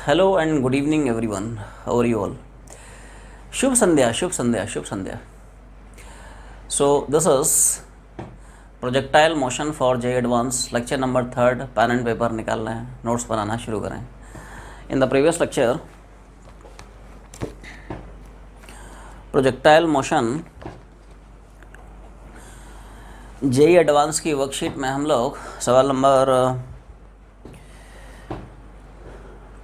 Hello and good evening, everyone. How are you all? Shubh Sandhya, Shubh Sandhya, Shubh Sandhya. So, this is projectile motion for J Advance, lecture number 3rd. Pen and paper निकाल रहे हैं, notes बनाना शुरू करें. In the previous lecture, projectile motion J Advance की worksheet में हम लोग सवाल नंबर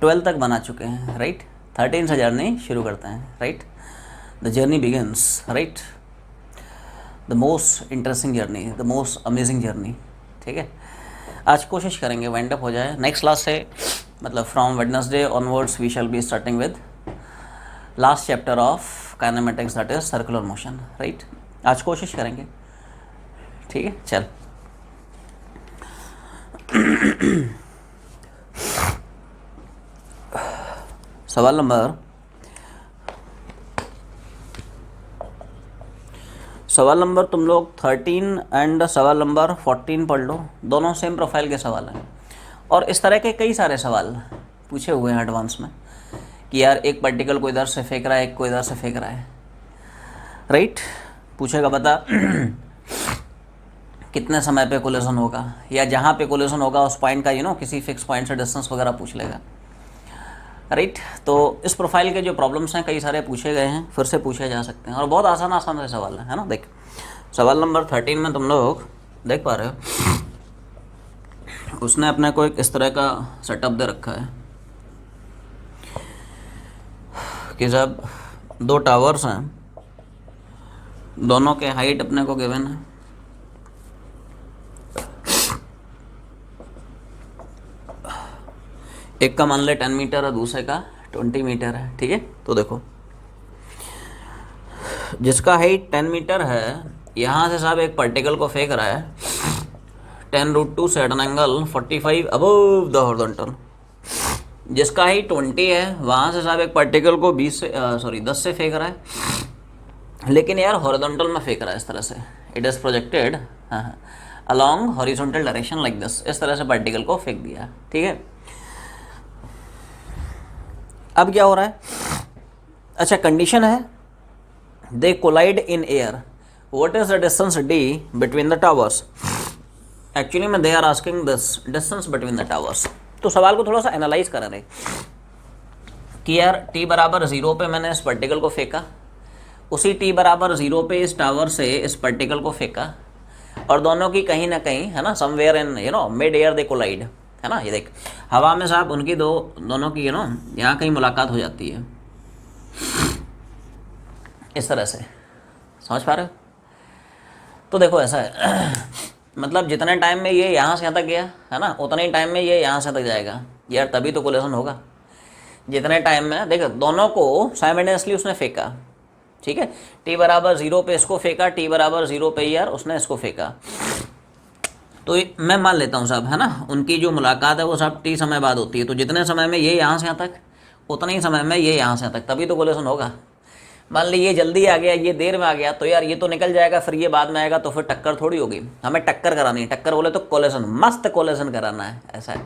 12 तक बना चुके हैं, राइट. 13 से जर्नी शुरू करते हैं, right. The journey begins, right. The most interesting journey, the most amazing journey. ठीक है, आज कोशिश करेंगे वाइंड अप हो जाए. नेक्स्ट क्लास से मतलब from Wednesday onwards we shall be starting with last chapter of kinematics, that is circular motion, right. आज कोशिश करेंगे, ठीक है. चल सवाल नंबर तुम लोग 13 एंड सवाल नंबर 14 पढ़ लो. दोनों सेम प्रोफाइल के सवाल हैं और इस तरह के कई सारे सवाल पूछे हुए हैं एडवांस में कि यार एक पार्टिकल को इधर से फेंक रहा है, एक को इधर से फेंक रहा है, राइट. पूछेगा बता कितने समय पे कोलिजन होगा, या जहाँ पे कोलिजन होगा उस पॉइंट का किसी फिक्स पॉइंट से डिस्टेंस वगैरह पूछ लेगा, राइट. तो इस प्रोफाइल के जो प्रॉब्लम्स हैं कई सारे पूछे गए हैं, फिर से पूछे जा सकते हैं और बहुत आसान से सवाल है ना. देख सवाल नंबर 13 में तुम लोग देख पा रहे हो, उसने अपने को एक इस तरह का सेटअप दे रखा है कि जब दो टावर्स हैं, दोनों के हाइट अपने को गिवन है. एक का मान ले 10 मीटर है, दूसरे का 20 मीटर है, ठीक है. तो देखो जिसका हाइट 10 मीटर है, यहाँ से साहब एक पार्टिकल को फेंक रहा है 10√2 से at an angle 45 above the horizontal. जिसका हाइट 20 है, वहाँ से साहब एक पार्टिकल को 10 से फेंक रहा है, लेकिन यार हॉरिजॉन्टल में फेंक रहा है इस तरह से. It is projected along horizontal direction like this. इस तरह से पार्टिकल को फेंक दिया, ठीक है. अब क्या हो रहा है, अच्छा कंडीशन है they collide in air. What is the distance D between the towers. Actually में they are asking this distance between the towers. तो सवाल को थोड़ा सा एनालाइज करें रहे कि यार टी बराबर 0 पे मैंने इस पार्टिकल को फेंका, उसी टी बराबर 0 पे इस टावर से इस पार्टिकल को फेंका, और दोनों की कहीं ना कहीं है ना somewhere in mid air they collide, है ना. ये देख हवा में साहब उनकी दोनों की यहाँ कहीं मुलाकात हो जाती है इस तरह से. समझ पा रहे हो. तो देखो ऐसा है मतलब जितने टाइम में ये यहाँ से यहाँ तक गया है ना, उतने ही टाइम में ये यहाँ से तक जाएगा यार, तभी तो कोलिजन होगा. जितने टाइम में देखो दोनों को साइमल्टेनियसली उसने फेंका, ठीक है. टी बराबर 0 पे इसको फेंका, टी बराबर 0 पे यार उसने इसको फेंका. तो मैं मान लेता हूँ साहब है ना, उनकी जो मुलाकात है वो साहब टी समय बाद होती है. तो जितने समय में ये यहाँ से यहाँ तक, उतने ही समय में ये यहाँ से यहाँ तक, तभी तो कोलिजन होगा. मान ली ये जल्दी आ गया, ये देर में आ गया, तो यार ये तो निकल जाएगा, फिर ये बाद में आएगा, तो फिर टक्कर थोड़ी होगी. हमें टक्कर करानी है, टक्कर बोले तो कोलिजन, मस्त कोलिजन कराना है, ऐसा है.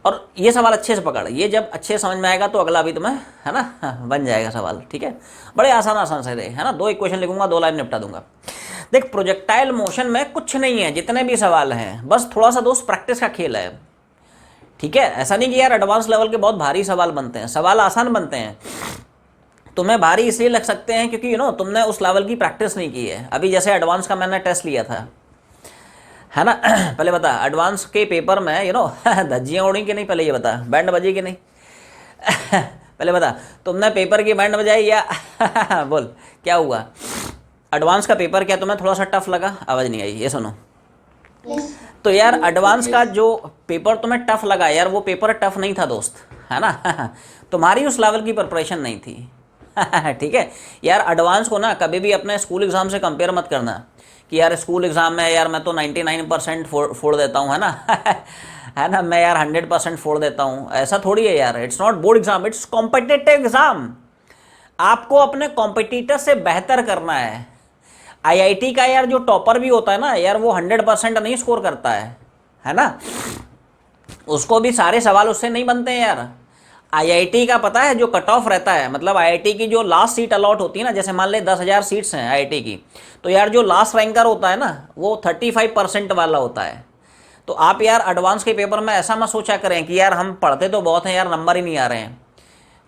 और ये सवाल अच्छे से पकड़, ये जब अच्छे समझ में आएगा तो अगला भी तुम्हें है ना बन जाएगा सवाल, ठीक है. बड़े आसान से है ना. 2 इक्वेशन लिखूंगा, 2 लाइन निपटा दूंगा. देख प्रोजेक्टाइल मोशन में कुछ नहीं है, जितने भी सवाल हैं बस थोड़ा सा दोस्त प्रैक्टिस का खेल है, ठीक है. ऐसा नहीं कि यार एडवांस लेवल के बहुत भारी सवाल बनते हैं, सवाल आसान बनते हैं. तुम्हें भारी इसलिए लग सकते हैं क्योंकि तुमने उस लेवल की प्रैक्टिस नहीं की है. अभी जैसे एडवांस का मैंने टेस्ट लिया था, है ना पहले बता एडवांस के पेपर में धज्जियाँ उड़ी कि नहीं, पहले ये बता बैंड बजी कि नहीं पहले बता तुमने पेपर की बैंड बजाई या बोल क्या हुआ. एडवांस का पेपर क्या तुम्हें थोड़ा सा टफ लगा, आवाज़ नहीं आई, ये सुनो. तो यार एडवांस का जो पेपर तुम्हें टफ लगा यार, वो पेपर टफ नहीं था दोस्त, है ना तुम्हारी उस लेवल की प्रिपरेशन नहीं थी ठीक है यार. एडवांस को ना कभी भी अपने स्कूल एग्ज़ाम से कंपेयर मत करना कि यार स्कूल एग्ज़ाम में यार मैं तो 99% फोड़ देता हूँ, है ना है ना, मैं यार 100% फोड़ देता हूँ. ऐसा थोड़ी है यार. It's not board exam, it's competitive exam. आपको अपने कॉम्पिटिटर से बेहतर करना है. आईआईटी का यार जो टॉपर भी होता है ना यार, वो 100% नहीं स्कोर करता है ना. उसको भी सारे सवाल उससे नहीं बनते हैं यार. आईआईटी का पता है जो कट ऑफ रहता है, मतलब आईआईटी की जो लास्ट सीट अलॉट होती है ना, जैसे मान ले 10,000 सीट्स हैं आईआईटी की, तो यार जो लास्ट रैंकर होता है ना वो 35% वाला होता है। तो आप यार एडवांस के पेपर में ऐसा मत सोचा करें कि यार हम पढ़ते तो बहुत हैं यार, नंबर ही नहीं आ रहे हैं,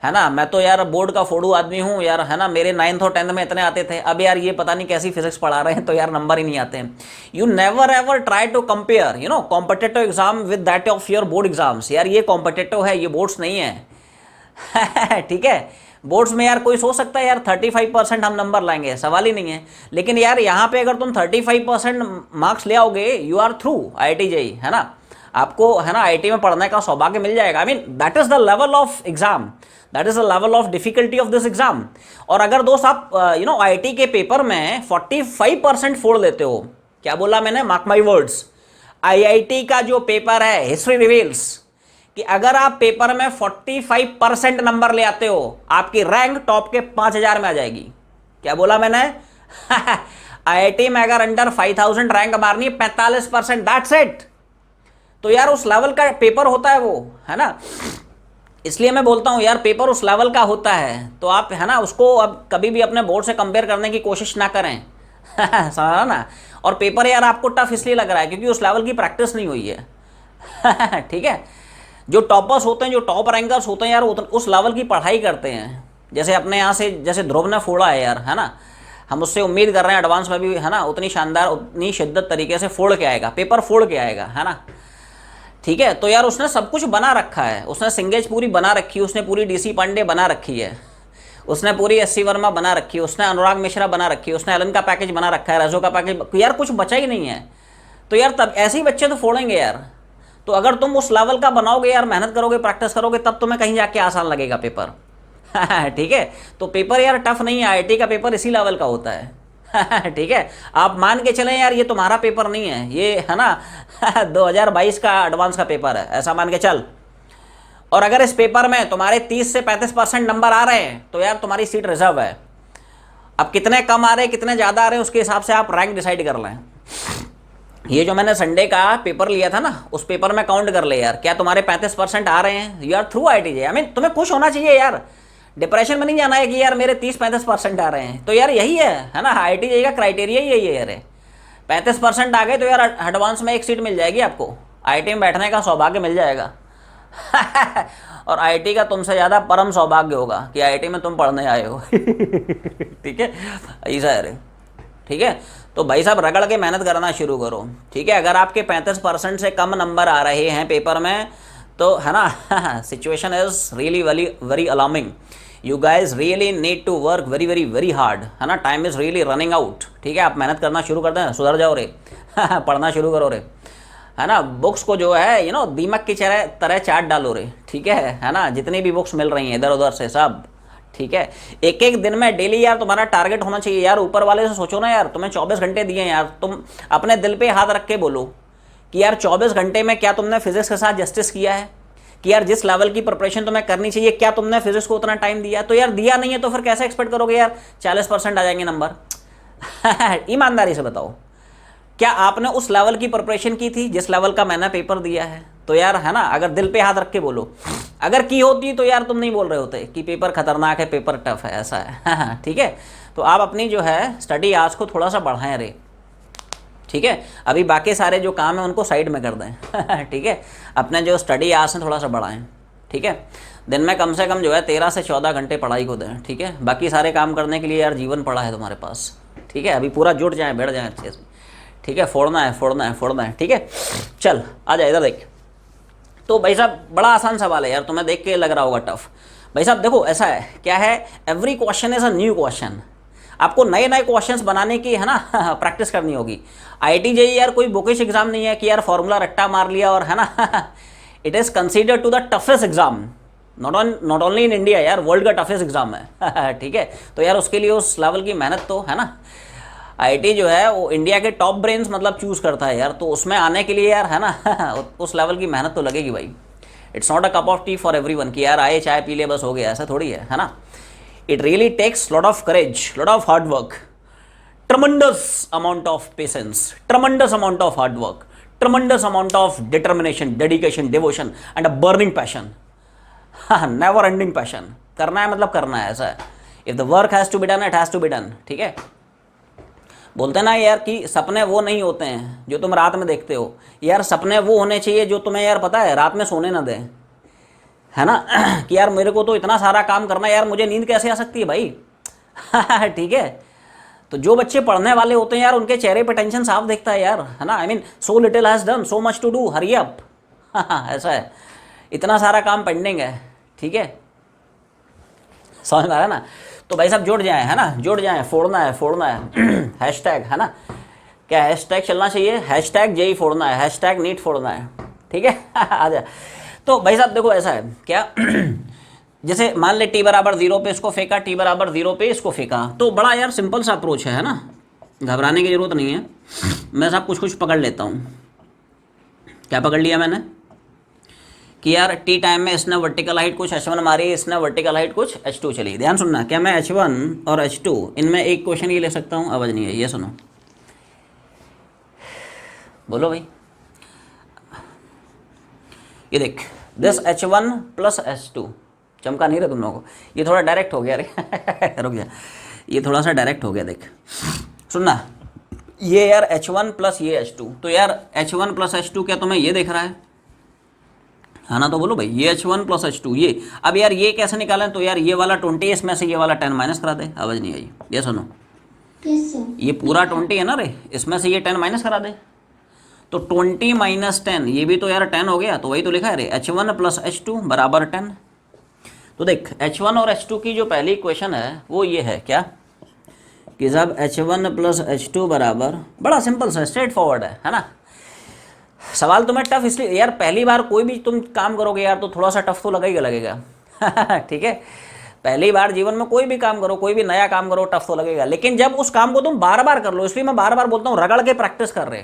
है ना, मैं तो यार बोर्ड का फोड़ू आदमी हूँ यार, है ना, मेरे 9th और 10th में इतने आते थे, अब यार ये पता नहीं कैसी फिजिक्स पढ़ा रहे हैं तो यार नंबर ही नहीं आते हैं। You never ever try to compare you know competitive exam with that of your board exams. यार ये कॉम्पिटेटिव है, ये बोर्ड्स नहीं है। ठीक है, बोर्ड्स में यार कोई सोच सकता है यार 35% हम नंबर लाएंगे, सवाल ही नहीं है। लेकिन यार यहाँ पे अगर तुम 35% मार्क्स ले आओगे, you are through IIT JEE, है ना, आपको है ना आईआईटी में पढ़ने का सौभाग्य मिल जाएगा। I mean that is the level of exam, that is the level of difficulty of this exam. और अगर दोस्त आप यू नो आईआईटी के पेपर में 45% फोड़ लेते हो, क्या बोला मैंने, मार्क माई वर्ड्स, आईआईटी का जो पेपर है हिस्ट्री रिवील्स कि अगर आप पेपर में 45% नंबर ले आते हो, आपकी रैंक टॉप के 5,000 में आ जाएगी। क्या बोला मैंने? आईआईटी में अगर अंडर 5,000 रैंक मारनी है 45%, दैट्स इट। तो यार उस लेवल का पेपर होता है वो, है ना, इसलिए मैं बोलता हूं यार पेपर उस लेवल का होता है। तो आप है ना उसको अब कभी भी अपने बोर्ड से कंपेयर करने की कोशिश ना करें। समझा ना। और पेपर यार आपको टफ इसलिए लग रहा है क्योंकि उस लेवल की प्रैक्टिस नहीं हुई है। ठीक है, जो टॉपर्स होते हैं, जो टॉप रैंकर्स होते हैं यार, उस लेवल की पढ़ाई करते हैं। जैसे अपने यहाँ से जैसे ध्रुव ने फोड़ा है यार, है ना, हम उससे उम्मीद कर रहे हैं एडवांस में भी, है ना, उतनी शानदार उतनी शिद्दत तरीके से फोड़ के आएगा, पेपर फोड़ के आएगा, है ना। ठीक है, तो यार उसने सब कुछ बना रखा है, उसने सिंगेज पूरी बना रखी है, उसने पूरी डीसी पांडे बना रखी है, उसने पूरी एससी वर्मा बना रखी है, उसने अनुराग मिश्रा बना रखी है, उसने एलन का पैकेज बना रखा है, रजो का पैकेज, यार कुछ बचा ही नहीं है। तो यार तब ऐसे ही बच्चे तो फोड़ेंगे यार। तो अगर तुम उस लेवल का बनाओगे यार, मेहनत करोगे, प्रैक्टिस करोगे, तब तुम्हें कहीं जाके आसान लगेगा पेपर। ठीक है, तो पेपर यार टफ नहीं है, आईआईटी का पेपर इसी लेवल का होता है। ठीक है, आप मान के चलें यार ये तुम्हारा पेपर नहीं है, ये है ना 2022 का एडवांस का पेपर है, ऐसा मान के चल। और अगर इस पेपर में तुम्हारे 30 से 35% नंबर आ रहे हैं तो यार तुम्हारी सीट रिजर्व है। अब कितने कम आ रहे हैं कितने ज़्यादा आ रहे हैं उसके हिसाब से आप रैंक डिसाइड कर लें। ये जो मैंने संडे का पेपर लिया था ना, उस पेपर में काउंट कर ले यार, क्या तुम्हारे 35% आ रहे हैं, you are through IIT JEE. I mean तुम्हें खुश होना चाहिए यार, डिप्रेशन में नहीं जाना है कि यार मेरे 30-35% आ रहे हैं। तो यार यही है ना, आईआईटी जेईई का क्राइटेरिया यही है यार। 35% आ गए तो यार एडवांस में एक सीट मिल जाएगी आपको, आईआईटी में बैठने का सौभाग्य मिल जाएगा। और आईआईटी का तुमसे ज़्यादा परम सौभाग्य होगा कि आईआईटी में तुम पढ़ने आए हो। ठीक है, ऐसा है रे। ठीक है, तो भाई साहब रगड़ के मेहनत करना शुरू करो। ठीक है, अगर आपके 35% से कम नंबर आ रहे हैं पेपर में तो है ना, situation is really very alarming. You guys really need to work very very very hard, है ना, time is really running out. ठीक है, आप मेहनत करना शुरू कर दें, सुधर जाओ रे। पढ़ना शुरू करो रे, है ना, बुक्स को जो है यू नो दीमक की तरह चाट डालो रे। ठीक है ना, जितनी भी बुक्स मिल रही हैं इधर उधर से सब। ठीक है, एक एक दिन में डेली यार तुम्हारा टारगेट होना चाहिए यार। ऊपर वाले से सोचो ना यार, तुम्हें 24 घंटे दिए यार, तुम अपने दिल पे हाथ रख के बोलो कि यार 24 घंटे में क्या तुमने फिजिक्स के साथ जस्टिस किया है, कि यार जिस लेवल की प्रिपरेशन तुम्हें करनी चाहिए क्या तुमने फिजिक्स को उतना टाइम दिया। तो यार दिया नहीं है तो फिर कैसे एक्सपेक्ट करोगे यार 40% आ जाएंगे नंबर। ईमानदारी से बताओ, क्या आपने उस लेवल की प्रिपरेशन की थी जिस लेवल का मैंने पेपर दिया है? तो यार है ना, अगर दिल पे हाथ रख के बोलो, अगर की होती तो यार तुम नहीं बोल रहे होते कि पेपर खतरनाक है, पेपर टफ है, ऐसा है। ठीक है, तो आप अपनी जो है स्टडी आज को थोड़ा सा बढ़ाएं रे। ठीक है, अभी बाकी सारे जो काम है उनको साइड में कर दें। ठीक है, अपने जो स्टडी आज से थोड़ा सा बढ़ाएं। ठीक है, दिन में कम से कम जो है 13 से 14 घंटे पढ़ाई को दें। ठीक है, बाकी सारे काम करने के लिए यार जीवन पड़ा है तुम्हारे पास। ठीक है, अभी पूरा जुट जाए, बैठ जाए अच्छे से। ठीक है, फोड़ना है फोड़ना है फोड़ना है। ठीक है, चल आ जाए इधर देख। तो भाई साहब बड़ा आसान सवाल है यार, तुम्हें देख के लग रहा होगा टफ। भाई साहब देखो ऐसा है, क्या है, every question is a new question. आपको नए नए क्वेश्चंस बनाने की है ना प्रैक्टिस करनी होगी। आईआईटी जेईई यार कोई बुकिश एग्जाम नहीं है कि यार फॉर्मूला रट्टा मार लिया और है ना। It is considered to the toughest exam, not only in India यार, वर्ल्ड का टफेस्ट एग्जाम है। ठीक है, तो यार उसके लिए उस लेवल की मेहनत तो है ना, आईआईटी जो है वो इंडिया के टॉप ब्रेन्स मतलब चूज़ करता है यार, तो उसमें आने के लिए यार है ना उस लेवल की मेहनत तो लगेगी भाई। It's not a cup of T for everyone कि यार आए चाय पी ले बस हो गया, ऐसा थोड़ी है ना। It really takes lot of courage, lot of hard work, tremendous amount of patience, tremendous amount of hard work, tremendous amount of determination, dedication, devotion and a burning passion. हाँ, नेवर एंडिंग पैशन, करना है मतलब करना है, ऐसा है। If the work has to be done, it has to be done, ठीक है। बोलते हैं ना यार कि सपने वो नहीं होते हैं जो तुम रात में देखते हो, यार सपने वो होने चाहिए जो तुम्हें यार पता है रात में सोने ना दें, है ना। कि यार मेरे को तो इतना सारा काम करना है यार, मुझे नींद कैसे आ सकती है भाई। ठीक है। तो जो बच्चे पढ़ने वाले होते हैं यार, उनके चेहरे पे टेंशन साफ दिखता है यार, है ना। I mean so little has done, so much to do, hurry up. ऐसा है, इतना सारा काम पेंडिंग है, ठीक है। समझ में आ रहा है ना। तो भाई साहब जुड़ जाए, है ना, जुड़ जाए, फोड़ना है, फोड़ना है। हैशटैग, है ना, क्या हैशटैग चलना चाहिए, हैशटैग जेई फोड़ना है, हैशटैग नीट फोड़ना है, ठीक है। आ जा। तो भाई साहब देखो ऐसा है क्या, जैसे मान ले t बराबर 0 पे इसको फेंका, t बराबर 0 पे इसको फेंका, तो बड़ा यार सिंपल सा अप्रोच है ना, घबराने की जरूरत नहीं है। मैं सब कुछ कुछ पकड़ लेता हूँ। क्या पकड़ लिया मैंने कि यार टी टाइम में इसने वर्टिकल हाइट कुछ h1 मारी, इसने वर्टिकल हाइट कुछ h2 चली। ध्यान सुनना, क्या मैं h1 और h2 इनमें एक क्वेश्चन ये ले सकता हूँ? आवाज़ नहीं है, ये सुनो, बोलो भाई। ये देख, दिस h1 प्लस h2, चमका नहीं रहा तुम लोगों को, ये थोड़ा डायरेक्ट हो गया अरे। रुक जा, ये थोड़ा सा डायरेक्ट हो गया। देख सुनना, ये यार h1 प्लस ये h2, तो यार h1 प्लस h2 क्या तुम्हें ये दिख रहा है ना? तो बोलो भाई, ये h1 प्लस h2 ये। अब यार ये कैसे निकालें? तो यार ये वाला 20 इसमें से ये वाला 10 माइनस करा दे। आवाज़ नहीं आई, ये सुनो, ये पूरा 20 है ना रे, इसमें से ये 10 माइनस करा दे, तो 20 माइनस 10, ये भी तो यार 10 हो गया, तो वही तो लिखा है रे, h1 प्लस h2 बराबर 10। तो देख h1 और h2 की जो पहली इक्वेशन है वो ये है क्या, कि जब h1 प्लस h2 बराबर, बड़ा सिंपल सा स्ट्रेट फॉरवर्ड है ना। सवाल तुम्हें टफ इसलिए, यार पहली बार कोई भी तुम काम करोगे यार तो थोड़ा सा टफ तो लगेगा। ठीक है, पहली बार जीवन में कोई भी काम करो, कोई भी नया काम करो, टफ तो लगेगा, लेकिन जब उस काम को तुम बार बार कर लो, इसलिए मैं बार बार बोलता हूँ रगड़ के प्रैक्टिस कर रहे,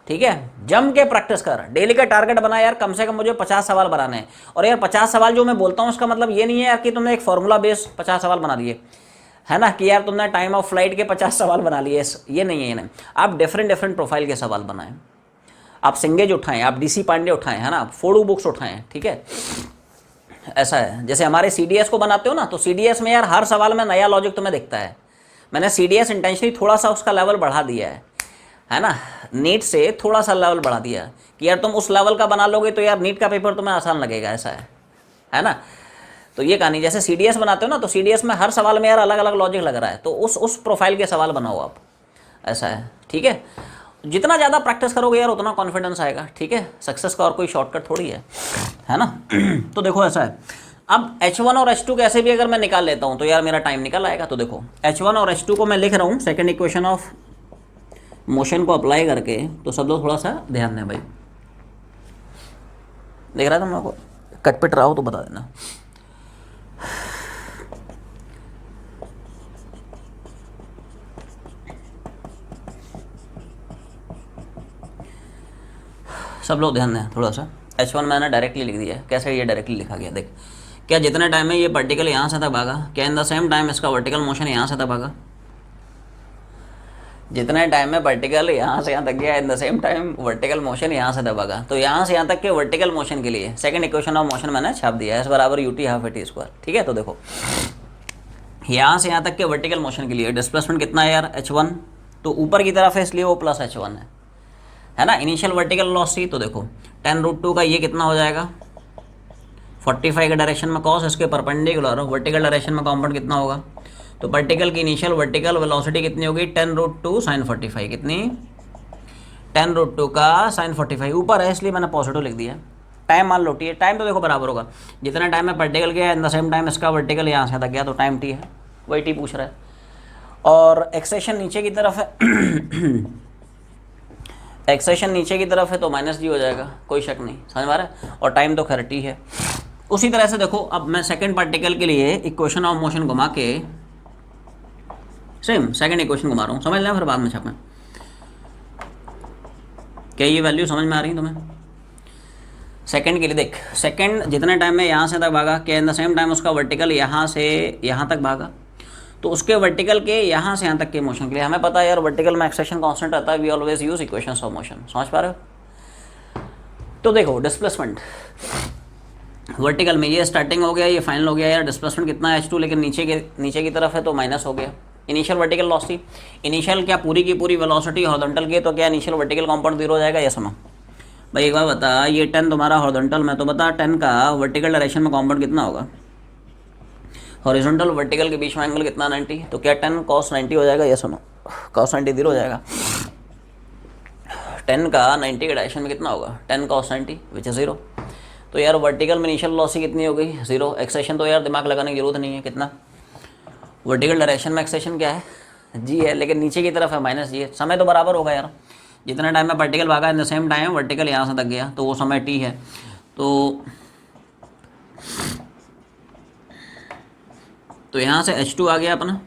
ठीक है, जम के प्रैक्टिस कर। डेली का टारगेट बना यार, कम से कम मुझे 50 सवाल बनाने हैं। और यार 50 सवाल जो मैं बोलता हूँ उसका मतलब ये नहीं है यार कि तुमने एक फॉर्मूला बेस 50 सवाल बना दिए, है ना, कि यार तुमने टाइम ऑफ फ्लाइट के 50 सवाल बना लिए, ये नहीं है, ये नहीं। आप डिफरेंट प्रोफाइल के सवाल बनाएं, आप सिंगेज उठाएं, आप डीसी पांडे उठाएं, है ना, फोड़ू बुक्स उठाएं, ठीक है। ऐसा है, जैसे हमारे सीडीएस को बनाते हो ना, तो सीडीएस में यार हर सवाल में नया लॉजिक तुम्हें दिखता है। मैंने सीडीएस इंटेंशनली थोड़ा सा उसका लेवल बढ़ा दिया है ना, नीट से थोड़ा सा लेवल बढ़ा दिया कि यार तुम उस लेवल का बना लोगे तो यार नीट का पेपर तुम्हें आसान लगेगा, ऐसा है ना। तो ये कहानी, जैसे सीडीएस बनाते हो ना, तो सीडीएस में हर सवाल में यार अलग अलग लॉजिक लग रहा है, तो उस प्रोफाइल के सवाल बनाओ आप, ऐसा है, ठीक है। जितना ज़्यादा प्रैक्टिस करोगे यार उतना कॉन्फिडेंस आएगा, ठीक है। सक्सेस का और कोई शॉर्टकट थोड़ी है ना। तो देखो ऐसा है, अब h1 और h2 कैसे भी अगर मैं निकाल लेता हूँ तो यार मेरा टाइम निकल आएगा। तो देखो h1 और h2 को मैं लिख रहा हूँ सेकंड इक्वेशन ऑफ मोशन को अप्लाई करके, तो सब लोग थोड़ा सा ध्यान दें भाई। देख रहा है तुम लोगों को, कट पिट रहा हो तो बता देना। सब लोग ध्यान दें थोड़ा सा। h1 मैंने डायरेक्टली लिख दिया है, कैसे ये डायरेक्टली लिखा गया देख, क्या जितने टाइम में ये पार्टिकल यहाँ से तक भागा, क्या इन द सेम टाइम इसका वर्टिकल मोशन यहाँ से तक भागा? जितने टाइम में पार्टिकल यहाँ से यहाँ तक गया, in the same time vertical motion यहाँ से तक भागा। तो यहाँ से यहाँ तक के वर्टिकल मोशन के लिए सेकंड इक्वेशन ऑफ मोशन मैंने छाप दिया है, एस बराबर यूटी हाफ एटी स्क्वायर, ठीक है। तो देखो यहाँ से यहाँ तक के वर्टिकल मोशन के लिए डिस्प्लेसमेंट कितना है यार, h1, तो ऊपर की तरफ है इसलिए वो प्लस h1 है ना। इनिशियल वर्टिकल वेलोसिटी, तो देखो 10√2 का ये कितना हो जाएगा, 45 के डायरेक्शन में कॉस, इसके परपेंडिकुलर वर्टिकल डायरेक्शन में कॉम्पोनेंट कितना होगा, तो पार्टिकल की इनिशियल वर्टिकल वेलोसिटी कितनी होगी, 10√2 sin 45, कितनी, 10√2 का sin 45, ऊपर है इसलिए मैंने पॉजिटिव लिख दिया। टाइम मान लो टी है, टाइम तो देखो बराबर होगा, जितना टाइम में पार्टिकल गया इन द सेम टाइम इसका वर्टिकल यहाँ से तक गया, तो टाइम टी है, वही टी पूछ रहा है। और एक्सेशन नीचे की तरफ है, एक्सेशन नीचे की तरफ है तो माइनस जी हो जाएगा, कोई शक नहीं, समझ में आ रहा है। और टाइम तो खैर टी है। उसी तरह से देखो, अब मैं सेकंड पार्टिकल के लिए इक्वेशन ऑफ मोशन घुमा के सेम सेकंड इक्वेशन घुमा रहा हूँ, समझ लें फिर बाद में छापें। क्या ये वैल्यू समझ में आ रही है तुम्हें? सेकंड के लिए देख, सेकंड जितने टाइम में यहाँ से तक भागा, क्या इन द सेम टाइम उसका वर्टिकल यहाँ से यहाँ तक भागा, तो उसके वर्टिकल के यहाँ से यहाँ तक के मोशन के लिए हमें पता है यार वर्टिकल में एक्सेशन कांस्टेंट आता है, we always use equations of motion, समझ पा रहे हो। तो देखो डिस्प्लेसमेंट, वर्टिकल में ये स्टार्टिंग हो गया, ये फाइनल हो गया यार। डिस्प्लेसमेंट कितना है h2, लेकिन नीचे की तरफ है तो माइनस हो गया। इनिशियल वर्टिकल वेलोसिटी, इनिशियल क्या पूरी की पूरी वेलोसिटी हॉरिजॉन्टल की, तो क्या इनिशियल वर्टिकल कंपाउंड 0 हो जाएगा? ये सुनो भाई, एक बार बता, ये 10 तुम्हारा हॉरिजॉन्टल में, तो बता 10 का वर्टिकल डायरेक्शन में कंपाउंड कितना होगा? हॉरिजॉन्टल वर्टिकल के बीच में एंगल कितना? 90। तो क्या 10 cos 90 हो जाएगा? ये सुनो, cos 90 0 हो जाएगा। 10 का 90 के डायरेक्शन में कितना होगा? 10 cos 90 विच है 0। तो यार वर्टिकल में इनिशियल वेलोसिटी कितनी हो गई? 0। एक्सेशन तो यार दिमाग लगाने की जरूरत नहीं है, कितना? वर्टिकल डायरेक्शन में एक्सेशन क्या है? जी है, लेकिन नीचे की तरफ है माइनस जी है। समय तो बराबर होगा यार, जितना टाइम में पार्टिकल भागा in the same time vertical यहाँ से तक गया, तो वो समय t है। तो यहाँ से h2 आ गया अपना,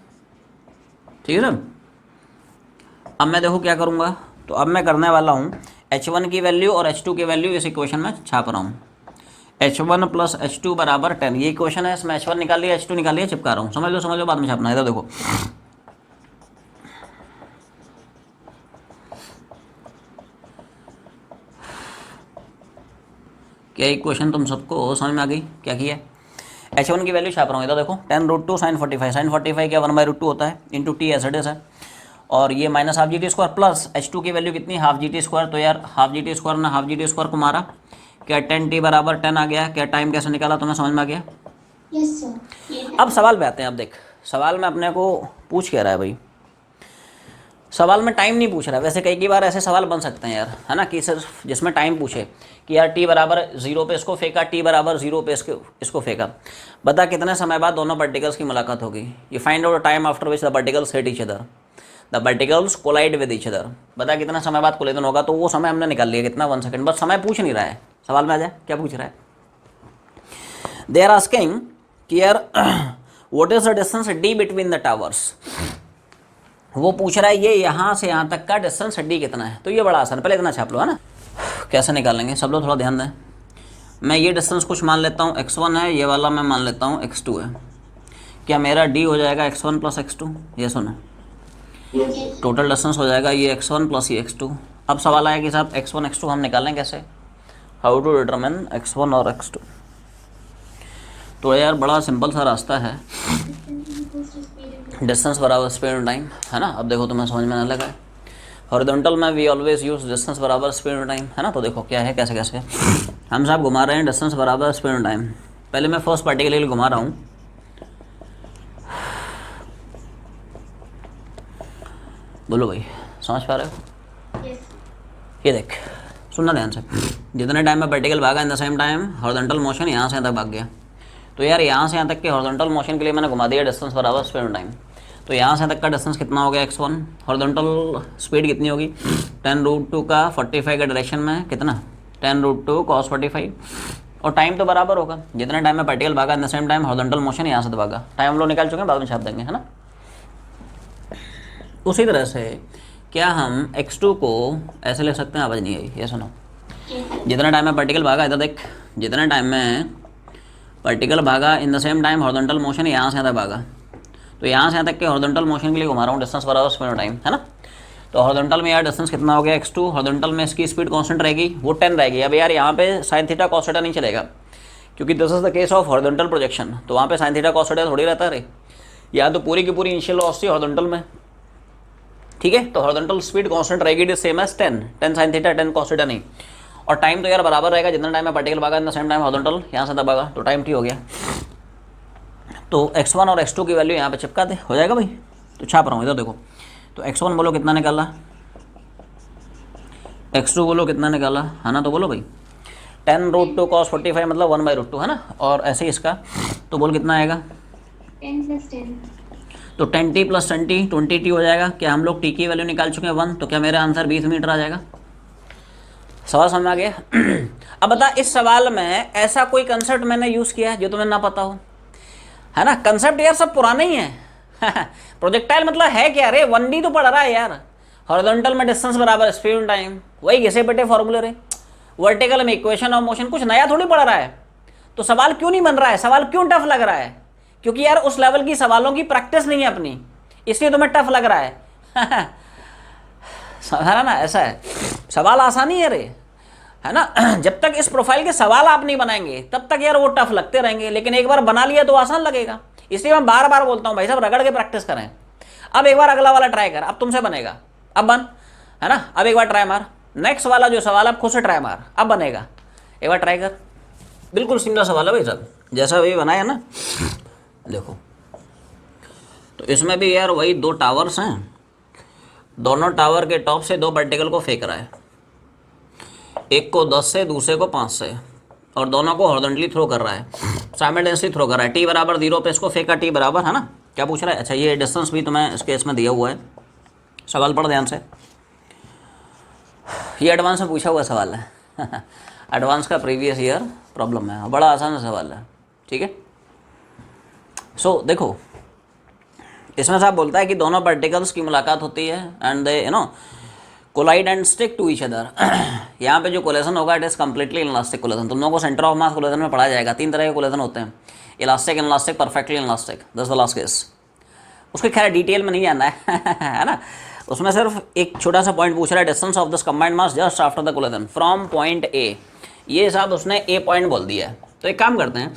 ठीक है ना। अब मैं देखो क्या करूँगा, तो अब मैं करने वाला हूँ h1 की वैल्यू और h2 की वैल्यू इस इक्वेशन में छाप रहा हूँ। h1 प्लस h2 बराबर 10, ये इक्वेशन है, इसमें h1 निकाल लिया, h2 निकाल लिया, चिपका रहा हूँ। समझ लो बाद में छापना है। तो देखो क्या इक्वेशन तुम सबको समझ में आ गई? क्या किया? h1 की वैल्यू छाप रहा हूँ। तो देखो 10√2 sin 45, sin 45 क्या 1/√2 होता है, into t as it is है, और ये minus half g t square, plus h2 की वैल्यू कितनी? Half g t square. तो यार हाफ जी टी स्क्वायर ना हाफ जी टी स्क्वायर को मारा, क्या 10t बराबर 10 आ गया? क्या टाइम कैसे निकाला तुम्हें समझ में आ गया? Yes sir. अब सवाल पे आते हैं। अब देख, सवाल में अपने को पूछ क्या रहा है भाई? सवाल में टाइम नहीं पूछ रहा है। वैसे कई बार ऐसे सवाल बन सकते हैं यार, है ना, कि सिर्फ जिसमें टाइम पूछे कि यार t बराबर 0 पे इसको फेंका, t बराबर 0 पे इसको फेंका, बता कितने समय बाद दोनों पार्टिकल्स की मुलाकात होगी। ये find out time after which the particles hit each other, the particles collide with each other. बता कितना समय बाद कोलिजन होगा, तो वो समय हमने निकाल लिया, कितना? 1 सेकंड। बस समय पूछ नहीं रहा है, सवाल में आ जाए क्या पूछ रहा है। दे आर आस्किंग कि यार what is the distance d between the towers. वो पूछ रहा है ये यहाँ से यहाँ तक का डिस्टेंस d कितना है। तो ये बड़ा आसान, पहले इतना छाप लो, है ना। कैसे निकालेंगे सब लोग थोड़ा ध्यान दें। मैं ये डिस्टेंस कुछ मान लेता हूँ x1 है, ये वाला मैं मान लेता हूँ x2 है। क्या मेरा d हो जाएगा x1 प्लस x2? ये सुनो, टोटल डिस्टेंस हो जाएगा ये x1 प्लस ये x2। अब सवाल आया कि साहब x1 x2 हम निकालें कैसे, हाउ टू डिटरमिन x1 और x2। तो यार बड़ा सिंपल सा रास्ता है, डिस्टेंस बराबर स्पीड ऑन टाइम, है ना। अब देखो तुम्हें समझ में आने लगा है। हॉरिजॉन्टल में वी ऑलवेज यूज डिस्टेंस बराबर स्पीड ऑन टाइम, है ना। तो देखो क्या है, कैसे कैसे हम साहब घुमा रहे हैं डिस्टेंस बराबर स्पीड ऑन टाइम। पहले मैं फर्स्ट पार्टिकल के लिए घुमा रहा हूँ, बोलो भाई समझ पा रहे हो? ये देख, सुनना ध्यान से, जितने टाइम में पार्टिकल भागा in the same time horizontal motion यहाँ से यहाँ तक भाग गया। तो यार यहाँ से यहाँ तक के हॉरिजॉन्टल मोशन के लिए मैंने घुमा दिया डिस्टेंस बराबर स्पीड ऑन टाइम। तो यहाँ से तक का डिस्टेंस कितना हो गया x1, हॉरिजॉन्टल स्पीड कितनी होगी 10√2 का 45 के डायरेक्शन में कितना 10√2 cos 45, और टाइम तो बराबर होगा जितना टाइम में पार्टिकल भागा in the same time horizontal motion यहाँ से तो भागा। टाइम हम लोग निकाल चुके हैं, बाद में छाप देंगे, है ना। उसी तरह से क्या हम x2 को ऐसे ले सकते हैं, आवाज़ नहीं आई, ये सुनो, जितना टाइम में पार्टिकल भागा, इधर देख, जितना टाइम में पार्टिकल भागा in the same time horizontal motion यहाँ से यहाँ तक भागा, तो यहाँ से यहाँ तक के हॉरिजॉन्टल मोशन के लिए घुमा रहा हूँ डिस्टेंस बराबर स्पीड ऑफ टाइम, है ना। तो हॉरिजॉन्टल में यार डिस्टेंस कितना हो गया x2, हॉरिजॉन्टल में इसकी स्पीड कांस्टेंट रहेगी, वो 10 रहेगी। अब यार यहाँ पे साइन थीटा कॉस थीटा नहीं चलेगा, क्योंकि this is the case of horizontal projection. तो वहाँ पे साइन थीटा कॉस थीटा थोड़ी रहता है, या तो पूरी की पूरी इनिशियल वेलोसिटी हॉरिजॉन्टल में, ठीक है। तो हॉरिजॉन्टल स्पीड कांस्टेंट रहेगी, it is same as 10 sine theta 10 cos theta नहीं। और टाइम तो यार बराबर रहेगा, जितना टाइम में पार्टिकल भागा in the same time horizontal यहाँ से तक भागा, तो टाइम t हो गया। तो x1 और x2 की वैल्यू यहाँ पे चिपका दे, हो जाएगा भाई। तो छाप रहा हूँ, इधर देखो। तो x1 बोलो कितना निकाला, x2 बोलो कितना निकाला, है ना। तो बोलो भाई 10√2 cos 45 मतलब 1/√2, है ना। और ऐसे ही इसका तो बोल कितना आएगा 10 + 10, तो 10t + 20 20t हो जाएगा। क्या हम लोग t की वैल्यू निकाल चुके हैं 1, तो क्या मेरा आंसर 20 मीटर आ जाएगा। सवाल समझ में आ गया। अब बता, इस सवाल में ऐसा कोई कंसेप्ट मैंने यूज़ किया है जो तुम्हें ना पता हो, है ना। कंसेप्ट यार सब पुराने ही हैं। प्रोजेक्टाइल मतलब है क्या रे, 1D तो पढ़ रहा है यार। हॉरिजॉन्टल में डिस्टेंस बराबर स्पीड ऑन टाइम, वही घिसे पिटे फॉर्मूले रे। वर्टिकल में इक्वेशन ऑफ मोशन, कुछ नया थोड़ी पढ़ रहा है। तो सवाल क्यों नहीं बन रहा है, सवाल क्यों टफ लग रहा है, क्योंकि यार उस लेवल की सवालों की प्रैक्टिस नहीं है अपनी, इसलिए तुम्हें टफ लग रहा है। समझा ना, ऐसा है। सवाल आसानी है रे, है ना। जब तक इस प्रोफाइल के सवाल आप नहीं बनाएंगे तब तक यार वो टफ लगते रहेंगे, लेकिन एक बार बना लिया तो आसान लगेगा। इसलिए मैं बार बार बोलता हूँ भाई साहब रगड़ के प्रैक्टिस करें। अब एक बार अगला वाला ट्राई कर, अब तुमसे बनेगा, अब बन, है ना। अब एक बार ट्राई मार, नेक्स्ट वाला जो सवाल आप खुद से ट्राई मार, अब बनेगा, एक बार ट्राई कर। बिल्कुल सिंपल सवाल है भाई साहब, जैसा भी बनाया ना। देखो तो इसमें भी यार वही 2 टावर्स हैं, दोनों टावर के टॉप से 2 पार्टिकल को फेंक रहा है, एक को 10 से दूसरे को 5 से, और दोनों को हॉरिजॉन्टली थ्रो कर रहा है, साइमल्टेनियसली थ्रो कर रहा है। टी बराबर 0 पे इसको फेंका, टी बराबर, है ना। क्या पूछ रहा है? अच्छा ये डिस्टेंस भी तुम्हें इसके इसमें दिया हुआ है, सवाल पढ़ ध्यान से। ये एडवांस में पूछा हुआ सवाल है एडवांस का प्रीवियस ईयर प्रॉब्लम है, बड़ा आसान सवाल है, ठीक है। सो देखो इसमें साहब बोलता है कि दोनों पार्टिकल्स की मुलाकात होती है and they collide and stick to each other. यहाँ पे जो कोलेजन होगा it is completely elastic collision. तुम लोगों को सेंटर ऑफ मास कोलेजन में पढ़ा जाएगा, 3 तरह के कोलेजन होते हैं, elastic, inelastic, perfectly inelastic, that's the last case. उसके खैर डिटेल में नहीं जाना है है ना। उसमें सिर्फ एक छोटा सा पॉइंट पूछ रहा है, distance of this combined mass just after the collagen from point A. ये साहब उसने ए पॉइंट बोल दिया है। तो एक काम करते हैं,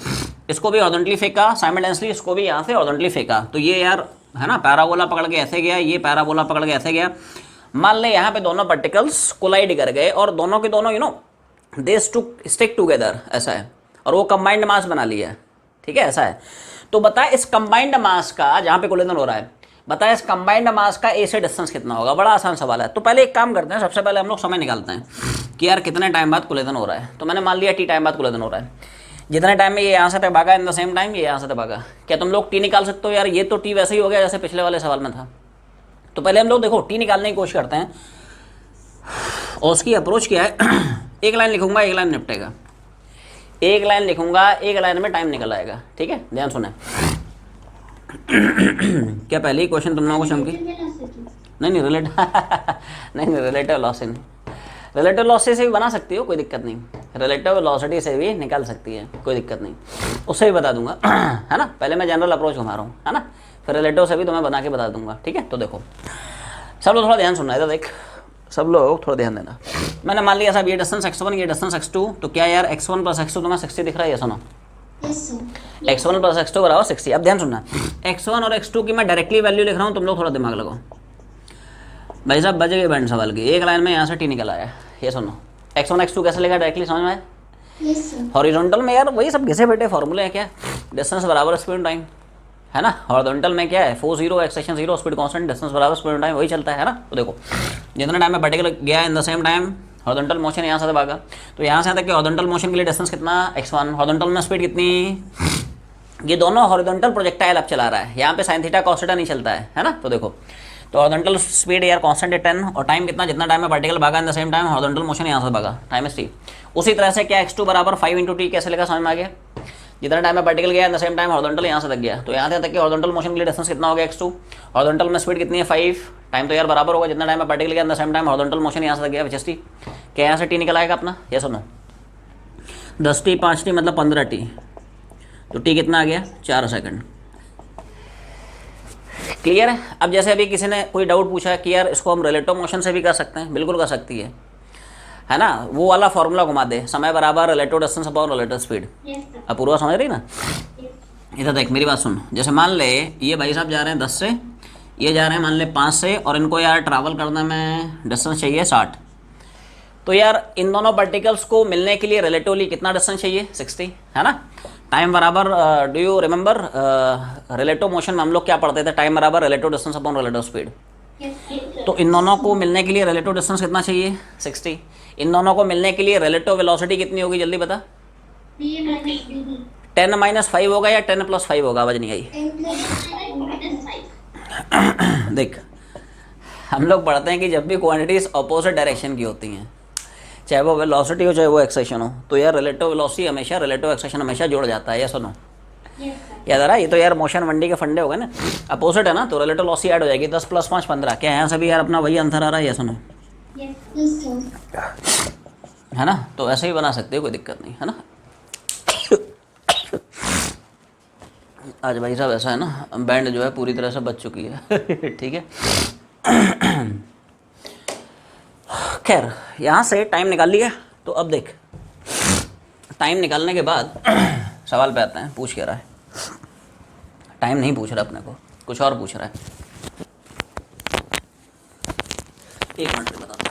इसको भी हॉरिजॉन्टली फेंका साइमल्टेनियसली, इसको भी यहाँ से हॉरिजॉन्टली फेंका, तो ये यार है ना पैराबोला पकड़ के ऐसे गया, ये पैराबोला पकड़ के ऐसे गया। मान ले यहाँ पे दोनों पार्टिकल्स कोलाइड कर गए और दोनों के दोनों दे स्टिक टुगेदर, ऐसा है, और वो कंबाइंड मास बना लिया है, ठीक है, ऐसा है। तो बता इस कंबाइंड मास का, जहाँ पे कोलिजन हो रहा है, बता इस कंबाइंड मास का ए से डिस्टेंस कितना होगा। बड़ा आसान सवाल है। तो पहले एक काम करते हैं, सबसे पहले हम लोग समय निकालते हैं कि यार कितने टाइम बाद कोलिजन हो रहा है। तो मैंने मान लिया टी टाइम बाद कोलिजन हो रहा है, जितने टाइम में ये यहाँ से तक भागा, इन द सेम टाइम ये यहाँ से तक भागा। क्या तुम लोग टी निकाल सकते हो? यार ये तो टी वैसे ही हो गया जैसे पिछले वाले सवाल में था। तो पहले हम लोग देखो टी निकालने की कोशिश करते हैं, और उसकी अप्रोच क्या है। एक लाइन लिखूंगा, एक लाइन निपटेगा, एक लाइन लिखूंगा, एक लाइन में टाइम निकल आएगा, ठीक है, ध्यान सुने। क्या पहले ही क्वेश्चन तुम लोगों को शम की? नहीं रिलेटिव लॉस नहीं, रिलेटिव लॉसिटी से भी बना सकती हो, कोई दिक्कत नहीं, रिलेटिव वेलोसिटी से भी निकाल सकती है, कोई दिक्कत नहीं, उससे भी बता दूंगा है ना। पहले मैं जनरल अप्रोच घुमा रहा हूँ, है ना, फिर रिलेटिव से भी तुम्हें बना के बता दूंगा, ठीक है। तो देखो सब लोग थोड़ा ध्यान सुनना है, देख सब लोग थोड़ा ध्यान देना। मैंने मान लिया साहब ये डिस्टेंस x1, ये डिस्टेंस x2, तो क्या यार x1 + x2 तुम्हें 60 दिख रहा है, ये सुनो, x1 + x2 बराबर 60। अब ध्यान सुनना, x1 और x2 की मैं डायरेक्टली वैल्यू लिख रहा हूँ, तुम लोग थोड़ा दिमाग लगाओ भाई साहब, बच गए बैंड सवाल की। एक लाइन में यहाँ से टी निकल आया, ये सुनो, x1 x2 कैसे लिखा डायरेक्टली, समझ में आया? हॉरिजॉन्टल में यार वही सब घिसे बैठे फॉर्मूले हैं, क्या डिस्टेंस बराबर स्पीड टाइम, है ना। हॉरिजॉन्टल में क्या है, force 0, acceleration 0, speed constant, distance बराबर स्पीड टाइम, वही चलता है ना। तो देखो जितना टाइम में पार्टिकल गया in the same time horizontal motion यहाँ से भागा, तो यहाँ से तक कि हॉरिजॉन्टल मोशन के लिए डिस्टेंस कितना, x1, हॉरिजॉन्टल में स्पीड कितनी, ये दोनों हॉरिजॉन्टल प्रोजेक्टाइल अब चला रहा है, यहाँ पे साइन थीटा कॉस थीटा नहीं चलता है ना। तो देखो तो हॉरिजॉन्टल स्पीड यार कांस्टेंट है 10, और टाइम कितना, जितना टाइम में पार्टिकल भागा in the same time horizontal motion यहाँ से भागा, टाइम इज टी। उसी तरह से क्या x2 बराबर 5 × t कैसे लेगा, समझ में आ गया? जितना टाइम में पार्टिकल गया in the same time horizontal यहाँ से तक गया, तो यहाँ से तक कि हॉरिजॉन्टल मोशन के लिए डिस्टेंस कितना हो गया x2, हॉरिजॉन्टल में स्पीड कितनी है 5, टाइम तो यार बराबर होगा जितना टाइम में पार्टिकल गया in the same time horizontal motion यहाँ से तक गया, विच इज टी। क्या यहाँ से टी निकल आएगा अपना, ये सुनो, 10t 5t मतलब 15t, तो टी कितना आ गया, 4 सेकंड। क्लियर है? अब जैसे अभी किसी ने कोई डाउट पूछा कि यार इसको हम रिलेटिव मोशन से भी कर सकते हैं, बिल्कुल कर सकती है ना। वो वाला फॉर्मूला घुमा दे, समय बराबर relative distance upon relative speed. अब पूरा समझ रही ना? इधर देख मेरी बात सुन, जैसे मान ले ये भाई साहब जा रहे हैं 10 से, ये जा रहे हैं मान ले 5 से, और इनको यार ट्रैवल करने में डिस्टेंस चाहिए 60, तो यार इन दोनों पार्टिकल्स को मिलने के लिए रिलेटिवली कितना डिस्टेंस चाहिए, 60, है ना। टाइम बराबर, do you remember relative motion में हम लोग क्या पढ़ते थे, टाइम बराबर relative distance upon relative speed. तो इन दोनों को मिलने के लिए रिलेटिव डिस्टेंस कितना चाहिए, 60। इन दोनों को मिलने के लिए रिलेटिव वेलोसिटी कितनी होगी, जल्दी बता। 10 - 5 होगा या 10 + 5 होगा, आवाज नहीं आई। देख हम लोग पढ़ते हैं कि जब भी क्वांटिटीज अपोजिट डायरेक्शन की होती हैं, चाहे वो वेलोसिटी हो चाहे वो एक्सेलेरेशन हो, तो यार रिलेटिव वेलोसिटी हमेशा रिलेटिव एक्सेलेरेशन हमेशा जुड़ जाता है, या सुनो याद आ रहा है? ये तो यार मोशन वनडी के फंडे हो गए ना, अपोजिट है ना, तो रिलेटिव वेलोसिटी ऐड हो जाएगी, 10 + 5 15। क्या यहाँ से भी यार अपना वही आंसर आ रहा है, या सुनो, है ना। तो ऐसे ही बना सकते हो, कोई दिक्कत नहीं, है ना। आज भाई साहब ऐसा है ना, बैंड जो है पूरी तरह से बच चुकी है ठीक है। खैर यहाँ से टाइम निकाल लिया, तो अब देख, टाइम निकालने के बाद सवाल पे आते हैं। पूछ क्या रहा है, टाइम नहीं पूछ रहा अपने को, कुछ और पूछ रहा है। एक मिनट में बताता हूँ।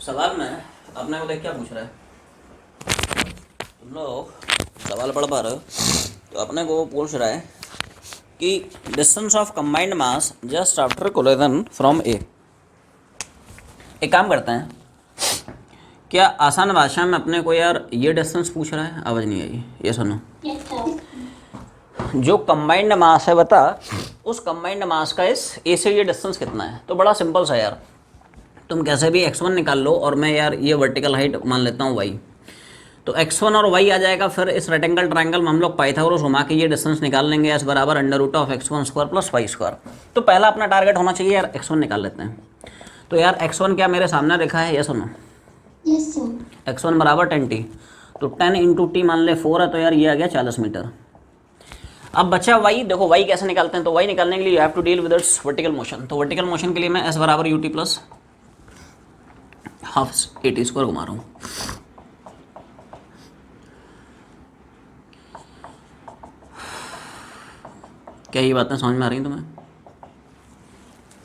सवाल में अपने को देख क्या पूछ रहा है, तुम लोग सवाल पढ़ पा रहे हो तो अपने को पूछ रहा है कि distance of combined mass just after collision from A. एक काम करते हैं, क्या आसान भाषा में अपने को यार ये डिस्टेंस पूछ रहा है, आवाज़ नहीं आई, ये सुनो। Yes, sir. जो कंबाइंड मास है बता, उस कंबाइंड मास का इस ए से ये डिस्टेंस कितना है। तो बड़ा सिंपल सा यार, तुम कैसे भी x1 निकाल लो और मैं यार ये वर्टिकल हाइट मान लेता हूँ y, तो x1 और y आ जाएगा। फिर इस रेक्टेंगल ट्रायंगल में हम लोग पाइथागोरस घुमा के ये डिस्टेंस निकाल लेंगे, s बराबर √(x1² + y²। तो पहला अपना टारगेट होना चाहिए यार x1 निकाल लेते हैं। तो यार x1 क्या मेरे सामने लिखा है, ये सुनो। Yes, sir. x1 बराबर 10t, तो 10 × t मान ले 4 है, तो यार ये आ गया 40 मीटर। अब बचा y, देखो y कैसे निकालते हैं। तो y निकालने के लिए you have to deal with its vertical motion. तो वर्टिकल मोशन के लिए मैं s बराबर ut + हाफ at² घुमा रहा हूँ। क्या ये बातें समझ में आ रही हैं तुम्हें?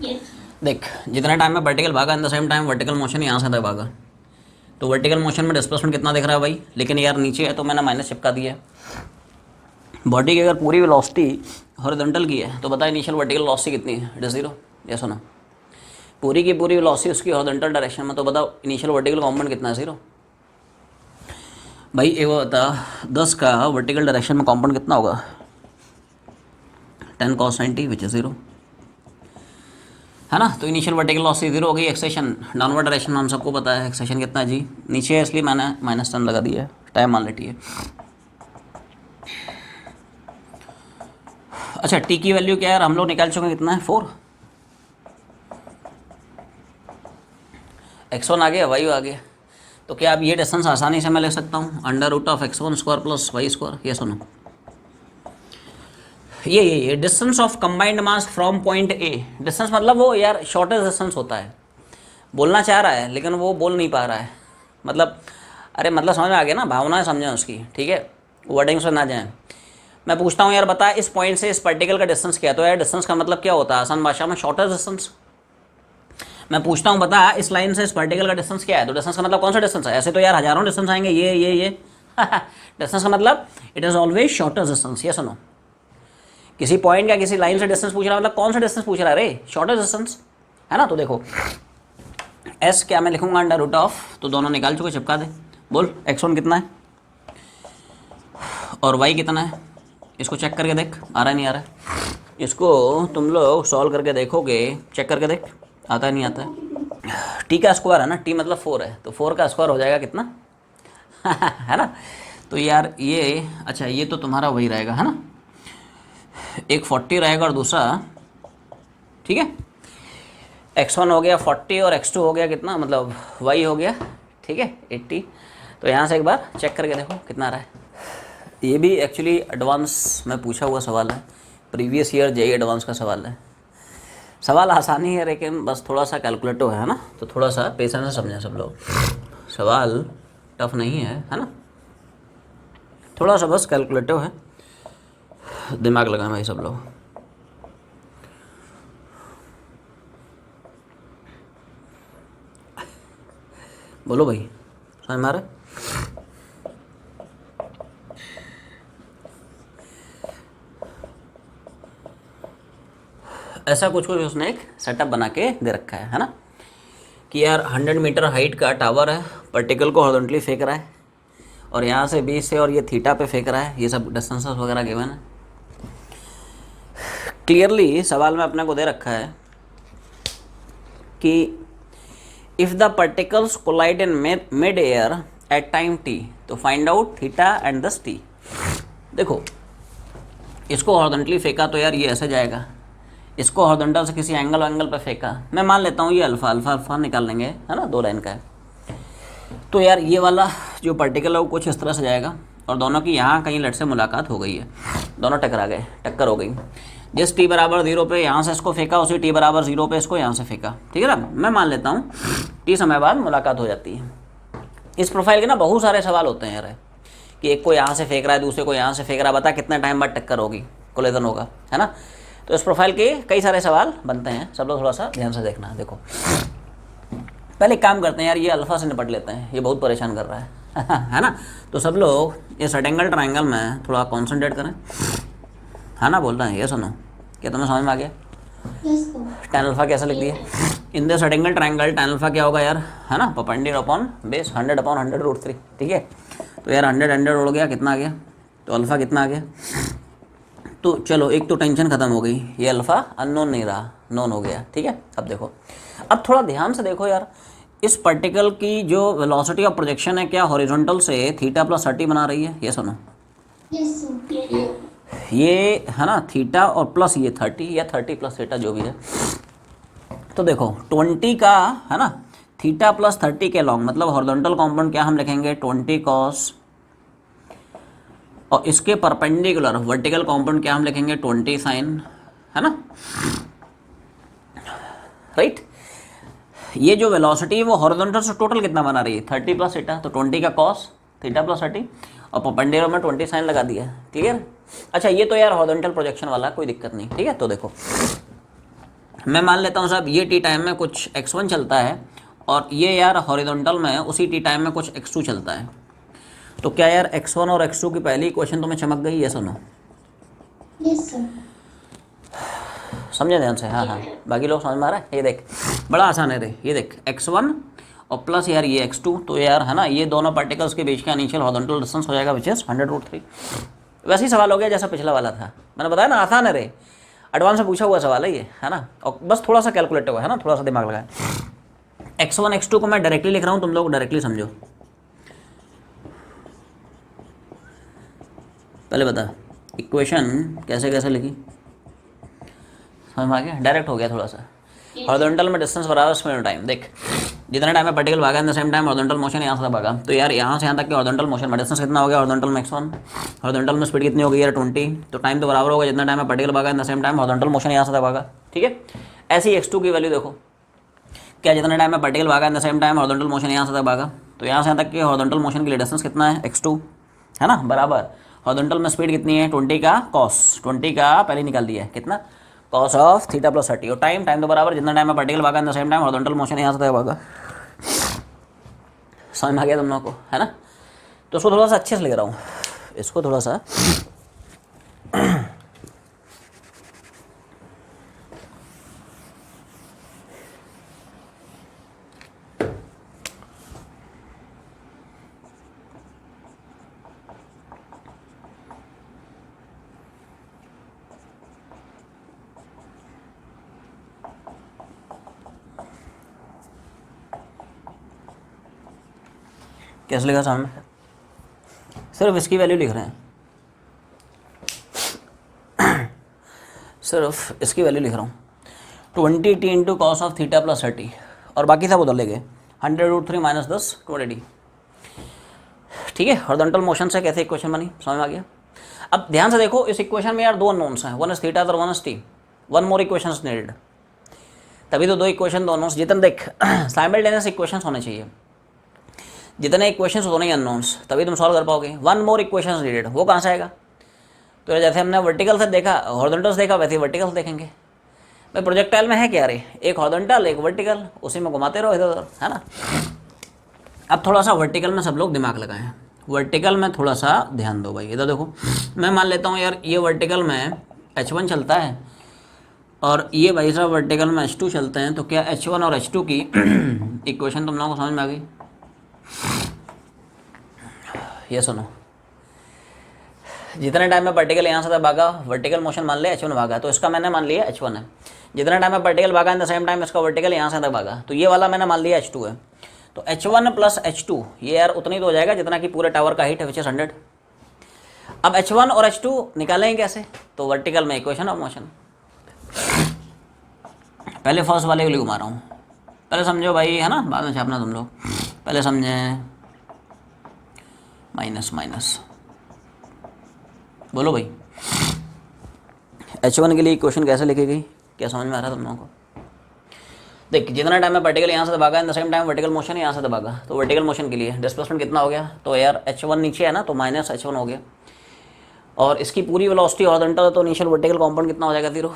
Yes. देख, जितने टाइम में वर्टिकल भागा in the same time vertical motion यहाँ से तक भागा, तो वर्टिकल मोशन में डिस्प्लेसमेंट कितना दिख रहा है भाई, लेकिन यार नीचे है तो मैंने माइनस चिपका दिया है। बॉडी की अगर पूरी वेलोसिटी हॉरिजॉन्टल की है तो बता इनिशियल वर्टिकल वेलोसिटी कितनी है, इट इज 0। ये सुनो, पूरी की पूरी वेलोसिटी उसकी हॉरिजॉन्टल डायरेक्शन में, तो बताओ इनिशियल वर्टिकल कॉम्पोनेंट कितना है, 0। भाई ये वो बता 10 का वर्टिकल डायरेक्शन में कॉम्पोनेंट कितना होगा, 10 cos 90 विच इज 0, है ना। तो इनिशियल वर्टिकल वेलोसिटी 0 हो गई। एक्सेशन डाउनवर्ड डायरेक्शन में हम सबको पता है एक्सेशन कितना है जी, नीचे है इसलिए मैंने -10 लगा दिया है, टाइम मान लेती है। अच्छा, टी की वैल्यू क्या है यार, हम लोग निकाल चुके हैं, कितना है 4। x1 आ गया, y आ गया, तो क्या अब ये डिस्टेंस आसानी से मैं लिख सकता हूँ √(x1² + y²। ये सुनो, ये distance of combined mass from point A. Distance मतलब वो यार शॉर्टेस्ट डिस्टेंस होता है, बोलना चाह रहा है लेकिन वो बोल नहीं पा रहा है। मतलब अरे मतलब समझ में आ गया ना, भावनाएं समझें उसकी, ठीक है, वर्डिंग से ना जाएं। मैं पूछता हूँ यार बता, इस पॉइंट से इस पार्टिकल का डिस्टेंस क्या है। तो यार डिस्टेंस का मतलब क्या होता है आसान भाषा में, शॉर्टेस्ट डिस्टेंस। मैं पूछता हूँ बता, इस लाइन से इस पार्टिकल का डिस्टेंस क्या है। तो डिस्टेंस का मतलब कौन सा डिस्टेंस है, ऐसे तो यार हजारों डिस्टेंस आएंगे, ये डिस्टेंस का मतलब it is always shortest distance. ये सुनो, किसी पॉइंट या किसी लाइन से डिस्टेंस पूछ रहा है, मतलब कौन सा डिस्टेंस पूछ रहा है रे, शॉर्टेस्ट डिस्टेंस, है ना। तो देखो s क्या मैं लिखूंगा √, तो दोनों निकाल चुके, चिपका दे। बोल x1 कितना है और y कितना है, इसको चेक करके देख, आ रहा है नहीं आ रहा है। इसको तुम लोग सॉल्व करके देखोगे, चेक करके देख आता है नहीं आता है। t का स्क्वायर है ना, t मतलब 4 है, तो 4 का स्क्वायर हो जाएगा कितना है ना। तो यार ये अच्छा, ये तो तुम्हारा वही रहेगा, है ना, एक 40 रहेगा और दूसरा, ठीक है, x1 हो गया 40 और x2 हो गया कितना, मतलब y हो गया, ठीक है 80। तो यहाँ से एक बार चेक करके देखो कितना आ रहा है। ये भी एक्चुअली एडवांस में पूछा हुआ सवाल है, प्रीवियस ईयर जेईई एडवांस का सवाल है। सवाल आसानी है लेकिन बस थोड़ा सा कैलकुलेटिव है ना, तो थोड़ा सा पेशेंस से समझें सब लोग। सवाल टफ नहीं है, है ना, थोड़ा सा बस कैलकुलेटिव है, दिमाग लगाएं भाई सब लोग। बोलो भाई, समझ में आ रहा है? ऐसा कुछ उसने एक सेटअप बना के दे रखा है ना, कि यार 100 मीटर हाइट का टावर है, पार्टिकल को हॉरिजॉन्टली फेंक रहा है और यहाँ से बी से और ये थीटा पे फेंक रहा है, ये सब डिस्टेंसेस वगैरह गिवन है। क्लियरली सवाल में अपने को दे रखा है कि if the particles collide in mid air at time t to find out theta and दस टी। देखो इसको हॉरिजॉन्टली फेंका तो यार ये ऐसे जाएगा, इसको हॉरिजॉन्टल से किसी एंगल पे फेंका, मैं मान लेता हूँ ये अल्फ़ा अल्फ़ा अल्फ़ा निकाल लेंगे, है ना, 2 लाइन का है। तो यार ये वाला जो पार्टिकल है वो कुछ इस तरह से जाएगा और दोनों की यहाँ कहीं लट से मुलाकात हो गई है, दोनों टकरा गए, टक्कर हो गई। जिस t बराबर 0 पे यहाँ से इसको फेंका, उसी t बराबर 0 पे इसको यहाँ से फेंका, ठीक है ना। मैं मान लेता हूँ t समय बाद मुलाकात हो जाती है। इस प्रोफाइल के ना बहुत सारे सवाल होते हैं यार, कि एक को यहाँ से फेंक रहा है, दूसरे को यहाँ से फेंक रहा है, बता कितने टाइम बाद टक्कर होगी, कोलिजन होगा, है ना। तो इस प्रोफाइल के कई सारे सवाल बनते हैं, सब लोग थोड़ा सा ध्यान से देखना। देखो पहले काम करते हैं यार, ये अल्फ़ा से निपट लेते हैं, ये बहुत परेशान कर रहा है है ना। तो सब लोग इस रेक्टेंगल ट्रायंगल में थोड़ा कॉन्सेंट्रेट करें, है ना, बोल रहे हैं ये सुनो, क्या तुम्हें समझ में आ गया? Yes, sir. tan अल्फ़ा कैसे लिख दिया? इन this rectangle triangle tan alpha क्या होगा यार, है ना, परपेंडिकुलर अपॉन बेस 100/100√3, ठीक है। तो यार 100 उड़ गया, कितना आ गया, तो अल्फ़ा कितना आ गया। तो चलो एक तो टेंशन ख़त्म हो गई, ये अल्फ़ा अननोन नहीं रहा, नोन हो गया, ठीक है। अब देखो, अब थोड़ा ध्यान से देखो यार, इस पार्टिकल की जो वेलोसिटी ऑफ प्रोजेक्शन है क्या हॉरिजॉन्टल से थीटा प्लस 30 बना रही है, ये सुनो। Yes, sir. ये है ना थीटा और प्लस ये 30 या 30 प्लस थीटा जो भी है। तो देखो 20 का है ना थीटा प्लस 30 के लॉन्ग, मतलब हॉरिजॉन्टल कंपोनेंट क्या हम लिखेंगे 20 कॉस, और इसके परपेंडिकुलर वर्टिकल कंपोनेंट क्या हम लिखेंगे 20 साइन, है ना, राइट। ये जो वेलोसिटी है वो हॉरिजॉन्टल से टोटल कितना बना रही है 30 प्लस थीटा, तो 20 का कॉस थीटा प्लस 30 और परपेंडिकुलर में 20 साइन लगा दिया, क्लियर। अच्छा ये तो यार हॉरिजॉन्टल प्रोजेक्शन वाला, कोई दिक्कत नहीं, ठीक है। तो देखो मैं मान लेता हूँ साहब ये टी टाइम में कुछ x1 चलता है और ये यार हॉरिजॉन्टल में उसी टी टाइम में कुछ x2 चलता है। तो क्या यार x1 और x2 की पहली इक्वेशन तुम्हें चमक गई, ये सुनो। Yes, sir. समझे ध्यान से, हाँ हाँ, बाकी लोग समझ में आ रहा है। ये देख बड़ा आसान है रे, ये देख x1 और प्लस यार ये x2, तो यार है ना ये दोनों पार्टिकल्स के बीच का इनिशियल हॉरिजॉन्टल डिस्टेंस हो जाएगा विच इज 100√3। वैसे ही सवाल हो गया जैसा पिछला वाला था, मैंने बताया ना आसान है रे, एडवांस में पूछा हुआ सवाल है ये, है ना, और बस थोड़ा सा कैलकुलेट हुआ है ना, थोड़ा सा दिमाग लगाए। x1 x2 को मैं डायरेक्टली लिख रहा हूँ, तुम लोग डायरेक्टली समझो। पहले बता इक्वेशन कैसे कैसे लिखी, समझ में आ गया, डायरेक्ट हो गया थोड़ा सा। हॉरिजॉन्टल में डिस्टेंस बराबर स्पीड टाइम, देख जितना टाइम में पार्टिकल भागा in the same time horizontal motion यहाँ से भागा, तो यार यहाँ से यहाँ तक के हॉरिजॉन्टल मोशन में डिस्टेंस कितना हो गया हॉरिजॉन्टल में x1, हॉरिजॉन्टल में स्पीड कितनी हो गई यार 20, तो टाइम तो बराबर होगा जितना टाइम में पार्टिकल भागा in the same time horizontal motion यहाँ से तक भागा, ठीक है। ऐसी x2 की वैल्यू देखो, क्या जितना टाइम में पार्टिकल भागा in the same time horizontal motion यहाँ से तक भागा, तो यहाँ से यहाँ तक के हॉरिजॉन्टल मोशन के लिए डिस्टेंस कितना है x2, है ना, बराबर हॉरिजॉन्टल में स्पीड कितनी है 20 का कॉस, 20 का पहले निकाल दिया है कितना कॉस ऑफ थीटा प्लस 30, और टाइम तो बराबर जितना टाइम में पार्टिकल भागा in the same time horizontal motion यहाँ से तक भागा। समझ में आ गया तुम लोगों को, है ना। तो उसको थोड़ा सा अच्छे से लिख रहा हूँ, इसको थोड़ा सा कैसे लिखा सामने, सिर्फ इसकी वैल्यू लिख रहे हैं, सिर्फ इसकी वैल्यू लिख रहा हूँ 20 t into cos of theta plus 30, और बाकी सब उधर ले गए 100√3 माइनस 10 20, ठीक है। हॉरिजॉन्टल मोशन से कैसे इक्वेशन बनी, समझ में आ गया। अब ध्यान से देखो इस इक्वेशन में यार 2 अननोन्स हैं, वन इज थीटा और one is T, one more equation needed, तभी तो 2 इक्वेशन 2 अननोन्स। जितने देख साइमल्टेनियस इक्वेशन होने चाहिए, जितने इक्वेशंस उतने ही अननोन्स, तभी तुम सॉल्व कर पाओगे। वन मोर इक्वेशंस नीडेड, वो कहाँ से आएगा, तो जैसे हमने वर्टिकल से देखा हॉरिजॉन्टल से देखा वैसे ही वर्टिकल से देखेंगे। भाई प्रोजेक्टाइल में है क्या रे, एक हॉरिजॉन्टल एक वर्टिकल, उसी में घुमाते रहो इधर उधर, है ना। अब थोड़ा सा वर्टिकल में सब लोग दिमाग लगाएं, वर्टिकल में थोड़ा सा ध्यान दो भाई। इधर देखो मैं मान लेता हूँ यार ये वर्टिकल में h1 चलता है और ये भाई साहब वर्टिकल में H2 चलते हैं, तो क्या H1 और H2 की इक्वेशन तुम लोगों को समझ में आ गई? ये सुनो, जितने टाइम में पार्टिकल यहाँ से था भागा, वर्टिकल मोशन मान लिया H1 भागा, तो इसका मैंने मान लिया H1 है। जितने टाइम में पार्टिकल भागा इन द सेम टाइम इसका वर्टिकल यहाँ से तक भागा, तो ये वाला मैंने मान लिया H2 है। तो H1 प्लस H2 ये यार उतनी तो हो जाएगा जितना कि पूरे टावर का हीट है, विच इज 100। अब H1 और H2 निकालेंगे कैसे? तो वर्टिकल में इक्वेशन ऑफ मोशन। पहले फर्स्ट वाले के लिए घुमा रहा हूँ, पहले समझो भाई, है ना, बाद में छापना तुम लोग। पहले समझे माइनस माइनस, बोलो भाई H1 के लिए इक्वेशन कैसे लिखी गई, क्या समझ में आ रहा है तुम लोगों को? देख, जितना टाइम में पार्टिकल यहाँ से दबागा in the same time vertical motion यहाँ से दबागा, तो वर्टिकल मोशन के लिए डिस्प्लेसमेंट कितना हो गया? तो यार H1 नीचे है ना, तो माइनस H1 हो गया। और इसकी पूरी वेलोसिटी हॉरिजॉन्टल है, तो इनिशियल वर्टिकल कंपोनेंट कितना हो जाएगा? 0।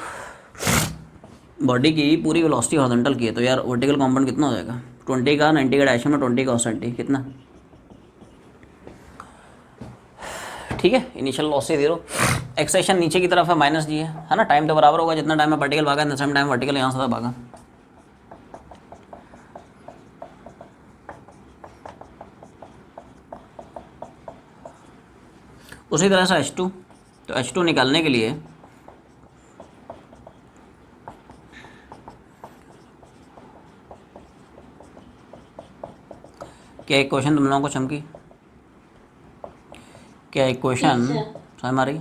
बॉडी की पूरी वेलोसिटी हॉरिजॉन्टल की है, तो यार वर्टिकल कंपोनेंट कितना हो जाएगा? 20 का 90 का डायरेक्शन में 20 का cos90 कितना? ठीक है, इनिशियल वेलोसिटी 0, एक्सेशन नीचे की तरफ है माइनस जी है ना। टाइम तो बराबर होगा जितना टाइम में पार्टिकल भागा in the same time vertical यहाँ से भागा। उसी तरह से H2, तो H2 निकालने के लिए क्या इक्वेशन तुम लोगों को चमकी? क्या इक्वेशन समझ में आ रही?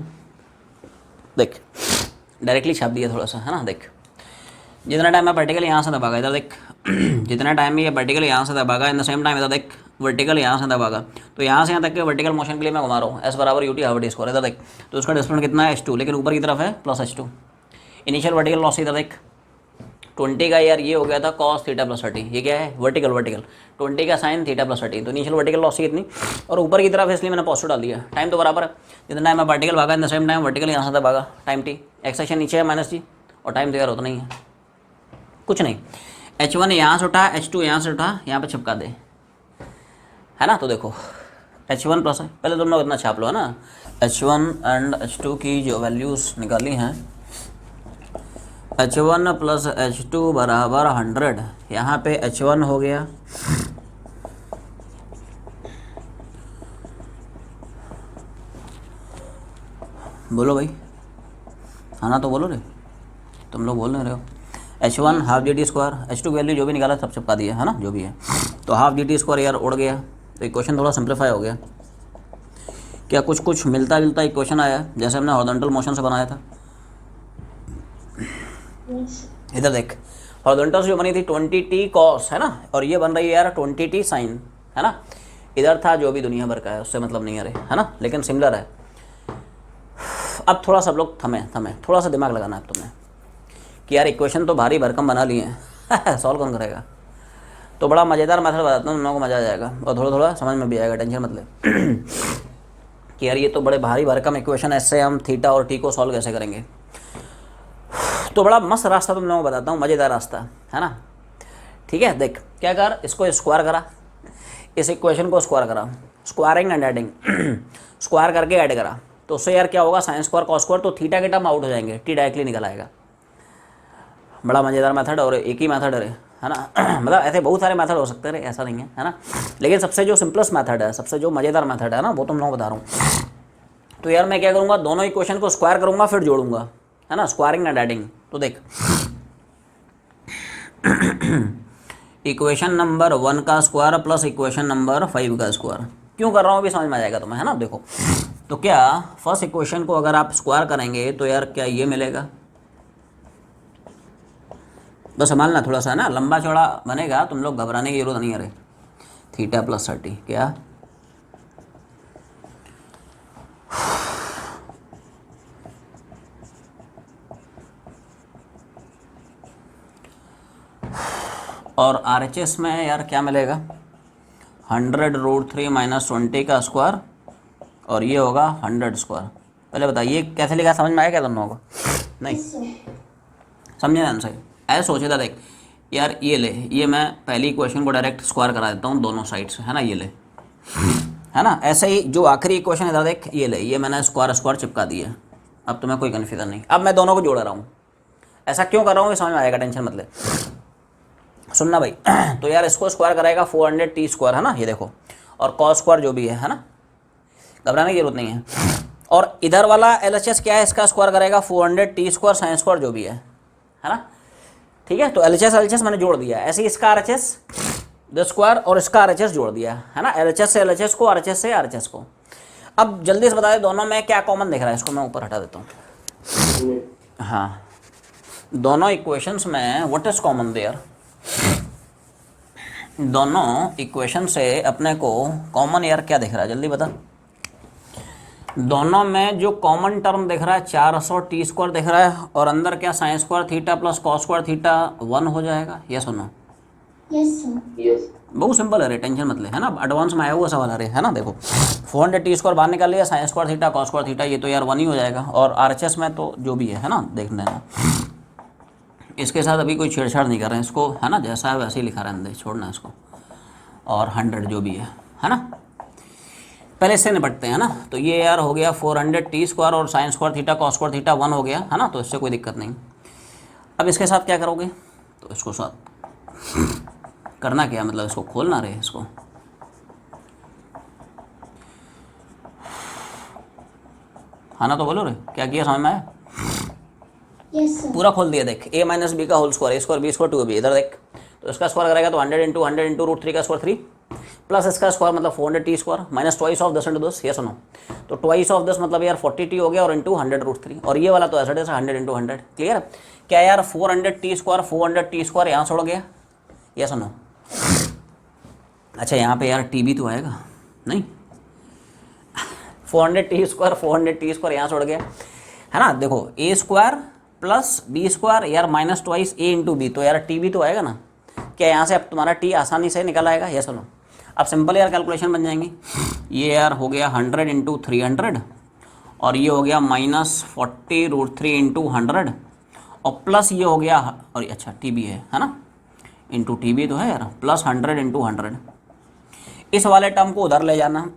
देख, डायरेक्टली छाप दिया थोड़ा सा, है ना। देख, जितना टाइम में पार्टिकल यहाँ से दबागा, इधर देख जितना टाइम में ये पार्टिकल यहाँ से दबागा इन द सेम टाइम इधर देख वर्टिकल यहाँ से दबागा, तो यहाँ से यहाँ तक के वर्टिकल मोशन के लिए मैं घुमा रहा हूँ, S बराबर UT हाफ डी स्क्वायर। इधर देख, तो उसका डिस्प्लेसमेंट कितना है? H2, लेकिन ऊपर की तरफ है plus H2। Initial vertical loss इधर देख 20 का यार ये हो गया था cos थीटा प्लस 30, ये क्या है? वर्टिकल 20 का साइन थीटा प्लस 30, तो इनिशियल वर्टिकल लॉस कितनी? और ऊपर की तरफ इसलिए मैंने पॉजिटिव डाल दिया। टाइम तो बराबर है, जितना टाइम मैं पार्टिकल भागा in the same time vertical यहाँ से भागा, टाइम T, एक्सेशन नीचे है माइनस जी, और टाइम तो यार उतना ही है, कुछ नहीं। H1 यहाँ से उठा, H2 यहाँ से उठा, यहाँ पे चिपका दे, है ना। तो देखो H1 प्लस है, पहले तुम लोग इतना छाप लो, है ना। H1 एंड H2 की जो वैल्यूज़ निकाली हैं, H1 प्लस H2 बराबर 100। यहाँ पे H1 हो गया, बोलो भाई, हाँ ना, तो बोलो रे, तुम लोग बोल नहीं रहे हो। H1 half GT square, H2 की वैल्यू जो भी निकाला सब चिपका दिया, है ना, जो भी है। तो हाफ GT स्क्वायर यार उड़ गया, तो इक्वेशन थोड़ा सिंप्लीफाई हो गया। क्या कुछ कुछ मिलता जुलता इक्वेशन आया जैसे हमने हॉरिजॉन्टल मोशन से बनाया था? इधर देख, हॉरिजॉन्टल से जो बनी थी 20t cos, है ना, और ये बन रही है यार 20t sin, है ना। इधर था जो भी दुनिया भर का है, उससे मतलब नहीं आ रहे, है ना, लेकिन सिमिलर है। अब थोड़ा सब लोग थमे थोड़ा सा दिमाग लगाना है तुम्हें कि यार इक्वेशन तो भारी भरकम बना लिए हैं सॉल्व कौन करेगा? तो बड़ा मज़ेदार मेथड बताता हूँ, तुम लोगों को मज़ा आ जाएगा और थोड़ा थोड़ा समझ में भी आएगा, टेंशन मत ले कि यार ये तो बड़े भारी भरकम इक्वेशन, ऐसे हम थीटा और टी को सॉल्व कैसे करेंगे। तो बड़ा मस्त रास्ता तुम लोगों को बताता हूँ, मज़ेदार रास्ता, है ना। ठीक है, देख क्या कर, इसको स्क्वायर करा, इस इक्वेशन को स्क्वायर करा, स्क्वायरिंग एंड एडिंग स्क्वायर करके ऐड करा, तो उससे यार क्या होगा? साइन स्क्वायर कॉस स्क्वायर, तो थीटा के टर्म आउट हो जाएंगे, टी डायरेक्टली निकल आएगा। बड़ा मज़ेदार मेथड, और एक ही मेथड है ना मतलब ऐसे बहुत सारे मेथड हो सकते हैं, ऐसा नहीं है ना। लेकिन सबसे जो सिंपलेस्ट मेथड है, सबसे जो मज़ेदार मेथड है ना, वो तुम लोगों को बता रहा हूँ। तो यार मैं क्या करूँगा, दोनों इक्वेशन को स्क्वायर करूँगा फिर जोड़ूंगा, है ना, स्क्वायरिंग एंड एडिंग। तो देख इक्वेशन नंबर 1 का स्क्वायर प्लस इक्वेशन नंबर 5 का स्क्वायर, क्यों कर रहा हूँ अभी समझ में आ जाएगा तुम्हें, है ना। देखो, तो क्या फर्स्ट इक्वेशन को अगर आप स्क्वायर करेंगे तो यार क्या ये मिलेगा? बस संभालना थोड़ा सा, है ना, लंबा चौड़ा बनेगा, तुम लोग घबराने की जरूरत नहीं है। थीटा प्लस 30 क्या? और RHS में यार क्या मिलेगा? 100√3 माइनस 20 का स्क्वायर, और ये होगा 100 स्क्वायर। पहले बताइए कैसे लिखा, समझ में आया क्या तुम लोगों को? नहीं समझे ना सही? ऐसे सोचे था, देख यार ये ले, ये मैं पहली इक्वेशन को डायरेक्ट स्क्वायर करा देता हूँ दोनों साइड से, है ना, ये ले, है ना। ऐसे ही जो आखिरी इक्वेशन इधर देख, ये ले, ये मैंने स्क्वायर स्क्वायर चिपका दिया। अब तुम्हें कोई कन्फ्यूजन नहीं। अब मैं दोनों को जोड़ रहा हूँ, ऐसा क्यों कर रहा हूँ ये समझ में आएगा, टेंशन मत ले। सुनना भाई, तो यार इसको स्क्वायर करेगा 400t स्क्वायर, है ना, ये देखो, और कॉस स्क्वायर जो भी है ना, घबराने की जरूरत नहीं है। और इधर वाला LHS क्या है, इसका स्क्वायर करेगा 400t स्क्वायर साइन स्क्वायर जो भी है ना, ठीक है। तो LHS मैंने जोड़ दिया, ऐसे ही इसका RHS द स्क्वायर और इसका RHS जोड़ दिया, है ना, LHS से LHS को, RHS से RHS को। अब जल्दी से बता दे दोनों में क्या कॉमन दिख रहा है, इसको मैं ऊपर हटा देता हूँ। हाँ, दोनों इक्वेशंस में व्हाट इज कॉमन देयर, दोनों इक्वेशन से अपने को कॉमन यार क्या दिख रहा है, जल्दी बता। दोनों में जो कॉमन टर्म दिख रहा है 400t स्क्वायर दिख रहा है, और अंदर क्या sign square theta plus cos square theta 1 हो जाएगा, ये सुनो। Yes, sir. यस बहुत सिंपल है रे, टेंशन मत ले, है ना, एडवांस में आया हुआ सवाल है रे, है ना। देखो 400t स्क्वायर बाहर निकाल लिया, sign square theta cos square theta, ये तो यार 1 ही हो जाएगा, और RHS में तो जो भी है ना, देख लेना। इसके साथ अभी कोई छेड़छाड़ नहीं कर रहे हैं इसको, है ना, जैसा है वैसे ही लिखा रहने दे, छोड़ना इसको। और 100 जो भी है ना, पहले इससे निपटते हैं ना। तो ये यार हो गया 400t स्क्वायर और sign square theta cos square theta 1 हो गया, है ना, तो इससे कोई दिक्कत नहीं। अब इसके साथ क्या करोगे, तो इसको साथ करना क्या, मतलब इसको खोलना रहे, इसको हाँ ना, तो बोलो रे क्या किया, समझ में आया। Yes, sir. पूरा खोल दिया, देख a माइनस बी का होल स्क्वायर, ए स्क्वायर बी स्क्वायर 2ab, इधर देख, तो इसका स्क्वायर करेगा तो 100 इंटू रूट 3 का स्क्वायर 3 प्लस इसका स्क्वायर मतलब 400t square minus twice of 10 into 10, ये सुनो, तो ट्वाइस ऑफ 10 मतलब यार 40t हो गया, और इंटू 100 रूट 3, और ये वाला तो ऐसा 100 इंटू 100, क्लियर। क्या यार 400t स्क्वायर यहाँ छोड़ गया, ये सुनो। अच्छा यहाँ पे यार टी भी तो आएगा नहीं, 400t स्क्वायर यहाँ छोड़ गया, है ना। देखो ए स्क्वायर प्लस बी स्क्वायर यार माइनस ट्वाइस ए इंटू बी, तो यार टी भी तो आएगा ना। क्या यहाँ से अब तुम्हारा टी आसानी से निकल आएगा, ये सुनो। अब सिंपल यार कैलकुलेशन बन जाएंगी, ये यार हो गया 100 इंटू 300, और ये हो गया माइनस 40 रूट 3 इंटू 100, और प्लस ये हो गया, और अच्छा टी बी है ना, इंटू टी बी तो है यार, प्लस 100 इंटू 100। इस वाले टर्म को उधर ले जाना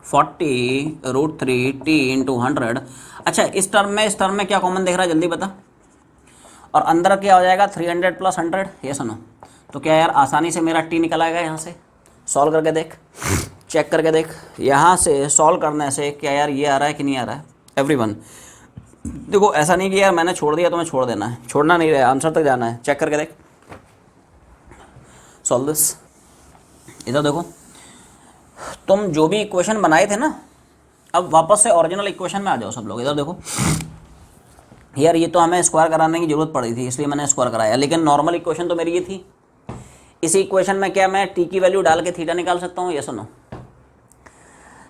40 रूट 3 टी इंटू 100। अच्छा इस टर्म में क्या कॉमन दिख रहा है, जल्दी बता। और अंदर क्या हो जाएगा 300 प्लस 100, ये सुनो। तो क्या यार आसानी से मेरा टी निकल आएगा, यहाँ से सॉल्व करके देख, चेक करके देख, यहाँ से सॉल्व करने से क्या यार ये आ रहा है कि नहीं आ रहा है एवरीवन। देखो ऐसा नहीं कि यार मैंने छोड़ दिया तो मैं छोड़ देना है, छोड़ना नहीं है, आंसर तक जाना है, चेक करके देख, सॉल्व दिस। इधर देखो, तुम जो भी इक्वेशन बनाए थे ना, अब वापस से ओरिजिनल इक्वेशन में आ जाओ सब लोग। इधर देखो यार, ये तो हमें स्क्वायर कराने की जरूरत पड़ी थी इसलिए मैंने स्क्वायर कराया, लेकिन नॉर्मल इक्वेशन तो मेरी ये थी। इसी इक्वेशन में क्या मैं टी की वैल्यू डाल के थीटा निकाल सकता हूँ, ये सुनो।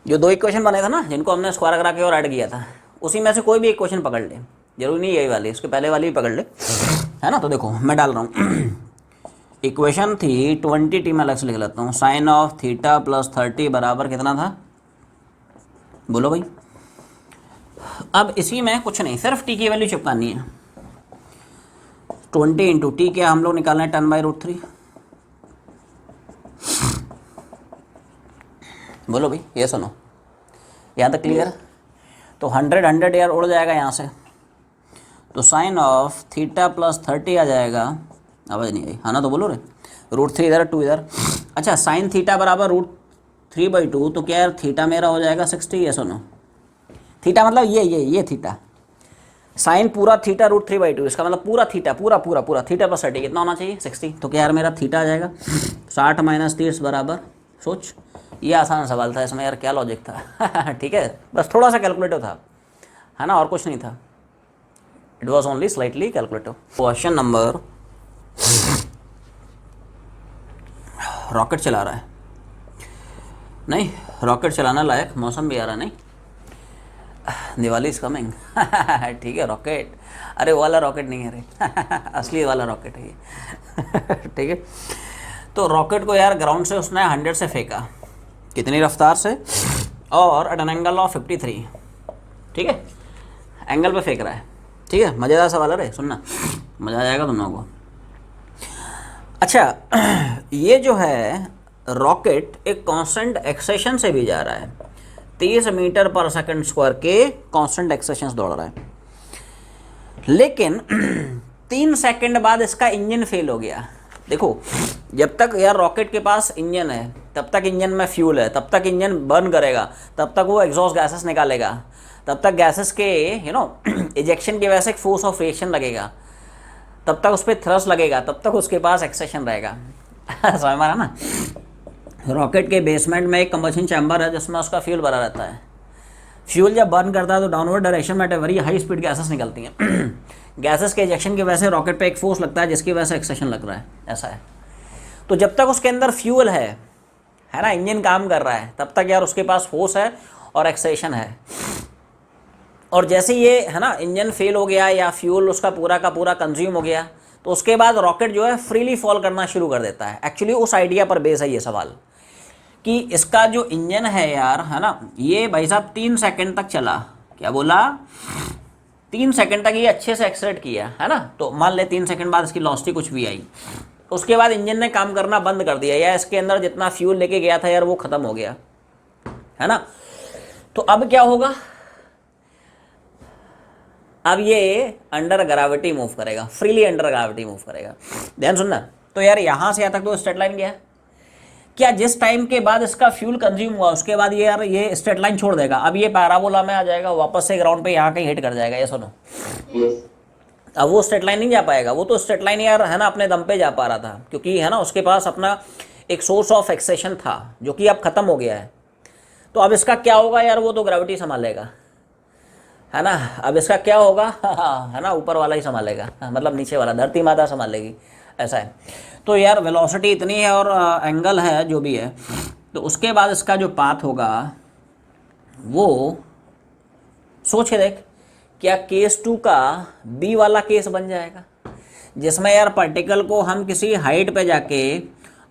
जो दो इक्वेशन बने थे ना जिनको हमने स्क्वायर करा के और ऐड किया था, उसी में से कोई भी इक्वेशन पकड़ ले, जरूरी नहीं यही वाली, इसके पहले वाली भी पकड़ ले, है ना। तो देखो मैं डाल रहा हूँ, इक्वेशन थी 20t, में अलग से लिख लेता हूँ, साइन ऑफ थीटा प्लस 30 बराबर कितना था, बोलो भाई। अब इसी में कुछ नहीं, सिर्फ टी की वैल्यू चिपकानी है। 20 इंटू टी क्या हम लोग निकालना है 10/√3, बोलो भाई, ये सुनो, यहाँ तक क्लियर। तो 100 यार उड़ जाएगा यहाँ से, तो साइन ऑफ थीटा प्लस 30 आ जाएगा, आवाज़ नहीं आई, है ना, तो बोलो रे, √3 इधर 2 इधर। अच्छा साइन थीटा बराबर √3/2, तो क्या यार थीटा मेरा हो जाएगा 60, ये सुनो। थीटा मतलब ये थीटा, साइन पूरा थीटा √3/2, इसका मतलब पूरा थीटा, पूरा थीटा प्लस 30 कितना होना चाहिए 60। तो क्या यार मेरा थीटा आ जाएगा 60 माइनस 30 बराबर, सोच, ये आसान सवाल था, इसमें यार क्या लॉजिक था ठीक है, बस थोड़ा सा कैलकुलेटिव था, है ना, और कुछ नहीं था, it was only slightly calculative. Question number, rocket चला रहा है, नहीं रॉकेट चलाने लायक मौसम भी आ रहा है, नहीं दिवाली इज कमिंग ठीक है रॉकेट, अरे वो वाला रॉकेट नहीं है रे असली वाला रॉकेट है ये ठीक है। तो रॉकेट को यार ग्राउंड से उसने 100 से फेंका, कितनी रफ्तार से, और एट एन एंगल ऑफ 53, ठीक है, एंगल पे फेंक रहा है, ठीक है। मज़ेदार सवाल है रे, सुनना मज़ा आ जाएगा तुम लोगों को। अच्छा ये जो है रॉकेट एक कांस्टेंट एक्सेशन से भी जा रहा है, 30 मीटर पर सेकंड स्क्वायर के कांस्टेंट एक्सेशन दौड़ रहा है। लेकिन 3 सेकंड बाद इसका इंजन फेल हो गया। देखो, जब तक यार रॉकेट के पास इंजन है तब तक इंजन में फ्यूल है, तब तक इंजन बर्न करेगा, तब तक वो एग्जॉस्ट गैसेस निकालेगा, तब तक गैसेस के इजेक्शन की वजह से फोर्स ऑफ रिएक्शन लगेगा, तब तक उस पर थ्रस्ट लगेगा, तब तक उसके पास एक्सेशन रहेगा। समझ में आ रहा ना? रॉकेट के बेसमेंट में एक कंबशन चैम्बर है जिसमें उसका फ्यूल भरा रहता है। फ्यूल जब बर्न करता है तो डाउनवर्ड डायरेक्शन में वेरी हाई स्पीड गैसेस निकलती हैं। गैसेस के इजेक्शन की वजह से रॉकेट पे एक फोर्स लगता है जिसकी वजह से एक्सेशन लग रहा है, ऐसा है। तो जब तक उसके अंदर फ्यूल है ना, इंजन काम कर रहा है, तब तक यार उसके पास फोर्स है और एक्सेशन है। और जैसे ये है ना इंजन फेल हो गया या फ्यूल उसका पूरा का पूरा कंज्यूम हो गया, तो उसके बाद रॉकेट जो है फ्रीली फॉल करना शुरू कर देता है। एक्चुअली उस आइडिया पर बेस है ये सवाल कि इसका जो इंजन है यार, है ना, ये भाई साहब 3 सेकंड तक चला। क्या बोला? 3 सेकंड तक ये अच्छे से एक्सलेट किया, है ना। तो मान ले 3 सेकंड बाद इसकी वेलोसिटी कुछ भी आई, उसके बाद इंजन ने काम करना बंद कर दिया, या इसके अंदर जितना फ्यूल लेके गया था यार वो खत्म हो गया, है ना। तो अब क्या होगा? अब ये अंडर ग्रेविटी मूव करेगा, फ्रीली अंडर ग्रेविटी मूव करेगा। ध्यान सुनना। तो यार यहाँ से यहाँ तक तो स्ट्रेट लाइन गया। क्या जिस टाइम के बाद इसका फ्यूल कंज्यूम हुआ उसके बाद ये यार ये स्ट्रेट लाइन छोड़ देगा? अब ये पैराबोला में आ जाएगा, वापस से ग्राउंड पे यहाँ कहीं हिट कर जाएगा, ये सुनो। अब वो स्ट्रेट लाइन नहीं जा पाएगा। वो तो स्ट्रेट लाइन यार है ना अपने दम पे जा पा रहा था, क्योंकि है ना उसके पास अपना एक सोर्स ऑफ एक्सेशन था जो कि अब खत्म हो गया है। तो अब इसका क्या होगा यार? वो तो ग्रेविटी संभालेगा, है ना। अब इसका क्या होगा? है ना, ऊपर वाला ही संभालेगा, मतलब नीचे वाला, धरती माता संभालेगी, ऐसा है। तो यार वेलोसिटी इतनी है और एंगल है जो भी है, तो उसके बाद इसका जो पाथ होगा वो सोच के देख, क्या केस 2 का बी वाला केस बन जाएगा, जिसमें यार पार्टिकल को हम किसी हाइट पे जाके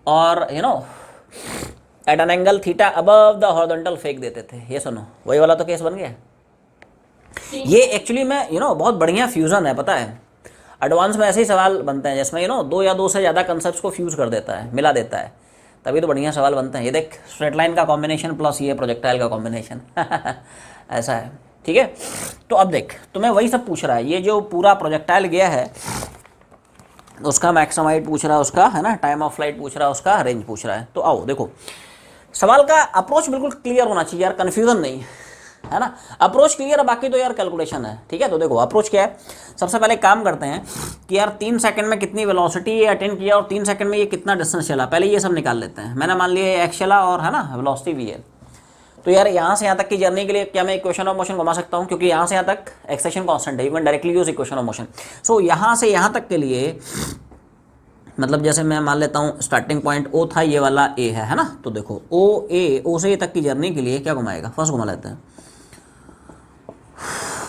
और at an angle theta above the horizontal फेंक देते थे। ये सुनो, वही वाला तो केस बन गया। ये एक्चुअली में बहुत बढ़िया फ्यूज़न है, पता है। एडवांस में ऐसे ही सवाल बनते हैं जिसमें 2 या 2 से ज़्यादा कंसेप्ट्स को फ्यूज़ कर देता है, मिला देता है, तभी तो बढ़िया सवाल बनते हैं। ये देख, स्ट्रेट लाइन का कॉम्बिनेशन प्लस ये प्रोजेक्टाइल का कॉम्बिनेशन ऐसा है, ठीक है। तो अब देख, तुम्हें वही सब पूछ रहा है। ये जो पूरा प्रोजेक्टाइल गया है उसका मैक्सिमम हाइट पूछ रहा है, उसका है ना टाइम ऑफ फ्लाइट पूछ रहा है, उसका रेंज पूछ रहा है। तो आओ देखो, सवाल का अप्रोच बिल्कुल क्लियर होना चाहिए यार, कन्फ्यूज़न नहीं, है ना। अप्रोच क्लियर है, बाकी तो यार कैलकुलेशन है, ठीक है। तो देखो अप्रोच क्या है। सबसे पहले काम करते हैं कि यार 3 सेकंड में कितनी वेलोसिटी ये अटेंड किया और 3 सेकंड में ये कितना डिस्टेंस चला, पहले ये सब निकाल लेते हैं। मैंने मान लिया एक्स चला और है ना वेलोसिटी भी है। तो यार यहाँ से यहाँ तक की जर्नी के लिए क्या मैं इक्वेशन ऑफ मोशन घुमा सकता हूँ, क्योंकि यहाँ से यहाँ तक एक्सेशन कांस्टेंट है, you can directly use equation of motion. So यहाँ से यहाँ तक के लिए मतलब जैसे मैं मान लेता हूँ स्टार्टिंग पॉइंट ओ था, ये वाला ए है ना। तो देखो ओ से ए तक की जर्नी के लिए क्या घुमाएगा, फर्स्ट घुमा लेते हैं।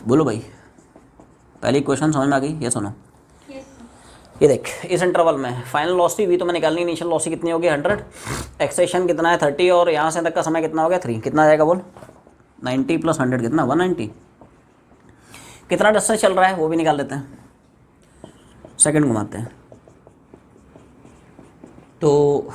बोलो भाई, पहली इक्वेशन समझ में आ गई? ये सुनो, ये देख, इस इंटरवल में फाइनल वेलोसिटी वी तो मैं निकालनी, इनिशियल वेलोसिटी कितनी होगी 100, एक्सेशन कितना है 30 और यहाँ से तक का समय कितना हो गया 3, कितना जाएगा बोल? 90 + 100 कितना? 190। कितना डिस्टेंस चल रहा है वो भी निकाल लेते हैं, सेकंड घुमाते हैं। तो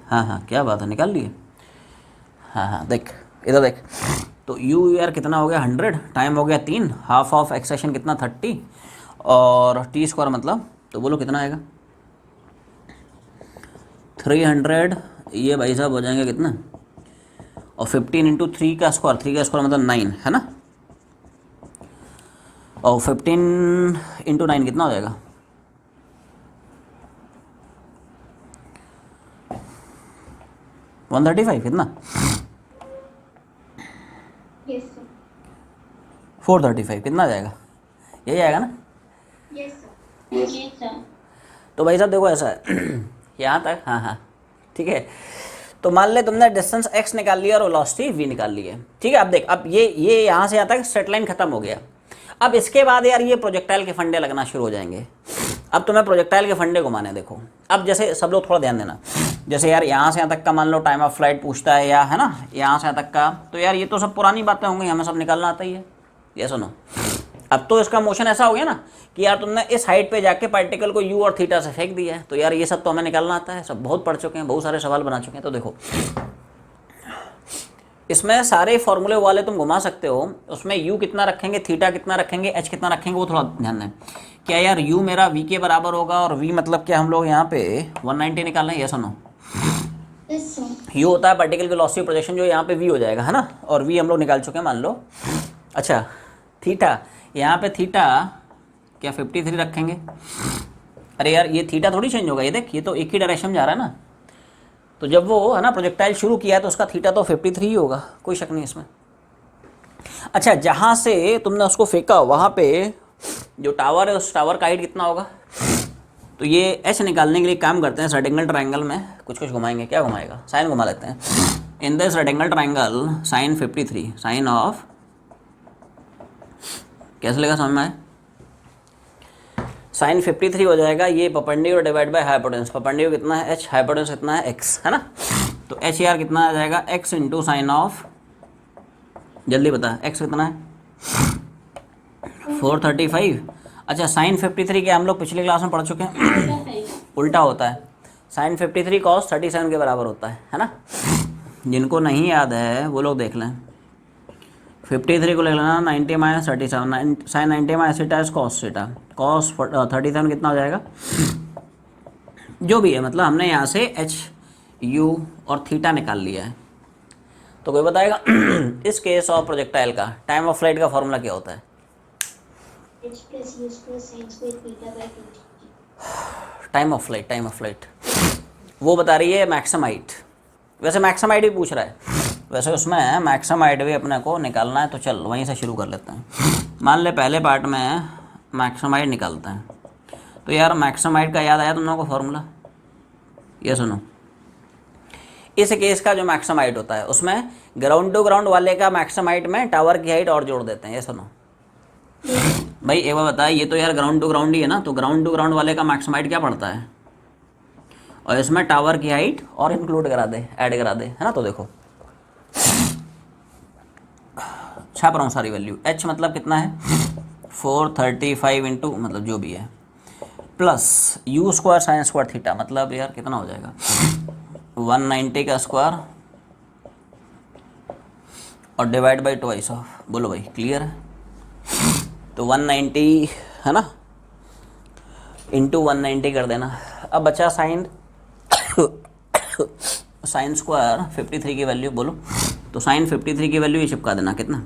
हाँ, क्या बात है, निकाल लिए। हाँ, देख इधर देख। तो यू यार कितना हो गया 100, टाइम हो गया 3, हाफ ऑफ एक्सेशन कितना 30 और t² मतलब, तो बोलो कितना आएगा 300। ये भाई साहब हो जाएंगे कितना, और 15 × 3 का स्क्वायर, 3 का स्क्वायर मतलब 9, है ना। और 15 × 9 कितना हो जाएगा 135, कितना 435, कितना आ जाएगा? यही आएगा ना। तो भाई साहब देखो ऐसा है यहाँ तक, हाँ, ठीक है। तो मान ले तुमने डिस्टेंस x निकाल लिया और वेलोसिटी v निकाल ली है, ठीक है। अब देख, अब ये यहाँ से यहाँ तक स्ट्रेट लाइन खत्म हो गया। अब इसके बाद यार ये प्रोजेक्टाइल के फंडे लगना शुरू हो जाएंगे। अब तुम्हें प्रोजेक्टाइल के फंडे घुमाने, देखो अब जैसे सब लोग थोड़ा ध्यान देना, जैसे यार यहाँ से यहाँ तक का मान लो टाइम ऑफ फ्लाइट पूछता है, या है ना यहाँ से यहाँ तक का, तो यार ये तो सब पुरानी बातें होंगी, हमें सब निकालना आता ही है। ये सुनो, अब तो इसका मोशन ऐसा हो गया ना कि यार तुमने इस हाइट पे जाके पार्टिकल को यू और थीटा से फेंक दिया है, तो यार ये सब तो हमें निकालना आता है, सब बहुत पढ़ चुके हैं, बहुत सारे सवाल बना चुके हैं। तो देखो इसमें सारे फॉर्मूले वाले तुम घुमा सकते हो, उसमें u कितना रखेंगे, थीटा कितना रखेंगे, h कितना रखेंगे, वो थोड़ा ध्यान दें। क्या यार u मेरा v के बराबर होगा, और v मतलब क्या हम लोग यहाँ पे 190 निकाल रहे हैं, यस और नो? Yes, sir. u होता है पार्टिकल वेलोसिटी प्रोजेक्शन, जो यहाँ पे v हो जाएगा, है ना, और v हम लोग निकाल चुके हैं मान लो। अच्छा थीटा, यहाँ पे थीटा क्या 53 रखेंगे? अरे यार ये थीटा थोड़ी चेंज होगा, ये देख ये तो एक ही डायरेक्शन में जा रहा है ना, तो जब वो है ना प्रोजेक्टाइल शुरू किया है तो उसका थीटा तो 53 ही होगा, कोई शक नहीं इसमें। अच्छा जहाँ से तुमने उसको फेंका वहाँ पे जो टावर है उस टावर का हाइट कितना होगा? तो ये एच निकालने के लिए काम करते हैं, रेक्टेंगल ट्रायंगल में कुछ कुछ घुमाएंगे, क्या घुमाएगा, साइन घुमा लेते हैं। In this rectangle triangle sine 53, sine of, कैसे लगा समझ में आए? साइन 53 हो जाएगा, ये perpendicular divide by hypotenuse, perpendicular कितना है h, हाइपोटेन्यूज कितना है x, है ना, तो h यार कितना आ जाएगा x इंटू साइन ऑफ, जल्दी बता x कितना है 435। अच्छा साइन 53 के हम लोग पिछली क्लास में पढ़ चुके हैं, उल्टा होता है, साइन 53 कॉस 37 के बराबर होता है ना, जिनको नहीं याद है वो लोग देख लें। 53 को ले लेना 90 minus 37, sine 90 minus theta is cos theta, cos 37 कितना हो जाएगा, जो भी है, मतलब हमने यहाँ से एच यू और थीटा निकाल लिया है। तो कोई बताएगा इस केस ऑफ प्रोजेक्टाइल का टाइम ऑफ फ्लाइट का फॉर्मूला क्या होता है? H plus U square sin square theta by 2. Time of flight वो बता रही है मैक्सिमम हाइट, वैसे मैक्सिमम हाइट भी पूछ रहा है, वैसे उसमें मैक्सिमम हाइट भी अपने को निकालना है, तो चल वहीं से शुरू कर लेते हैं। मान ले पहले पार्ट में मैक्सिमम हाइट निकालते हैं, तो यार मैक्सिमम हाइट का याद आया तुम लोगों को फॉर्मूला? ये सुनो, इस केस का जो मैक्सिमम हाइट होता है उसमें ग्राउंड टू ग्राउंड वाले का मैक्सिमम हाइट में टावर की हाइट और जोड़ देते हैं, ये सुनो भाई एक बार बताया, ये तो यार ग्राउंड टू ग्राउंड ही है ना, तो ग्राउंड टू ग्राउंड वाले का मैक्सिमम हाइट क्या पड़ता है, और इसमें टावर की हाइट और इंक्लूड करा दे, ऐड करा दे, है ना। तो देखो छाप रहा हूँ सारी वैल्यू, h मतलब कितना है 435 इंटू मतलब जो भी है, plus you square sine square theta, मतलब यार कितना हो जाएगा 190 का स्क्वायर और डिवाइड बाई ट्वाइस ऑफ, बोलो भाई क्लियर है? तो 190 है ना, इंटू 190 कर देना। अब बचा साइन साइन स्क्वायर 53 की वैल्यू, बोलो तो साइन 53 की वैल्यू ये चिपका देना, कितना,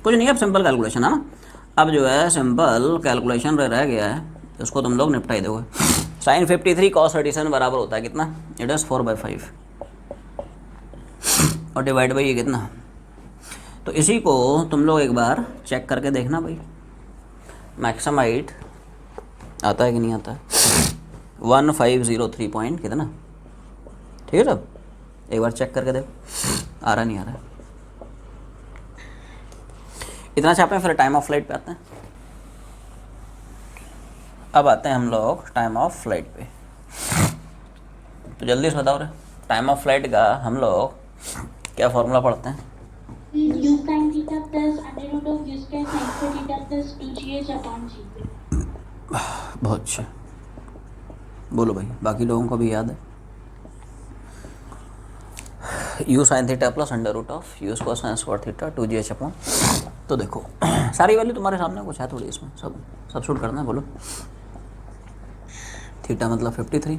कुछ नहीं, अब सिंपल कैलकुलेशन है ना, अब जो है सिंपल कैलकुलेशन रह गया है, उसको तुम लोग निपटा ही दोगे। साइन 53 कॉस 37 बराबर होता है कितना, इट इज़ 4/5 और डिवाइड बाई ये कितना, तो इसी को तुम लोग एक बार चेक करके देखना भाई, मैक्सिमम हाइट आता है कि नहीं आता है, 1503 पॉइंट कितना, ठीक है सब, एक बार चेक करके देखो आ रहा नहीं आ रहा है। इतना चाहते हैं, फिर टाइम ऑफ फ्लाइट पे आते हैं। अब आते हैं हम लोग टाइम ऑफ फ्लाइट पे, तो जल्दी से बताओ रे, टाइम ऑफ फ्लाइट का हम लोग क्या फॉर्मूला पढ़ते हैं? U sin theta plus under root of U square sin square theta plus 2gh upon g. बहुत अच्छा, बोलो भाई बाकी लोगों को भी याद है, u sine theta plus under root of u square sine square theta 2gh upon, तो देखो सारी वैल्यू तुम्हारे सामने, कुछ है थोड़ी इसमें, सब सब्स्टिट्यूट करना है, बोलो थीटा मतलब 53,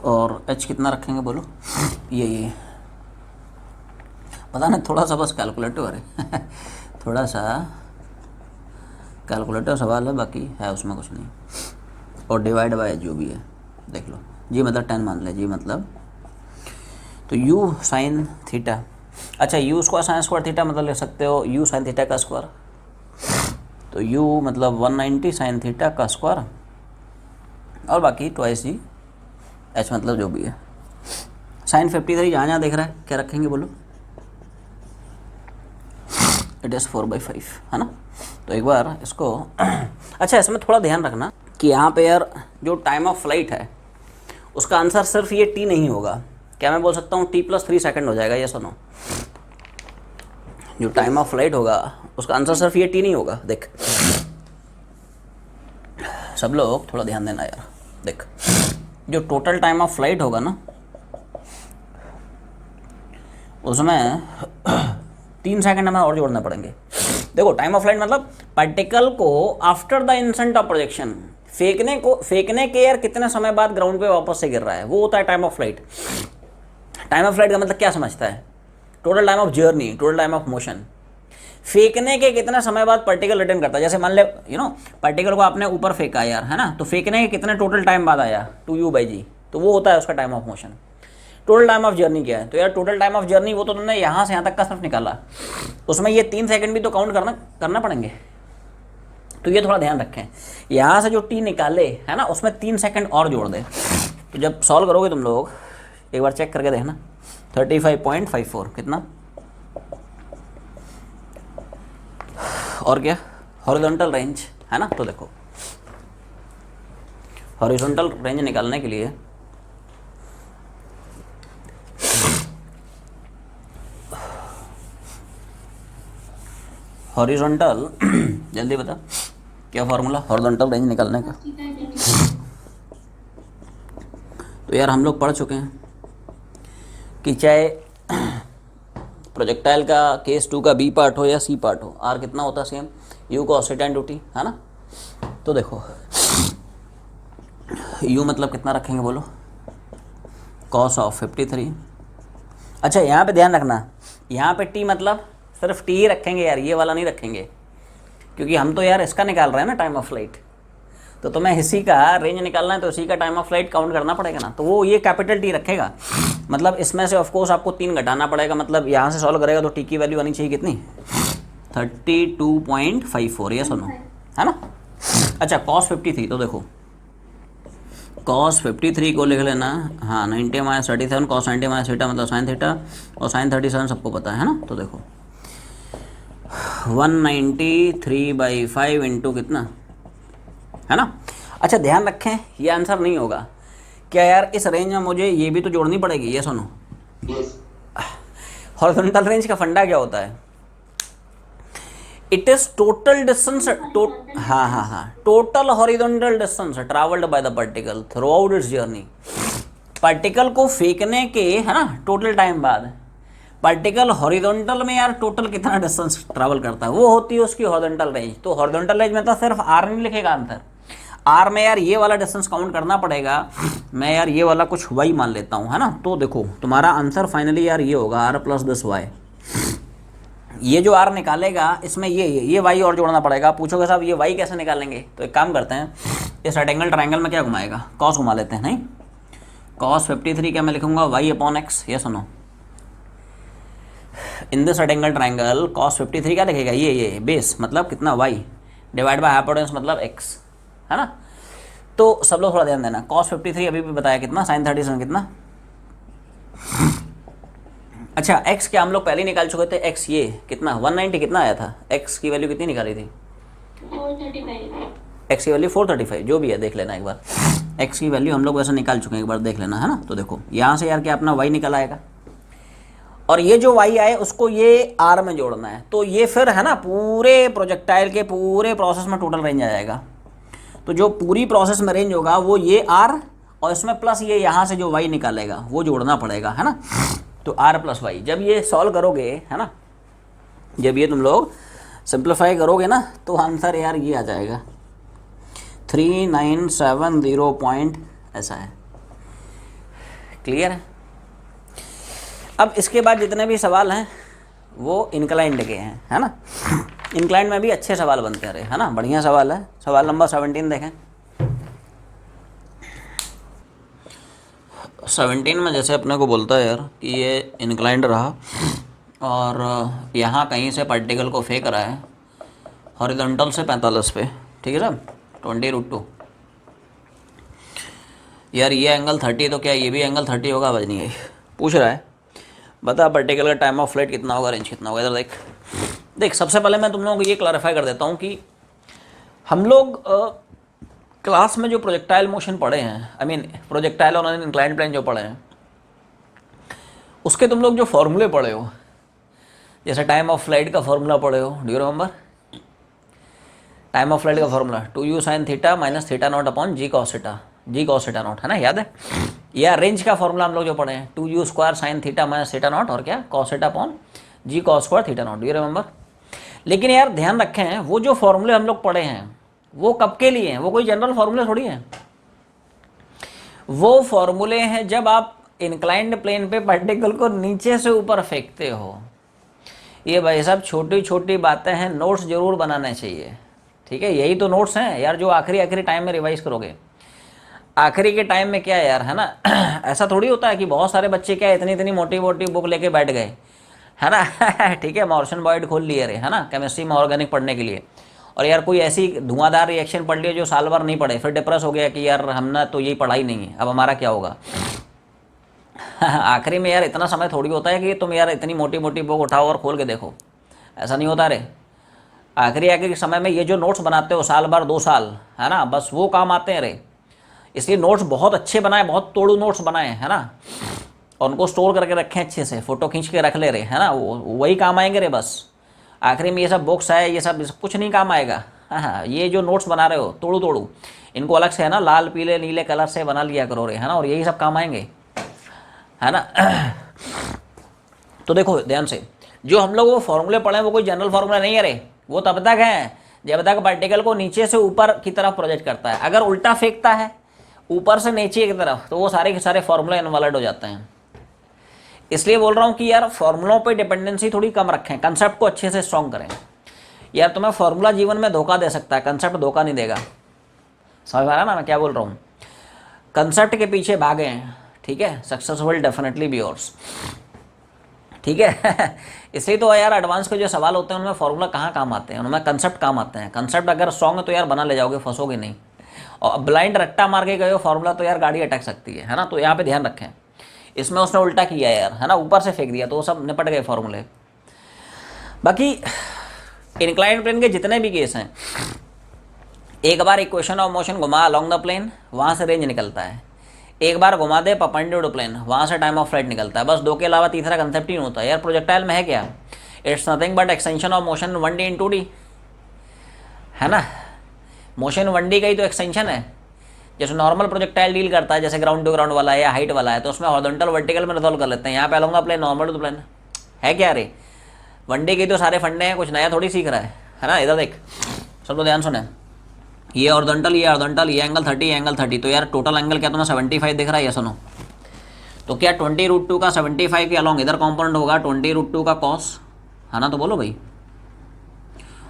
और h कितना रखेंगे बोलो, ये पता नहीं, थोड़ा सा बस कैलकुलेटिव है थोड़ा सा कैलकुलेटिव सवाल है, बाकी है उसमें कुछ नहीं, और डिवाइड बाय जो भी है देख लो, जी मतलब 10 मान ले, जी मतलब, तो u साइन थीटा, अच्छा u square sine square theta मतलब ले सकते हो u साइन थीटा का स्क्वायर, तो u मतलब 190 साइन थीटा का स्क्वायर, और बाकी ट्वाइस जी h मतलब जो भी है, साइन 53 जहाँ जहाँ देख रहा है क्या रखेंगे बोलो, इट इज़ 4/5 है ना। तो एक बार इसको अच्छा इसमें थोड़ा ध्यान रखना कि यहाँ पे यार जो टाइम ऑफ फ्लाइट है उसका आंसर सिर्फ ये t नहीं होगा, क्या मैं बोल सकता हूँ t+3 सेकंड हो जाएगा, ये सुनो। जो टाइम ऑफ फ्लाइट होगा उसका आंसर सिर्फ ये t नहीं होगा। देख सब लोग थोड़ा ध्यान देना यार। देख जो टोटल टाइम ऑफ फ्लाइट होगा ना उसमें 3 सेकंड हमें और जोड़ने पड़ेंगे। देखो टाइम ऑफ फ्लाइट मतलब पार्टिकल को after the instant of projection, फेंकने के यार कितने समय बाद ग्राउंड पे वापस से गिर रहा है, वो होता है time of flight. Time of flight का मतलब क्या समझता है? Total time of journey, total time of motion. फेंकने के कितने समय बाद पार्टिकल रिटर्न करता है। जैसे मान ले पार्टिकल को आपने ऊपर फेंका यार, है ना, तो फेंकने के कितने टोटल टाइम बाद आया 2u/g, तो वो होता है उसका time of motion. Total time of journey क्या है? तो यार टोटल टाइम ऑफ जर्नी वो तो तुमने यहाँ से यहाँ तक का सिर्फ निकाला, उसमें ये 3 सेकंड भी तो काउंट करना पड़ेंगे। तो ये थोड़ा ध्यान रखें, यहाँ से जो t निकाले है ना उसमें 3 सेकंड और जोड़ दे। तो जब सॉल्व करोगे तुम लोग एक बार चेक करके देखना, 35.54 कितना, और क्या हॉरिजॉन्टल रेंज है ना। तो देखो हॉरिजॉन्टल रेंज निकालने के लिए हॉरिजॉन्टल जल्दी बता क्या फॉर्मूला हॉरिजॉन्टल रेंज निकालने का। तो यार हम लोग पढ़ चुके हैं कि चाहे प्रोजेक्टाइल का केस 2 का बी पार्ट हो या सी पार्ट हो, आर कितना होता है सेम, यू को ऑसेटेंट ड्यूटी है ना। तो देखो यू मतलब कितना रखेंगे बोलो, कॉस ऑफ 53। अच्छा यहाँ पे ध्यान रखना, यहाँ पे टी मतलब सिर्फ टी ही रखेंगे यार, ये वाला नहीं रखेंगे, क्योंकि हम तो यार इसका निकाल रहे हैं ना टाइम ऑफ फ्लाइट। तो तुम्हें इसी का रेंज निकालना है तो इसी का टाइम ऑफ फ्लाइट काउंट करना पड़ेगा ना, तो वो ये कैपिटल टी रखेगा। मतलब इसमें से ऑफ कोर्स आपको 3 घटाना पड़ेगा, मतलब यहाँ से सॉल्व करेगा तो टी की वैल्यू आनी चाहिए कितनी, 32.54, ये सुनो है ना। अच्छा cos 53, तो देखो cos 53 को लिख लेना, हाँ 90-37 cos 90-θ मतलब sin थीटा, और sin 37 सबको पता है ना। तो देखो 193/5 इंटू कितना है ना। अच्छा ध्यान रखें ये आंसर नहीं होगा क्या यार, इस रेंज में मुझे ये भी तो जोड़नी पड़ेगी, ये सुनो। हॉरिजॉन्टल रेंज का फंडा क्या होता है, इट इज टोटल डिस्टेंस, हाँ total horizontal distance travelled by the particle through out it's journey. Particle को फेंकने के है ना टोटल टाइम बाद पार्टिकल हॉरिजॉन्टल में यार टोटल कितना डिस्टेंस ट्रैवल करता है, वो होती है उसकी हॉरिजॉन्टल रेंज। तो हॉरिजॉन्टल रेंज में तो सिर्फ आर नहीं लिखेगा आंसर, आर में यार ये वाला डिस्टेंस काउंट करना पड़ेगा। मैं यार ये वाला कुछ वाई मान लेता हूँ है ना। तो देखो तुम्हारा आंसर फाइनली यार ये होगा आर प्लस 10 वाई। ये जो आर निकालेगा इसमें ये वाई और जोड़ना पड़ेगा। पूछोगे साहब ये वाई कैसे निकालेंगे, तो एक काम करते हैं, इस रेक्टेंगल ट्रायंगल में क्या घुमाएगा, कॉस घुमा लेते हैं। नहीं cos 53 क्या मैं लिखूंगा y/x, ये सुनो इन दिस रेक्टेंगल ट्रायंगल cos 53 क्या लिखेगा, ये बेस मतलब कितना y डिवाइड बाय हाइपोटेन्यूज मतलब x है ना। तो सब लोग थोड़ा ध्यान देना, cos 53 अभी भी बताया कितना, sin 37 कितना। अच्छा x क्या हम लोग पहले ही निकाल चुके थे, x ये कितना 190 कितना आया था, x की वैल्यू कितनी निकाली थी 435। x की वैल्यू 435 जो भी है देख लेना एक बार, x की वैल्यू हम लोग वैसे निकाल चुके हैं, एक बार देख लेना है ना। तो देखो यहाँ से यार क्या अपना y निकल आएगा, और ये जो y आए उसको ये r में जोड़ना है। तो ये फिर है ना पूरे प्रोजेक्टाइल के पूरे प्रोसेस में टोटल रेंज आ जाएगा। तो जो पूरी प्रोसेस में रेंज होगा वो ये r और इसमें प्लस ये यहाँ से जो y निकालेगा वो जोड़ना पड़ेगा है ना। तो r प्लस वाई, जब ये सॉल्व करोगे है ना, जब ये तुम लोग सिंप्लीफाई करोगे ना तो आंसर यार ये आ जाएगा 3970 पॉइंट ऐसा है। क्लियर है। अब इसके बाद जितने भी सवाल हैं वो इंक्लाइंड के हैं है ना। इंक्लाइंड में भी अच्छे सवाल बनते रहे है ना, बढ़िया सवाल है। सवाल नंबर 17 देखें। 17 में जैसे अपने को बोलता है यार कि ये इंक्लाइंड रहा और यहाँ कहीं से पार्टिकल को फेंक रहा है हॉरिजॉन्टल से 45 पे, ठीक है साहब 20√2। यार ये एंगल 30, तो क्या ये भी एंगल 30 होगा, आवाज़ नहीं आई। पूछ रहा है बता पार्टिकल का टाइम ऑफ फ्लाइट कितना होगा, रेंज कितना होगा। इधर देख सबसे पहले मैं तुम लोगों को ये क्लैरिफाई कर देता हूँ कि हम लोग क्लास में जो प्रोजेक्टाइल मोशन पढ़े हैं, आई मीन प्रोजेक्टाइल और इंक्लाइंड प्लेन जो पढ़े हैं, उसके तुम लोग जो फॉर्मूले पढ़े हो, जैसे टाइम ऑफ फ्लाइट का फॉर्मूला पढ़े हो, do you remember? Time of flight का formula 2u sin theta minus theta naught upon g cos theta naught, है ना, याद है? या रेंज का फॉर्मूला हम लोग जो पढ़े हैं 2u square sine theta minus theta naught और क्या cos theta upon g cos square theta naught, do you remember? लेकिन यार ध्यान रखें, वो जो फॉर्मूले हम लोग पढ़े हैं वो कब के लिए हैं? वो कोई जनरल फॉर्मूले थोड़ी हैं। वो फॉर्मूले हैं जब आप इंक्लाइंड प्लेन पे पार्टिकल को नीचे से ऊपर फेंकते हो। ये भाई साहब छोटी छोटी बातें हैं, नोट्स जरूर बनाने चाहिए, ठीक है? यही तो नोट्स हैं यार जो आखिरी टाइम में रिवाइज करोगे। आखिरी के टाइम में क्या है यार, है ना ऐसा थोड़ी होता है कि बहुत सारे बच्चे क्या इतनी इतनी मोटी मोटी बुक लेके बैठ गए, है ना ठीक है, मॉर्सन बॉयड खोल लिए रे, है ना, केमिस्ट्री में ऑर्गेनिक पढ़ने के लिए, और यार कोई ऐसी धुआंधार रिएक्शन पढ़ लिया जो साल भर नहीं पढ़े, फिर डिप्रेस हो गया कि यार हमने तो यही पढ़ाई नहीं है, अब हमारा क्या होगा आखिरी में यार इतना समय थोड़ी होता है कि तुम यार इतनी मोटी मोटी बुक उठाओ और खोल के देखो, ऐसा नहीं होता रे। आखिरी समय में ये जो नोट्स बनाते हो साल भर 2 साल, है ना, बस वो काम आते हैं रे। इसलिए नोट्स बहुत अच्छे बनाए, बहुत तोड़ू नोट्स बनाए, है ना, और उनको स्टोर करके रखें अच्छे से, फोटो खींच के रख ले रहे, है ना, वो वही काम आएंगे रे। बस आखिरी में ये सब बुक्स है, ये सब कुछ नहीं काम आएगा। हाँ, ये जो नोट्स बना रहे हो तोड़ू इनको अलग से, है ना, लाल पीले नीले कलर से बना लिया करो रे, है ना, और यही सब काम आएंगे, है ना तो देखो ध्यान से, जो हम लोग वो फॉर्मूले पढ़े वो कोई जनरल फार्मूला नहीं है रे, वो तब तक है जब तक पार्टिकल को नीचे से ऊपर की तरफ प्रोजेक्ट करता है। अगर उल्टा फेंकता है ऊपर से नीचे की तरफ तो वो सारे के सारे फॉर्मूले इनवैलिड हो जाते हैं। इसलिए बोल रहा हूँ कि यार फॉर्मूलों पे डिपेंडेंसी थोड़ी कम रखें, कंसेप्ट को अच्छे से स्ट्रॉन्ग करें। यार तुम्हें फॉर्मूला जीवन में धोखा दे सकता है, कंसेप्ट धोखा नहीं देगा। समझ आ रहा ना मैं क्या बोल रहा हूँ? कंसेप्ट के पीछे भागे, ठीक है, success will definitely be yours, ठीक है इसलिए तो यार एडवांस के जो सवाल होते हैं उनमें फॉर्मूला कहाँ काम आते हैं, उनमें कंसेप्ट काम आते हैं। कंसेप्ट अगर स्ट्रॉन्ग है तो यार बना ले जाओगे, फंसोगे नहीं। और ब्लाइंड रट्टा मार के गए हो फॉर्मूला तो यार गाड़ी अटक सकती है ना, तो यहाँ पे ध्यान रखें। इसमें उसने उल्टा किया यार, है ना, ऊपर से फेंक दिया तो वो सब निपट गए फॉर्मूले। बाकी इंक्लाइंड प्लेन के जितने भी केस हैं, एक बार इक्वेशन ऑफ मोशन घुमा अलोंग द प्लेन, वहाँ से रेंज निकलता है। एक बार घुमा दे परपेंडिकुलर टू प्लेन, वहाँ से टाइम ऑफ फ्लाइट निकलता है। बस 2 के अलावा तीसरा कंसेप्ट ही नहीं होता। यार प्रोजेक्टाइल में है क्या? It's nothing but extension of motion 1D in 2D, है ना। मोशन 1D का ही तो एक्सटेंशन है। जैसे नॉर्मल प्रोजेक्टाइल डील करता है, जैसे ग्राउंड टू ग्राउंड वाला है या हाइट वाला है, तो उसमें हॉरिजॉन्टल वर्टिकल में रिजॉल्व कर लेते हैं। यहाँ पे along the plane, normal to plane है क्या रे? 1D के तो सारे फंडे हैं, कुछ नया थोड़ी सीख रहा है ना। इधर देख, सब लोग ध्यान सुने, ये हॉरिजॉन्टल, ये हॉरिजॉन्टल, ये एंगल 30, ये एंगल 30, तो यार टोटल एंगल क्या तुम्हें 75 दिख रहा है? ये सुनो, तो क्या 20√2 का 75 के अलॉन्ग इधर कॉम्पोनेंट होगा 20√2 का कॉस, है ना, तो बोलो भाई।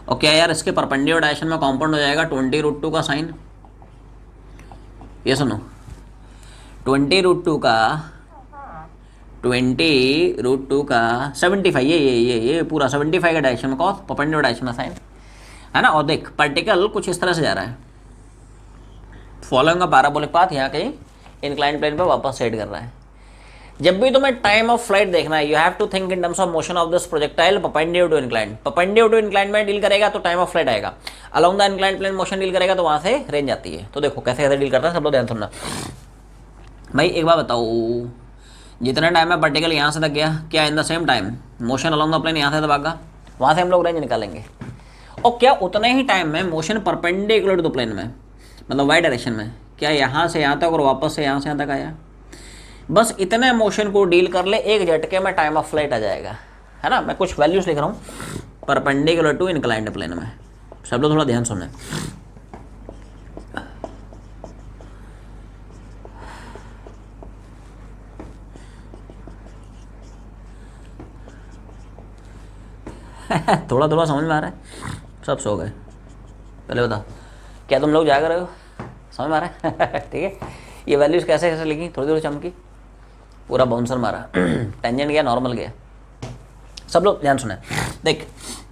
और क्या यार इसके परपेंडिकुलर डायरेक्शन में कॉम्पोनेंट हो जाएगा 20√2 का साइन। ये सुनो, 20√2 का 75, ये पूरा 75 का डायरेक्शन में कॉस, परपेंडिकुलर डायरेक्शन में साइन, है ना। और देख पार्टिकल कुछ इस तरह से जा रहा है, फॉलोइंग अ पैराबोलिक पाथ, यहाँ कहीं इंक्लाइंड प्लेन पे वापस सेट कर रहा है। जब भी तुम्हें टाइम ऑफ फ्लाइट देखना है, you have to think in terms of motion of this projectile perpendicular to inclined. Perpendicular to inclined में डील करेगा तो टाइम ऑफ फ्लाइट आएगा, along the inclined plane motion deal करेगा तो वहाँ से रेंज आती है। तो देखो कैसे कैसे डील करता है, सब लोग ध्यान सुनना भाई। एक बार बताओ, जितने टाइम में पार्टिकल यहाँ से तक गया, क्या in the same time motion along the plane यहाँ से भागा, वहाँ से हम लोग रेंज निकालेंगे। और क्या उतने ही टाइम में मोशन परपेंडिकुलर टू प्लेन में, मतलब वाई डायरेक्शन में, क्या यहाँ से यहाँ तक और वापस से यहाँ तक आया? बस इतने मोशन को डील कर ले, एक झटके में टाइम ऑफ फ्लाइट आ जाएगा, है ना। मैं कुछ वैल्यूज लिख रहा हूँ परपेंडिकुलर टू इंक्लाइंड प्लेन में, सब लोग थोड़ा ध्यान सुने। थोड़ा थोड़ा समझ में आ रहा है? सब सो गए? पहले बता, क्या तुम लोग जाग रहे हो? समझ में आ रहा है? ठीक है, ये वैल्यूज कैसे कैसे लिखी, थोड़ी थोड़ी चमकी, पूरा बाउंसर मारा टेंजेंट गया, नॉर्मल गया। सब लोग ध्यान सुने। देख,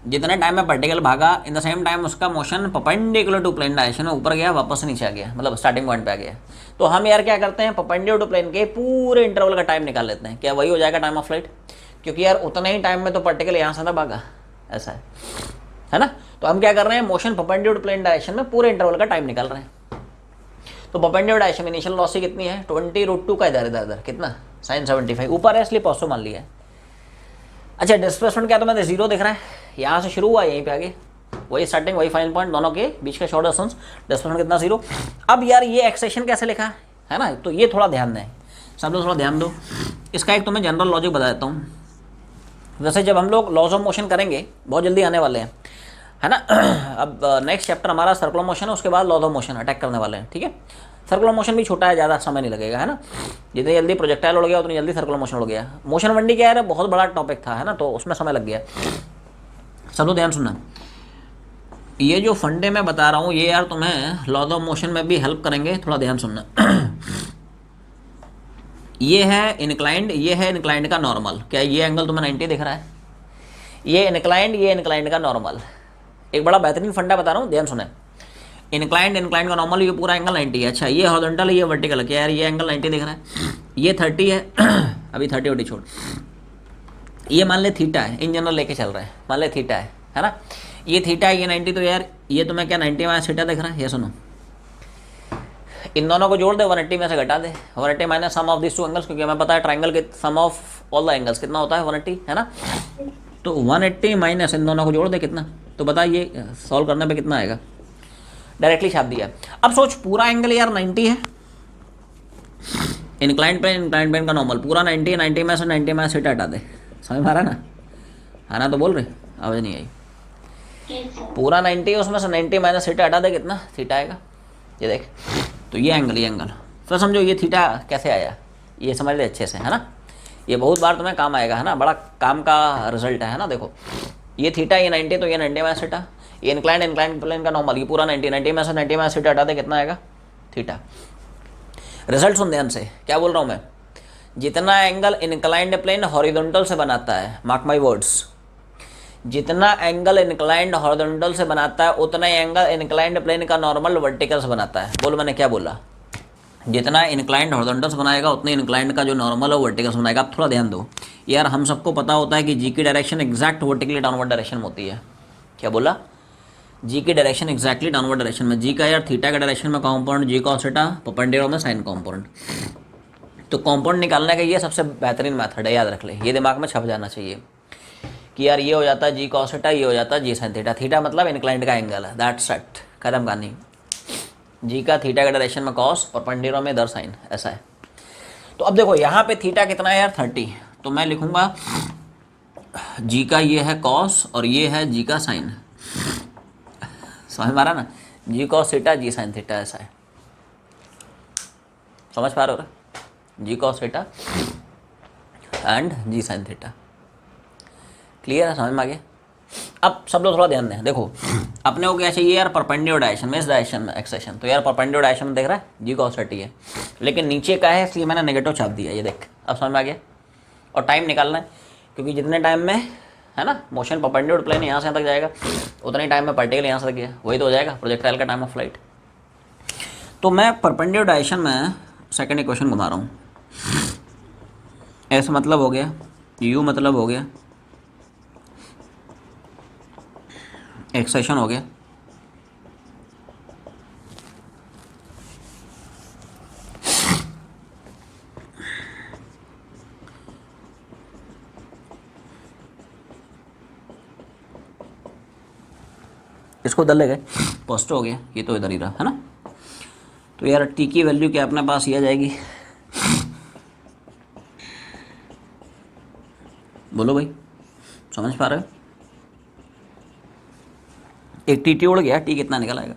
जितने टाइम में पार्टिकल भागा, इन द सेम टाइम उसका motion perpendicular to plane direction में ऊपर गया, वापस नीचे आ गया, मतलब स्टार्टिंग पॉइंट पे आ गया। तो हम यार क्या करते हैं, परपेंडिकुलर टू प्लेन के पूरे इंटरवल का टाइम निकाल लेते हैं। क्या वही हो जाएगा टाइम ऑफ फ्लाइट? क्योंकि यार उतने ही टाइम में तो पार्टिकल यहाँ से था भागा, ऐसा है ना। तो हम क्या कर रहे हैं, मोशन परपेंडिकुलर प्लेन डायरेक्शन में पूरे इंटरवल का टाइम निकाल रहे हैं। तो परपेंडिकुलर डायरेक्शन में इनिशियल वेलोसिटी कितनी है? 20√2 का इधर कितना साइन 75 ऊपर है इसलिए पॉजिटिव मान लिया है। अच्छा डिस्प्लेसमेंट क्या तो मैंने जीरो दिख रहा है, यहाँ से शुरू हुआ यहीं पे आगे, वही स्टार्टिंग वही फाइनल पॉइंट, दोनों के बीच का शॉर्ट डिस्टेंस, डिस्प्लेसमेंट कितना जीरो। अब यार ये एक्सेशन कैसे लिखा है ना, तो ये थोड़ा ध्यान दें सब लोग, थोड़ा ध्यान दो। इसका एक तुम्हें जनरल लॉजिक बता देता हूँ। वैसे जब हम लोग लॉज ऑफ मोशन करेंगे बहुत जल्दी आने वाले हैं, है ना। अब नेक्स्ट चैप्टर हमारा सर्कुलर मोशन है, उसके बाद लॉज ऑफ मोशन अटैक करने वाले हैं, ठीक है। सर्कुलर मोशन भी छोटा है, ज़्यादा समय नहीं लगेगा, है ना। जितनी जल्दी प्रोजेक्टाइल उड़ गया उतनी जल्दी सर्कुलर मोशन उड़ गया। मोशन वंडी क्या है, बहुत बड़ा टॉपिक था, है ना, तो उसमें समय लग गया। सब लोग ध्यान सुनना, ये जो फंडे मैं बता रहा हूँ ये यार तुम्हें लॉज ऑफ मोशन में भी हेल्प करेंगे, थोड़ा ध्यान सुनना। ये है इनक्लाइंड, ये है इनक्लाइंड का नॉर्मल। क्या ये एंगल तुम्हें 90 दिख रहा है? ये इनक्लाइंड का नॉर्मल। एक बड़ा बेहतरीन फंडा बता रहा हूँ, ध्यान सुने। इनक्लाइंड का नॉर्मल, ये पूरा एंगल 90 है। अच्छा ये हॉरिजॉन्टल है, ये वर्टिकल है। क्या यार ये एंगल 90 दिख रहा है? ये 30 है। अभी 30 वोटी छोड़, ये मान ले थीटा है, इन जनरल लेके चल रहे हैं, मान ले थीटा है ना। ये थीटा है, ये 90, तो यार ये तुम्हें क्या 90 माइनस थीटा दिख रहा है? ये सुनो, इन दोनों को जोड़ दे, 180 में से घटा दे, 180 minus sum of this two angles, क्योंकि हमें पता है ट्राइंगल के सम ऑफ ऑल द एंगल्स कितना होता है 180, है ना। तो 180 माइनस इन दोनों को जोड़ दे कितना, तो बता ये सॉल्व करने पे कितना आएगा, डायरेक्टली छाप दिया। अब सोच पूरा एंगल यार 90 है, इंक्लाइंड प्लेन का नॉर्मल पूरा 90 है, 90 में से 90 माइनस थीटा हटा दे, समझ में आ रहा ना? है ना, तो बोल रहे आवाज़ नहीं आई। पूरा 90 है, उसमें से 90 माइनस थीटा हटा दे, कितना थीटा आएगा, ये देख। तो ये एंगल फिर समझो ये थीटा कैसे आया, ये समझ ले अच्छे से, है ना। ये बहुत बार तुम्हें काम आएगा, है ना, बड़ा काम का रिजल्ट है ना। देखो ये थीटा, ये 90, तो ये 90 माइनस थीटा, ये इंक्लाइंड प्लेन का नॉर्मल, ये पूरा 90 में से 90 माइनस थीटा हटा दे, कितना आएगा थीटा। रिजल्ट सुन ध्यान से, क्या बोल रहा हूँ मैं, जितना एंगल इंक्लाइंड प्लेन हॉरिजॉन्टल से बनाता है, मार्क माई वर्ड्स, जितना एंगल इंक्लाइंड हॉरिजॉन्टल से बनाता है उतना एंगल इंक्लाइंड प्लेन का नॉर्मल वर्टिकल से बनाता है। बोलो मैंने क्या बोला, जितना इंक्लाइंड हॉरिजॉन्टल से बनाएगा उतने इंक्लाइंड का जो नॉर्मल है वर्टिकल से बनाएगा। आप थोड़ा ध्यान दो यार, हम सबको पता होता है कि जी की direction exact vertically downward direction में होती है। क्या बोला, जी की डायरेक्शन एग्जैक्टली डाउनवर्ड डायरेक्शन में। जी का यार थीटा का डायरेक्शन में कॉम्पोनेंट जी कॉस थीटा, परपेंडिकुलर में साइन कॉम्पोनेंट। तो कॉम्पोनेंट निकालने का ये सबसे बेहतरीन मेथड है, याद रख ले, ये दिमाग में छप जाना चाहिए कि यार ये हो जाता है जी कॉस थीटा, ये हो जाता है जी साइन थीटा। थीटा मतलब इंक्लाइंड का एंगल है, दैट्स इट, खत्म कहानी। जी का थीटा का डायरेक्शन में कॉस, परपेंडिकुलर में इधर साइन, ऐसा है। तो अब देखो यहाँ पे थीटा कितना है यार 30, तो मैं लिखूंगा जी का ये है कॉस और ये है जी का साइन, समझ में आ रहा ना, g cos theta g sine theta, ऐसा है, समझ पा रहे हो? G cos theta and g sine theta, clear है, समझ में आ गया। अब सब लोग थोड़ा ध्यान दें, देखो अपने को क्या चाहिए यार, परपेंडिकुलर डायरेक्शन में, इस डायरेक्शन में एक्सेशन, तो यार परपेंडिकुलर डायरेक्शन में देख रहा है जी कॉस 30 है, लेकिन नीचे का है इसलिए मैंने नेगेटिव छाप दिया, ये देख, अब समझ में आ गया। और टाइम निकालना है, क्योंकि जितने टाइम में है ना मोशन परपेंडिकुलर प्लेन यहाँ से तक जाएगा उतने टाइम में पार्टिकल यहाँ से तक गया, वही तो हो जाएगा प्रोजेक्टाइल का टाइम ऑफ फ्लाइट। तो मैं परपेंडिकुलर डायरेक्शन में सेकेंड इक्वेशन घुमा रहा हूँ, एस मतलब हो गया, यू मतलब हो गया, एक्सेशन हो गया, इसको इधर ले गए, पॉजिटिव हो गया, ये तो इधर ही रहा, है ना। तो यार टी की वैल्यू क्या अपने पास ये आ जाएगी, बोलो भाई, समझ पा रहे हो? एक टी उड़ गया, टी कितना निकल आएगा,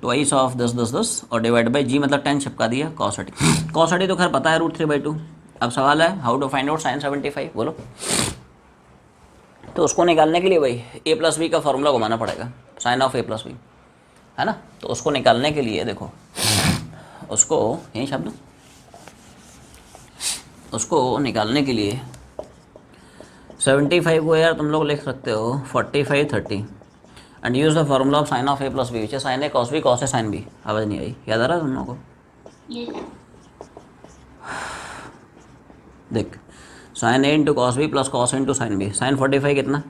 ट्वाइस ऑफ 10 और डिवाइड बाई जी मतलब 10 चिपका दिया, cos 30 तो खैर पता है √3/2। अब सवाल है how to find out sin 75, बोलो। तो उसको निकालने के लिए भाई a+b का फॉर्मूला घुमाना पड़ेगा, साइन ऑफ a+b, है ना। तो उसको निकालने के लिए देखो, उसको यही शब्द, उसको निकालने के लिए 75 को यार तुम लोग लिख सकते हो 45 30 and use the formula of sine of a+b विच है sign a cos b cos a sin b। आवाज़ नहीं आई, याद आ रहा है तुम लोगों को? देख sine a into cos B plus cos into sine B, sine 45 कितना,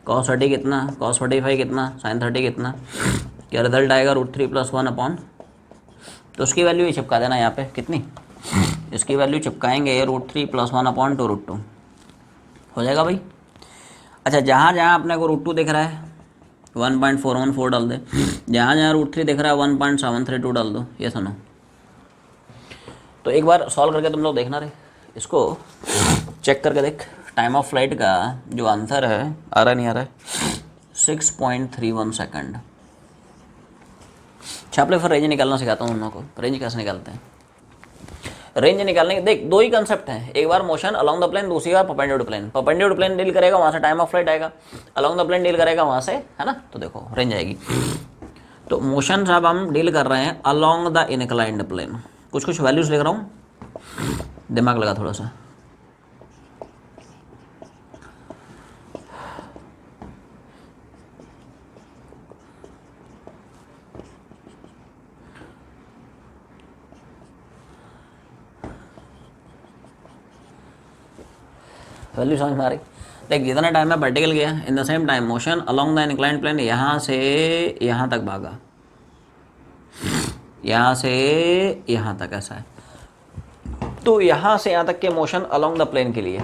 cos 30 कितना, cos 45 कितना, साइन 30 कितना, क्या रिजल्ट आएगा √3 + 1 अपॉन, तो उसकी वैल्यू ही चिपका देना यहाँ पे कितनी इसकी वैल्यू चिपकाएंगे √3 + 1/2 √2 हो जाएगा भाई। अच्छा, जहाँ जहाँ अपने को √2 दिख रहा है 1.414 डाल दे, जहाँ जहाँ √3 दिख रहा है 1.732 डाल दो। ये सुनो, तो एक बार सॉल्व करके तुम लोग देखना रहे, इसको चेक करके देख। टाइम ऑफ फ्लाइट का जो आंसर है आ रहा नहीं आ रहा है 6.31 सेकंड। छापले फिर रेंज निकालना सिखाता हूँ उन लोगों को। रेंज कैसे निकालते हैं? रेंज निकालने के देख दो ही कंसेप्ट हैं, एक बार मोशन अलोंग द प्लेन, दूसरी बार perpendicular plane. Perpendicular plane deal करेगा वहाँ से टाइम ऑफ फ्लाइट आएगा, अलोंग द प्लेन डील करेगा वहाँ से, है ना। तो देखो रेंज आएगी। तो मोशन साहब हम डील कर रहे हैं अलोंग द इनक्लाइंड प्लेन। कुछ कुछ वैल्यूज लिख रहा हूँ, दिमाग लगा थोड़ा सा। वैल्यू समझ में आ रही? देख, जितना टाइम में वर्टिकल गया, in the same time motion along the inclined plane यहाँ से यहाँ तक भागा, यहाँ से यहाँ तक, ऐसा है। तो यहाँ से यहाँ तक के मोशन अलोंग द प्लेन के लिए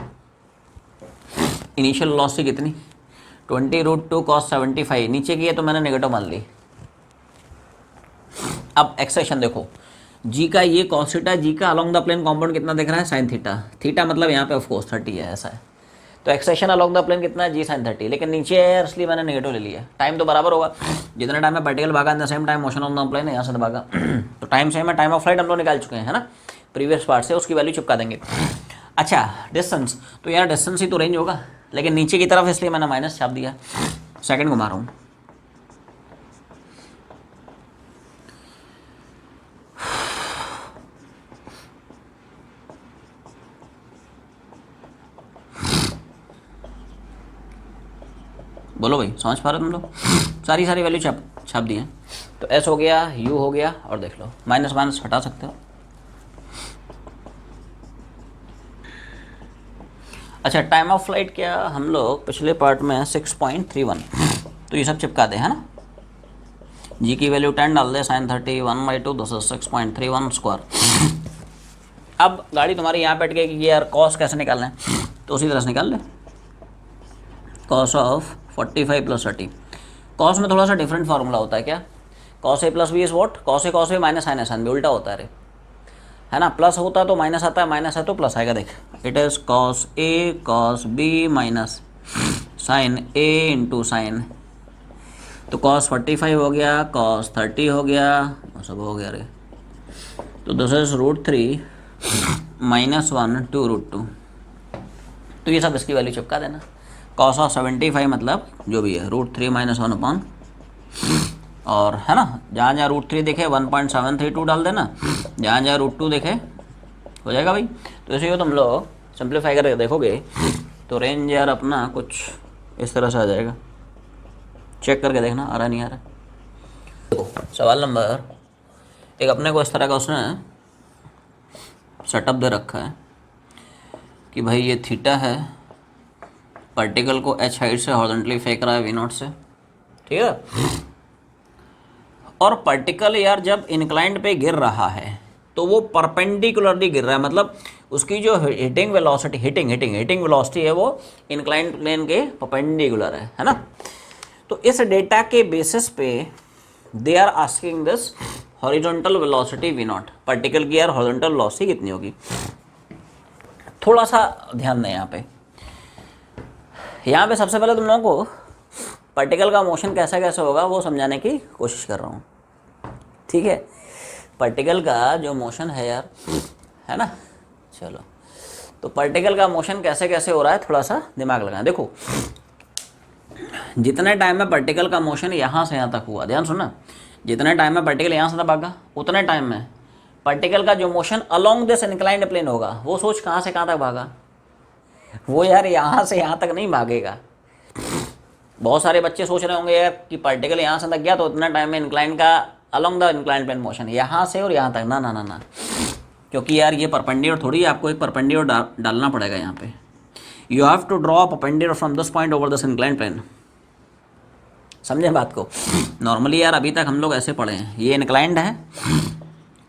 इनिशियल वेलोसिटी कितनी? 20√2 cos 75। नीचे की है तो मैंने नेगेटिव मान ली। अब एक्सेशन देखो, जी का ये cos थीटा, जी का अलोंग द प्लेन कंपाउंड कितना दिख रहा है? sin theta. थीटा मतलब यहाँ पे ऑफ कोर्स 30 है, ऐसा है। तो एक्सेशन अलोंग द प्लेन कितना है? जी sin 30। लेकिन नीचे है इसलिए मैंने नेगेटिव ले लिया। टाइम तो बराबर होगा, जितना टाइम में पार्टिकल भागा in the same time motion on the plane यहाँ से भागा। तो टाइम सेम है, टाइम ऑफ फ्लाइट हम लोग निकाल चुके हैं, है ना, प्रीवियस पार्ट से। उसकी वैल्यू चिपका देंगे। अच्छा, डिस्टेंस, तो यार डिस्टेंस ही तो रेंज होगा, लेकिन नीचे की तरफ इसलिए मैंने माइनस छाप दिया। सेकंड घुमा रहा हूँ। बोलो भाई, समझ पा रहे हो तुम लोग? सारी वैल्यू छाप दी है। तो एस हो गया, यू हो गया, और देख लो माइनस माइनस हटा सकते हो। अच्छा, टाइम ऑफ फ्लाइट क्या हम लोग पिछले पार्ट में 6.31, तो ये सब चिपका दे, है ना। जी की वैल्यू 10 डाल दे, sin 30 1/2, दिस इज 6.31 स्क्वायर। अब गाड़ी तुम्हारी यहाँ बैठ गई कि यार कॉस कैसे निकालना है, तो उसी तरह से निकाल ले। Cos of 45 + 30। कॉस में थोड़ा सा डिफरेंट फार्मूला होता है क्या? Cos A + B is what? Cos A minus sine S भी उल्टा होता है रे, है ना। प्लस होता है तो माइनस आता है, माइनस है तो प्लस आएगा। देख, it is cos A cos B minus sine A into sine. तो कॉस 45 हो गया, कॉस 30 हो गया, सब हो गया रे। तो दिस इज √3 - 1 2 √2। तो ये सब इसकी वैल्यू चिपका देना। कॉस ऑफ 75 मतलब जो भी है √3 - 1/, और है ना, जहाँ जहाँ √3 देखे 1.732 डाल देना, जहाँ जहाँ √2 देखे हो जाएगा भाई। तो इसे तुम लोग सिंप्लीफाई करके देखोगे तो रेंज यार अपना कुछ इस तरह से आ जाएगा। चेक करके देखना आ रहा नहीं आ रहा। देखो सवाल नंबर एक, अपने को इस तरह का उसने सेटअप दे रखा है कि भाई ये थीटा है, पार्टिकल को h हाइट से हॉरिजॉन्टली फेंक रहा है v0 से, ठीक है। और पार्टिकल यार जब इंक्लाइंड पे गिर रहा है तो वो परपेंडिकुलरली गिर रहा है, मतलब उसकी जो हिटिंग वेलोसिटी है वो इंक्लाइंड प्लेन के परपेंडिकुलर है ना। तो इस डेटा के बेसिस पे they are asking this horizontal velocity v0। Particle की यार हॉरिजॉन्टल वेलोसिटी कितनी होगी? थोड़ा सा ध्यान दें यहाँ पे सबसे पहले तुम लोगों को पार्टिकल का मोशन कैसा कैसे होगा वो समझाने की कोशिश कर रहा हूँ, ठीक है। पार्टिकल का जो मोशन है यार, है ना, चलो, तो पार्टिकल का मोशन कैसे कैसे हो रहा है थोड़ा सा दिमाग लगाएं। देखो, जितने टाइम में पार्टिकल का मोशन यहाँ से यहाँ तक हुआ, ध्यान सुनना, जितने टाइम में पार्टिकल यहाँ से तक भागा, उतने टाइम में पार्टिकल का जो motion along this inclined plane होगा, वो सोच कहाँ से कहाँ तक भागा, वो यार यहाँ से यहाँ तक नहीं भागेगा। बहुत सारे बच्चे सोच रहे होंगे यार कि पार्टिकल यहाँ से तक गया तो उतना टाइम में इंक्लाइंड का along the inclined plane motion यहाँ से और यहाँ तक, ना ना ना ना, क्योंकि यार ये परपेंडिकुलर थोड़ी है, आपको एक परपेंडिकुलर डालना पड़ेगा यहाँ पे। You have to draw perpendicular from this point over this inclined plane. समझे बात को? नॉर्मली यार अभी तक हम लोग ऐसे पढ़े हैं, ये इंक्लाइंड है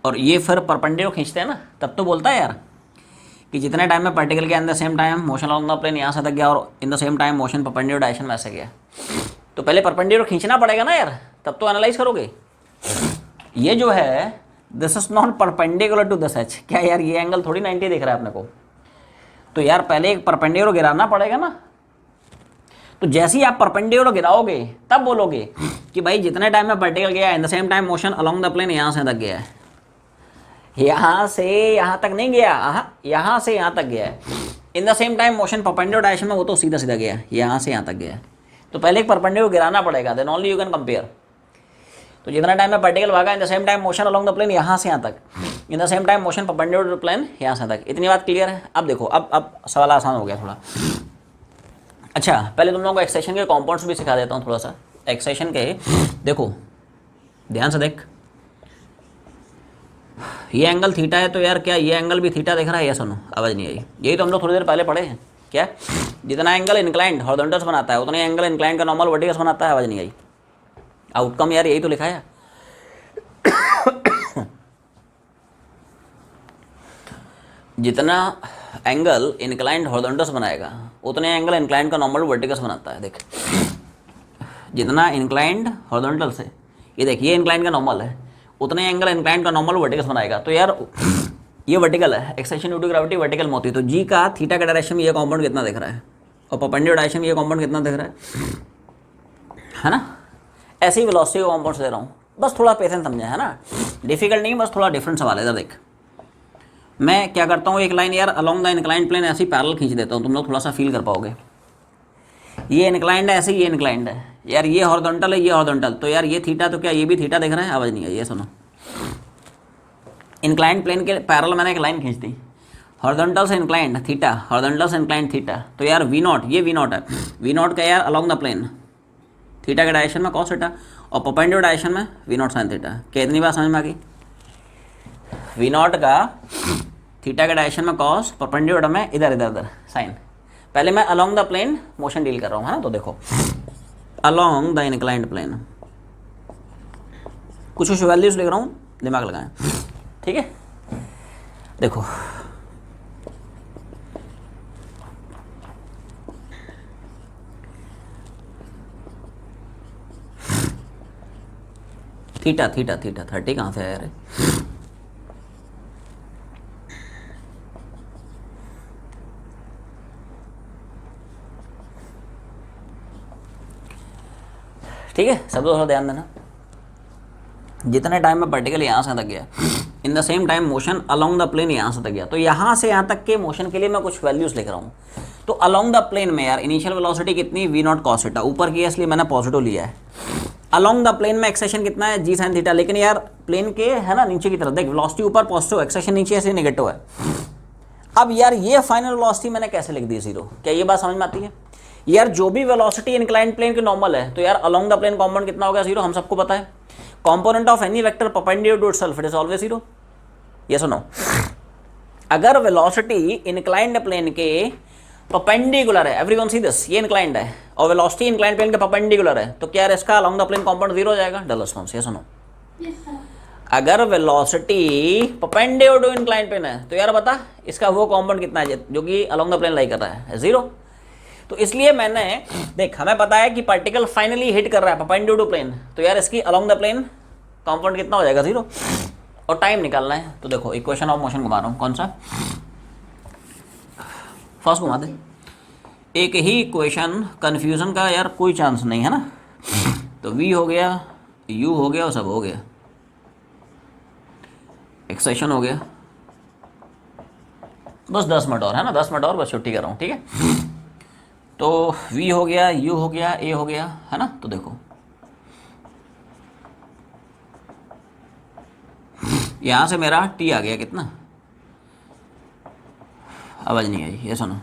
और ये फिर परपेंडिकुलर खींचते हैं ना, तब तो बोलता है यार कि जितने टाइम में पार्टिकल गया in the same time motion along the plane यहाँ से तक गया और in the same time motion perpendicular direction में ऐसे गया। तो पहले परपेंडिकुलर खींचना पड़ेगा ना यार, तब तो एनालाइज करोगे। ये जो है this is not perpendicular to this H, क्या यार ये एंगल थोड़ी 90 दिख रहा है अपने को, तो यार पहले एक परपेंडिकुलर गिराना पड़ेगा ना। तो जैसे ही आप परपेंडिकुलर गिराओगे तब बोलोगे कि भाई जितने टाइम में पार्टिकल गया in the same time motion along the plane यहाँ से तक गया है, यहाँ से यहाँ तक नहीं गया, यहाँ से यहाँ तक गया है। इन the same time motion perpendicular direction में वो तो सीधा सीधा गया है, यहाँ से यहाँ तक गया है। तो पहले एक परपेंडिकुलर गिराना पड़ेगा, then only you can compare. तो जितना टाइम में पार्टिकल भागा in the same time motion along the plane यहाँ से यहाँ तक, in the same time motion perpendicular to plane यहाँ से तक। इतनी बात क्लियर है। अब देखो अब सवाल आसान हो गया थोड़ा। अच्छा पहले तुम लोगों को एक्सेशन के कॉम्पाउंड्स भी सिखा देता हूँ थोड़ा सा। एक्सेशन के देखो ध्यान से देख, ये एंगल थीटा है तो यार क्या ये एंगल भी थीटा दिख रहा है? या सुनो आवाज़ नहीं आई, यही तो हम लोग थोड़ी देर पहले पढ़े हैं। क्या जितना एंगल इंक्लाइंड हॉरिजॉन्टल्स बनाता है उतना एंगल इंक्लाइंड का नॉर्मल वर्टिकल्स बनाता है। आवाज़ नहीं आई, आउटकम यार यही तो लिखा है। जितना एंगल इंक्लाइंड हॉरिजॉन्टल्स बनाएगा उतने एंगल इंक्लाइंड का नॉर्मल वर्टिकल्स बनाता है। देख जितना इंक्लाइंड हॉरिजॉन्टल से, ये देख ये इंक्लाइंड का नॉर्मल है, उतने एंगल इंक्लाइंड का नॉर्मल वर्टिकल्स बनाएगा। तो यार ये वर्टिकल है, acceleration due to gravity vertical में होती है। तो जी का थीटा के डायरेक्शन में ये कॉम्पाउंड कितना दिख रहा है और परपेंडिकुलर डायरेक्शन में ये कॉम्पाउंड कितना दिख रहा है ना। ऐसे ही वेलोसिटी के कॉम्पाउंड्स दे रहा हूँ, बस थोड़ा पेशेंस समझे, है ना। डिफिकल्ट नहीं, बस थोड़ा डिफरेंट सवाल है। इधर देख मैं क्या करता हूँ, एक लाइन यार अलॉन्ग द इंक्लाइंड प्लेन ऐसे ही पैरेलल खींच देता हूँ, तुम लोग थोड़ा सा फील कर पाओगे। ये इंक्लाइंड है ऐसे ही, ये इंक्लाइंड है यार, ये हॉरिजॉन्टल है ये हॉरिजॉन्टल, तो यार ये थीटा, तो क्या ये भी थीटा दिख रहा है? आवाज़ नहीं आई, ये सुनो। इंक्लाइंड प्लेन के पैरेलल मैंने एक लाइन खींच दी, हॉरिजॉन्टल से इंक्लाइंड थीटा, हॉरिजॉन्टल से इंक्लाइंड थीटा। तो यार वी नॉट, ये वी नॉट है, वी नॉट का यार अलॉन्ग द प्लेन थीटा के डायरेक्शन में कॉस थीटा और परपेंडिकुलर डायरेक्शन में वी नॉट साइन थीटा। क्या इतनी बात समझ में आ गई? वी नॉट का थीटा के डायरेक्शन में कॉस, परपेंडिकुलर में इधर इधर इधर साइन। पहले मैं along the plane motion deal कर रहा हूँ, है ना। तो देखो अलॉन्ग द इंक्लाइंड प्लेन, कुछ वैल्यूज लिख रहा हूँ, दिमाग लगाएं, ठीक है। देखो थीटा थीटा थीटा 30 कहाँ से आया यार? ठीक है, सब लोग थोड़ा ध्यान देना। जितने टाइम में पार्टिकल यहाँ से तक गया in the same time motion along the plane यहाँ से तक गया, तो यहाँ से यहाँ तक के मोशन के लिए मैं कुछ वैल्यूज लिख रहा हूँ। तो अलॉन्ग द प्लेन में यार इनिशियल वेलोसिटी कितनी, वी नॉट कॉस थीटा, ऊपर की है इसलिए मैंने पॉजिटिव लिया है। अलॉन्ग द प्लेन में एक्सेशन कितना है, जी साइन थीटा, लेकिन यार प्लेन के है ना नीचे की तरफ देख, वेलोसिटी ऊपर पॉजिटिव, एक्सेशन नीचे ऐसे नेगेटिव है। अब यार ये फाइनल वेलोसिटी मैंने कैसे लिख दी 0? क्या ये बात समझ में आती है? यार जो भी वेलोसिटी इंक्लाइंड प्लेन के नॉर्मल है, तो यार अलॉन्ग द प्लेन कॉम्पोनेंट कितना होगा? 0, हम सबको पता है। Component of any vector perpendicular to itself it is always 0। Yes और नो? अगर वेलोसिटी इंक्लाइंड प्लेन के परपेंडिकुलर है, एवरीवन सी दिस, ये इंक्लाइंड है और वेलोसिटी इंक्लाइंड प्लेन के परपेंडिकुलर है, तो क्या इसका अलॉन्ग द प्लेन कॉम्पोनेंट 0 हो जाएगा? Dull response. यस और नो? अगर velocity perpendicular to inclined plane है, तो यार बता इसका वो कॉम्पोनेंट कितना है जो कि अलॉन्ग द प्लेन लाई कर रहा है? 0। तो इसलिए मैंने देख, हमें पता है कि पार्टिकल फाइनली हिट कर रहा है परपेंडिकुलर टू प्लेन, तो यार इसकी अलॉन्ग द प्लेन कॉम्पोनेंट कितना हो जाएगा? 0। और टाइम निकालना है, तो देखो इक्वेशन ऑफ मोशन घुमा रहा हूँ, कौन सा? फर्स्ट घुमा दे। एक ही इक्वेशन, कन्फ्यूजन का यार कोई चांस नहीं है ना। तो v हो गया, u हो गया और सब हो गया, एक्सेशन हो गया। बस 10 मिनट और, है ना, 10 मिनट और, बस छुट्टी कर रहा हूँ, ठीक है। तो v हो गया, u हो गया, a हो गया, है ना। तो देखो यहाँ से मेरा t आ गया कितना? आवाज़ नहीं आई, ये सुनो।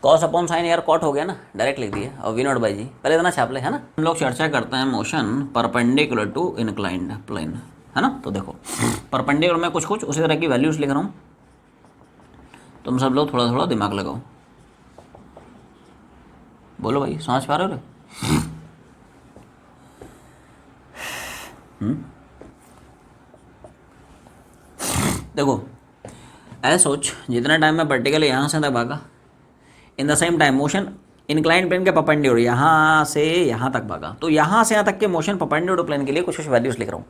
कॉस अपॉन साइन यार कॉट हो गया ना, डायरेक्ट लिख दिया, और वी नॉट बाई जी पहले इतना छाप ले, है ना। हम लोग चर्चा करते हैं motion perpendicular to inclined plane, है ना। तो देखो परपेंडिकुलर में कुछ उसी तरह की वैल्यूज लिख रहा हूँ, तुम सब लोग थोड़ा थोड़ा दिमाग लगाओ। बोलो भाई, समझ पा रहे हो? देखो ऐसा सोच, जितना टाइम में वर्टिकल यहाँ से तक भागा, in the same time motion incline plane के परपेंडिकुलर यहाँ से यहाँ तक भागा, तो यहाँ से यहाँ तक के मोशन परपेंडिकुलर प्लेन के लिए कुछ वैल्यूज लिख रहा हूँ।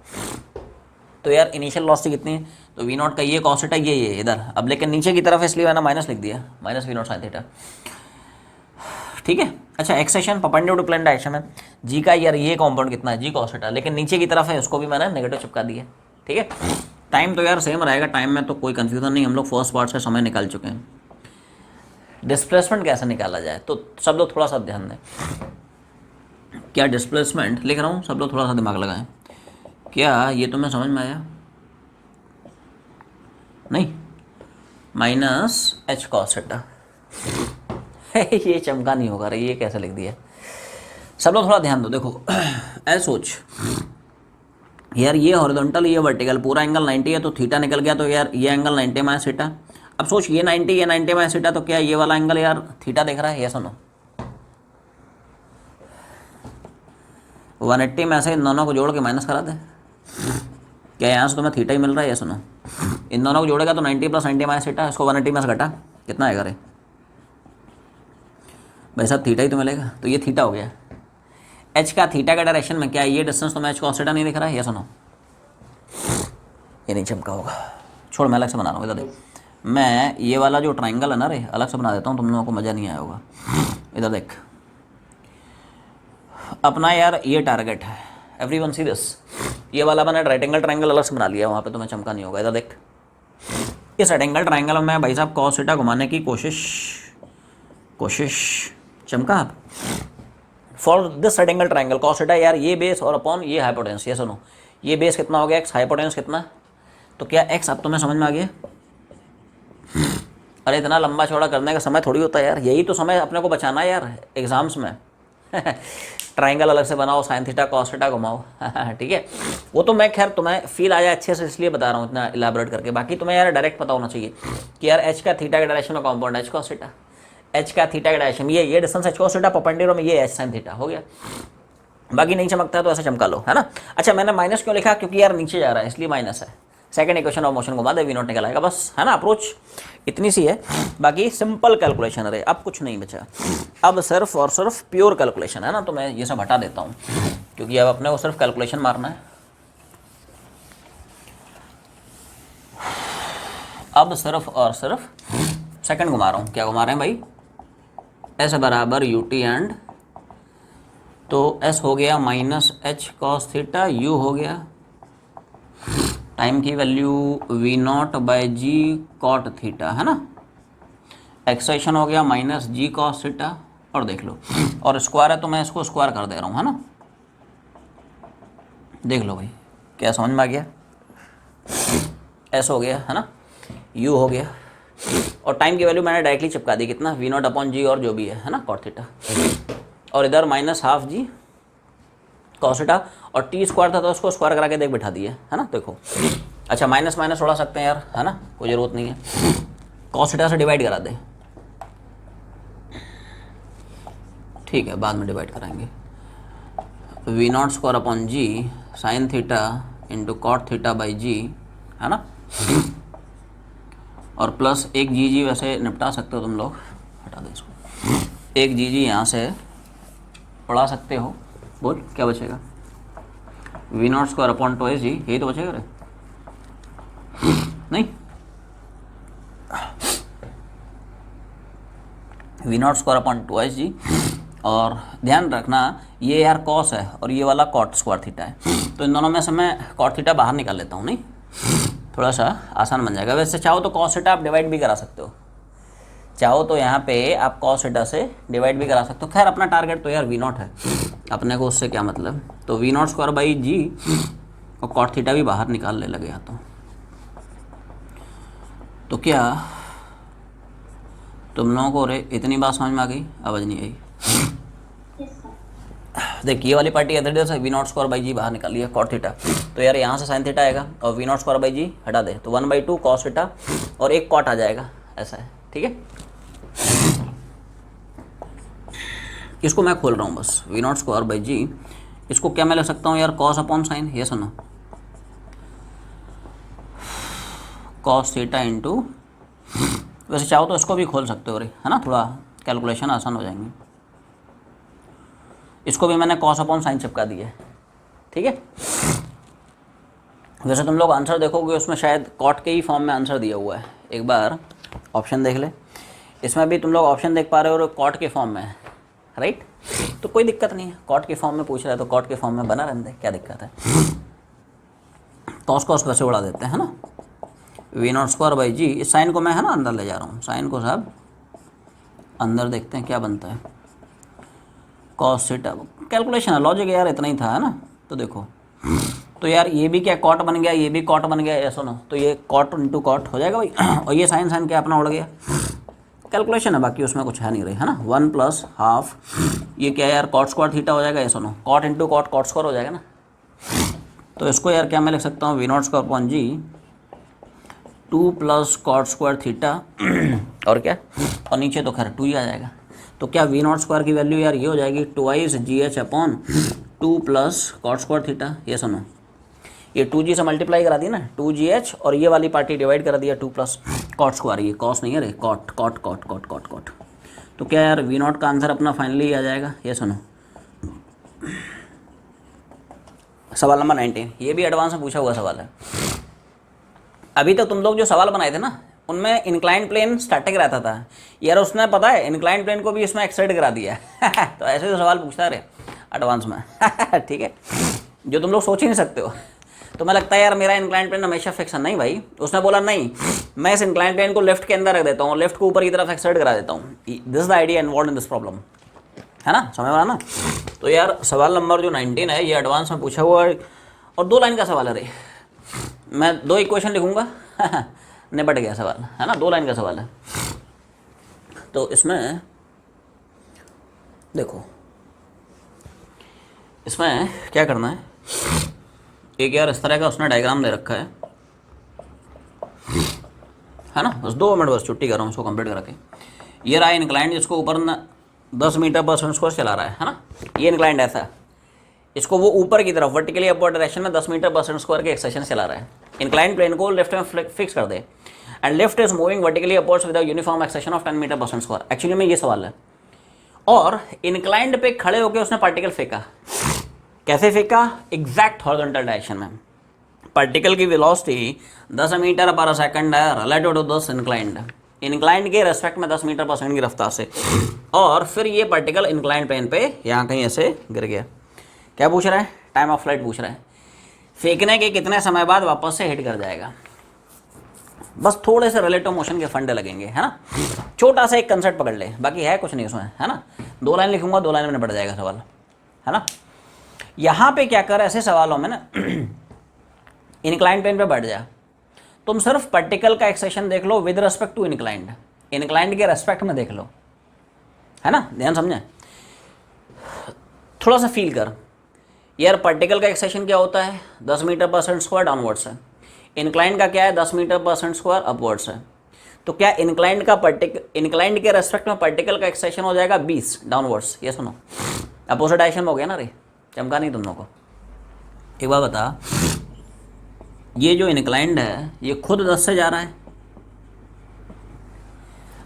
तो यार इनिशियल वेलोसिटी कितनी है, तो वी नॉट का ये कॉस थीटा ये इधर, अब लेकिन नीचे की तरफ इसलिए मैंने माइनस लिख दिया, minus v naught sine theta, ठीक है। अच्छा एक्सेशन परपेंडिकुलर प्लेन डायरेक्शन में जी का यार ये कॉम्पोनेंट कितना है, जी कॉस थीटा, लेकिन नीचे की तरफ है उसको भी मैंने नेगेटिव चिपका दिया, ठीक है। टाइम तो यार सेम रहेगा, टाइम में तो कोई कन्फ्यूजन नहीं, हम लोग फर्स्ट पार्ट से समय निकाल चुके हैं। डिस्प्लेसमेंट कैसे निकाला जाए, तो सब लोग थोड़ा सा ध्यान दें। क्या डिस्प्लेसमेंट लिख रहा हूँ, सब लोग थोड़ा सा दिमाग लगाएं। क्या ये तुम्हें समझ में आया? नहीं, माइनस एच कॉस थीटा ये चमका नहीं होगा रे, ये कैसे लिख दिया। सब लोग थोड़ा ध्यान दो, देखो ऐसे सोच यार, ये हॉरिजॉन्टल ये वर्टिकल पूरा एंगल 90 है, तो थीटा निकल गया, तो यार ये एंगल 90 माइनस थीटा। अब सोच ये 90 ये 90 माइनस थीटा, तो क्या ये वाला एंगल यार थीटा दिख रहा है, ये सुनो 180 में से इन दोनों को जोड़ के माइनस करा दे, क्या यहाँ से तुम्हें थीटा ही मिल रहा है, ये सुनो इन दोनों को जोड़ेगा तो 90 प्लस 90 माइनस थीटा, इसको 180 में से घटा कितना आएगा रे भाई साहब, थीटा ही तो मिलेगा, तो ये थीटा हो गया। एच का थीटा का डायरेक्शन में क्या ये डिस्टेंस तुम्हें एच कॉस थीटा नहीं दिख रहा है, ये सुनो ये नहीं चमका होगा, छोड़ मैं अलग से बना रहा हूँ, इधर देख, मैं ये वाला जो ट्राइंगल है ना रे अलग से बना देता हूँ, तुम लोगों को मज़ा नहीं आया होगा। इधर देख अपना यार ये टारगेट है, एवरीवन सी दिस, ये वाला मैंने राइट एंगल ट्राइंगल अलग से बना लिया, वहाँ पे तुम्हें चमका नहीं होगा। इधर देख इस राइट एंगल ट्राइंगल में मैं भाई साहब कॉस थीटा घुमाने की कोशिश चमका आप for this right angle triangle cos theta, यार ये बेस और अपॉन ये हाइपोटेन्यूस, ये सुनो ये बेस कितना हो गया एक्स, हाइपोटेन्यूस कितना, तो क्या एक्स अब तुम्हें समझ में आ गया। अरे इतना लंबा चौड़ा करने का समय थोड़ी होता है यार, यही तो समय अपने को बचाना है यार एग्जाम्स में ट्राइंगल अलग से बनाओ, साइन थीटा कॉस थीटा घुमाओ ठीक है, वो तो मैं खैर तुम्हें फील आ जाए अच्छे से इसलिए बता रहा हूँ इतना इलाबोरेट करके, बाकी तुम्हें यार डायरेक्ट पता होना चाहिए कि यार एच का थीटा का डायरेक्शन में compound H cos theta, H का थीटा का डायरेक्शन ये distance H cos theta perpendicular में ये एच साइन थीटा हो गया, बाकी नहीं चमकता है तो ऐसा चमका लो, है ना। अच्छा मैंने माइनस क्यों लिखा, क्योंकि यार नीचे जा रहा है इसलिए माइनस है, सेकंड इक्वेशन ऑफ मोशन घुमा दे वी नॉट निकल आएगा बस, है ना। अप्रोच इतनी सी है, बाकी सिंपल कैलकुलेशन है, अब कुछ नहीं बचा, अब सिर्फ और सिर्फ प्योर कैलकुलेशन है ना, तो मैं ये सब हटा देता हूँ क्योंकि अब अपने को सिर्फ कैलकुलेशन मारना है। अब सिर्फ और सिर्फ सेकंड घुमा रहा हूँ, क्या घुमा रहे हैं भाई, एस बराबर यू टी एंड, तो एस हो गया minus h cos theta, u हो गया टाइम की value v naught by g cot theta, है ना, एक्सेशन हो गया माइनस जी कॉस थीटा, और देख लो और स्क्वायर है तो मैं इसको स्क्वायर कर दे रहा हूँ, है ना, देख लो भाई क्या समझ में आ गया, एस हो गया है ना, यू हो गया, और टाइम की वैल्यू मैंने डायरेक्टली चिपका दी कितना वी नॉट अपॉन जी और जो भी है ना कॉट थीटा, और इधर माइनस हाफ जी कॉस थीटा, और टी स्क्वायर था तो उसको स्क्वायर करा के देख बिठा दिया, है ना, देखो। अच्छा माइनस माइनस उड़ा सकते हैं यार, है ना, कोई ज़रूरत नहीं है, कॉस थीटा से डिवाइड करा दे, ठीक है बाद में डिवाइड कराएंगे, v naught square upon g sine theta into cot theta by g, है ना, और प्लस एक जी वैसे निपटा सकते हो तुम लोग, हटा दो इसको, एक जी यहाँ से उड़ा सकते हो, बोल क्या बचेगा, v naught square upon two S g, यही तो बचेगा रे, नहीं v naught square upon two S g, और ध्यान रखना ये यार कॉस है और ये वाला कॉट स्क्वायर थीटा है, तो इन दोनों में से मैं कॉट थीटा बाहर निकाल लेता हूँ, नहीं थोड़ा सा आसान बन जाएगा। वैसे चाहो तो कॉस थीटा आप डिवाइड भी करा सकते हो, चाहो तो यहाँ पे आप कॉस थीटा से डिवाइड भी करा सकते हो, खैर अपना टारगेट तो यार वी नॉट है, अपने को उससे क्या मतलब, तो वी नॉट स्क्वायर बाई जी और कॉट थीटा भी बाहर निकाल ले लगे हाथों, तो क्या तुम लोगों को रे इतनी बात समझ में आ गई, आवाज़ नहीं आई, देख ये वाली पार्टी इधर से वी नॉट स्क्वायर बाई जी बाहर निकाल लिया कॉट थीटा, तो यार यहाँ से साइन थीटा आएगा और वी नॉट स्क्वायर बाई जी हटा दे तो 1/2 कॉस थीटा और एक कॉट आ जाएगा, ऐसा है, ठीक है। इसको मैं खोल रहा हूँ बस, वी नॉट स्क्वायर बाई जी, इसको क्या मैं ले सकता हूँ यार कॉस अपॉन साइन, ये सुनो कॉस थीटा इंटू वैसे चाहो तो इसको भी खोल सकते हो रे, है ना, थोड़ा कैलकुलेशन आसान हो जाएंगे। इसको भी मैंने कॉस अपॉन साइन चिपका दिया है, ठीक है। वैसे तुम लोग आंसर देखोगे उसमें शायद कॉट के ही फॉर्म में आंसर दिया हुआ है, एक बार ऑप्शन देख ले, इसमें भी तुम लोग ऑप्शन देख पा रहे हो और कॉट के फॉर्म में है, राइट। तो कोई दिक्कत नहीं है, कॉट के फॉर्म में पूछ रहा है तो कॉट के फॉर्म में बना रहने दे, क्या दिक्कत है। कॉस कॉस कैसे उड़ा देते हैं, है ना, V0² g, इस साइन को मैं, है ना, अंदर ले जा रहा हूँ, साइन को साहब अंदर देखते हैं क्या बनता है, कॉस थीटा, कैलकुलेशन है, लॉजिक यार इतना ही था, है ना। तो देखो, तो यार ये भी क्या कॉट बन गया, ये भी कॉट बन गया, ऐसा ना, तो ये कॉट इंटू कॉट हो जाएगा भाई। और ये साइन साइन क्या अपना उड़ गया, कैलकुलेशन है, बाकी उसमें कुछ है नहीं रही, है ना। 1 + हाफ, ये क्या यार कॉट स्क्वायर थीटा हो जाएगा, ऐसा ना, cot into cot cot square हो जाएगा ना। तो इसको यार क्या मैं लिख सकता हूँ, V0² g 2 + cot square theta और क्या, और नीचे तो खैर 2 ही आ जाएगा। तो क्या V0² की वैल्यू यार ये हो जाएगी 2 GH/2 + कॉट स्क्वायर थीटा, ये सुनो, ये 2g से मल्टीप्लाई करा दी ना, 2gh, और ये वाली पार्टी डिवाइड करा दिया 2 + कॉट स्क्वायर, ये कॉस नहीं है रे, cot cot cot cot cot cot. तो क्या यार V0 का आंसर अपना फाइनली आ जाएगा, ये सुनो। सवाल नंबर 19, ये भी एडवांस में पूछा हुआ सवाल है। अभी तक तुम लोग जो सवाल बनाए थे ना, उनमें इंक्लाइंड प्लेन स्टैटिक रहता था यार, उसने पता है इंक्लाइंड प्लेन को भी इसमें एक्सटेंड करा दिया है। तो ऐसे तो सवाल पूछता रहे एडवांस में। ठीक है, जो तुम लोग सोच ही नहीं सकते हो। तो मैं लगता है यार मेरा इंक्लाइंड प्लेन हमेशा फिक्स है, नहीं भाई, उसने बोला नहीं, मैं इस इंक्लाइंड प्लेन को लेफ्ट के अंदर रख देता हूँ, लेफ्ट को ऊपर की तरफ एक्सटेंड करा देता हूँ। This the idea involve in this problem, है ना, समझ में आना। तो यार सवाल नंबर जो 19 है ये एडवांस में पूछा हुआ है, और 2 लाइन का सवाल है रे, मैं 2 इक्वेशन लिखूंगा, निपट गया सवाल, है ना, 2 लाइन का सवाल है। तो इसमें देखो, इसमें क्या करना है, एक यार इस तरह का उसने डायग्राम दे रखा है ना, बस 2 मिनट बस छुट्टी कर रहा हूँ उसको कंप्लीट करके। ये रहा इंक्लाइंड, जिसको ऊपर ना 10 मीटर/सेकंड चला रहा है ना, ये इंक्लाइंड ऐसा, इसको वो ऊपर की तरफ वर्टिकली अपवर्ड डायरेक्शन में 10 मीटर/सेकंड के एक्सेशन चला रहा है। इंक्लाइंड प्लेन को लेफ्ट में फिक्स कर दे, and lift is moving vertically upwards with a uniform acceleration of 10 मीटर/सेकंड। एक्चुअली में ये सवाल है, और इंक्लाइंड पे खड़े होकर उसने पार्टिकल फेंका, कैसे फेंका, एग्जैक्ट हॉरिजॉन्टल डायरेक्शन में। पार्टिकल की वेलोसिटी 10 मीटर/सेकंड है रिलेटिव टू 10 इंक्लाइंड के रेस्पेक्ट में 10 मीटर/सेकंड की रफ्तार से, और फिर ये पार्टिकल इंक्लाइंड प्लेन पे यहाँ कहीं ऐसे गिर गया। क्या पूछ रहा है, टाइम ऑफ फ्लाइट पूछ रहा है, फेंकने के कितने समय बाद वापस से हिट कर जाएगा। बस थोड़े से रिलेटिव मोशन के फंडे लगेंगे, है ना, छोटा सा एक कंसेप्ट पकड़ ले, बाकी है कुछ नहीं उसमें, है ना। 2 लाइन लिखूंगा, 2 लाइन में निपट जाएगा सवाल, है ना। यहाँ पे क्या कर, ऐसे सवालों में ना इंक्लाइंड प्लेन पे बैठ जा, तुम सिर्फ पार्टिकल का एक्सेशन देख लो with respect to inclined, inclined के रेस्पेक्ट में देख लो, है ना, ध्यान समझे, थोड़ा सा फील कर यार। पार्टिकल का एक्सेशन क्या होता है, 10 मीटर/सेकंड डाउनवर्ड्स है, इंक्लाइंड का क्या है, 10 मीटर/सेकंड अपवर्ड्स है। तो क्या इंक्लाइंड के रेस्पेक्ट में पार्टिकल का एक्सेशन हो जाएगा 20 डाउनवर्ड्स, ये सुनो, अपोजिट डायरेक्शन में हो गया ना रे, चमका नहीं तुम लोगों को। एक बार बता, ये जो इंक्लाइंड है ये खुद 10 से जा रहा है।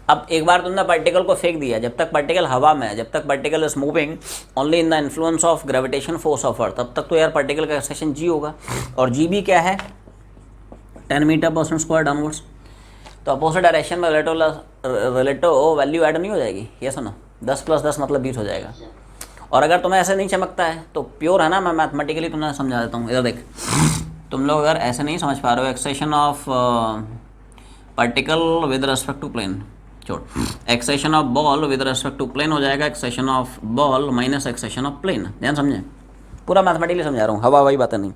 अब एक बार तुमने पार्टिकल को फेंक दिया, जब तक पार्टिकल हवा में है, जब तक particle is moving only in the influence of gravitation force of earth, तब तक तो यार पार्टिकल का एक्सेशन जी होगा, और जी भी क्या है 10 मीटर/सेकंड डाउनवर्ड्स। तो अपोजिट डायरेक्शन में रिलेटिव वैल्यू ऐड नहीं हो जाएगी, ये सुनो, 10 + 10 मतलब 20 हो जाएगा। और अगर तुम्हें ऐसे नहीं चमकता है तो प्योर है ना, मैं मैथमेटिकली तुम्हें समझा देता हूँ। इधर देख, तुम लोग अगर ऐसे नहीं समझ पा रहे हो, acceleration of particle with respect to plane, छोड़, acceleration of ball with respect to plane हो जाएगा acceleration of ball minus acceleration of plane. ध्यान समझे, पूरा मैथमेटिकली समझा रहा हूँ, हवा वही बातें नहीं,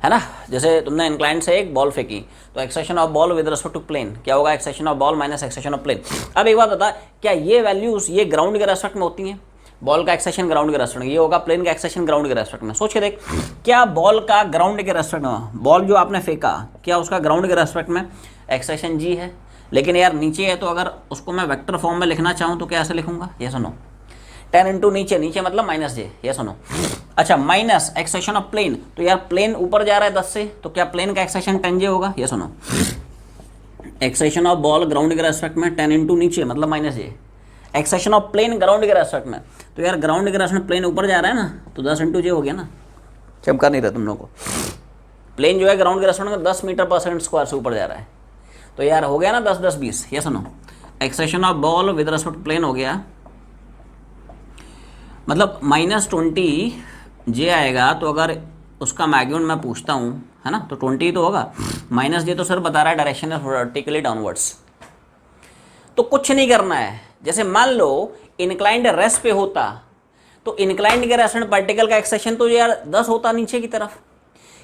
है ना। जैसे तुमने इंक्लाइंड से एक बॉल फेंकी, तो acceleration of ball with respect to plane क्या होगा, acceleration of ball minus acceleration of plane. अब एक बात बता, क्या ये वैल्यूज ये ग्राउंड के रेस्पेक्ट में होती हैं, बॉल का एक्सेशन ग्राउंड के रेस्पेक्ट में, ये होगा प्लेन का एक्सेशन ग्राउंड के रेस्पेक्ट में। सोच के देख, क्या बॉल का ग्राउंड के रेस्पेक्ट में, बॉल जो आपने फेंका, क्या उसका ग्राउंड के रेस्पेक्ट में एक्सेशन जी है, लेकिन यार नीचे है, तो अगर उसको मैं वेक्टर फॉर्म में लिखना चाहूँ तो क्या ऐसे लिखूंगा, ये सुनो, 10 × नीचे, नीचे मतलब -j, ये सुनो। अच्छा, माइनस एक्सेशन ऑफ प्लेन, तो यार प्लेन ऊपर जा रहा है 10 से, तो क्या प्लेन का एक्सेशन 10j होगा, ये सुनो। एक्सेशन ऑफ बॉल ग्राउंड के रेस्पेक्ट में 10 इंटू नीचे मतलब माइनस ये, एक्सेशन ऑफ प्लेन ग्राउंड के रेस्पेक्ट में, तो यार ग्राउंड के रेस्पेक्ट प्लेन ऊपर जा रहा है ना, तो 10 इंटू जे हो गया ना, जब कर नहीं रहा तुम लोगों को, प्लेन जो है ग्राउंड के रेस्पेक्ट में 10 मीटर पर सेकंड स्क्वायर से ऊपर जा रहा है, तो यार हो गया ना 10 10 20, ये सुनो, acceleration of ball with respect plane हो गया, मतलब -20 जे आएगा, तो अगर उसका मैग्नीट्यूड मैं पूछता हूँ है ना, तो 20 तो होगा, माइनस जे तो सर बता रहा है डायरेक्शन है वर्टिकली डाउनवर्ड्स, तो कुछ नहीं करना है, जैसे मान लो इंक्लाइंड रेस्ट पे होता, तो इंक्लाइंड के रेस्पेक्ट पार्टिकल का एक्सेशन तो यार 10 होता नीचे की तरफ,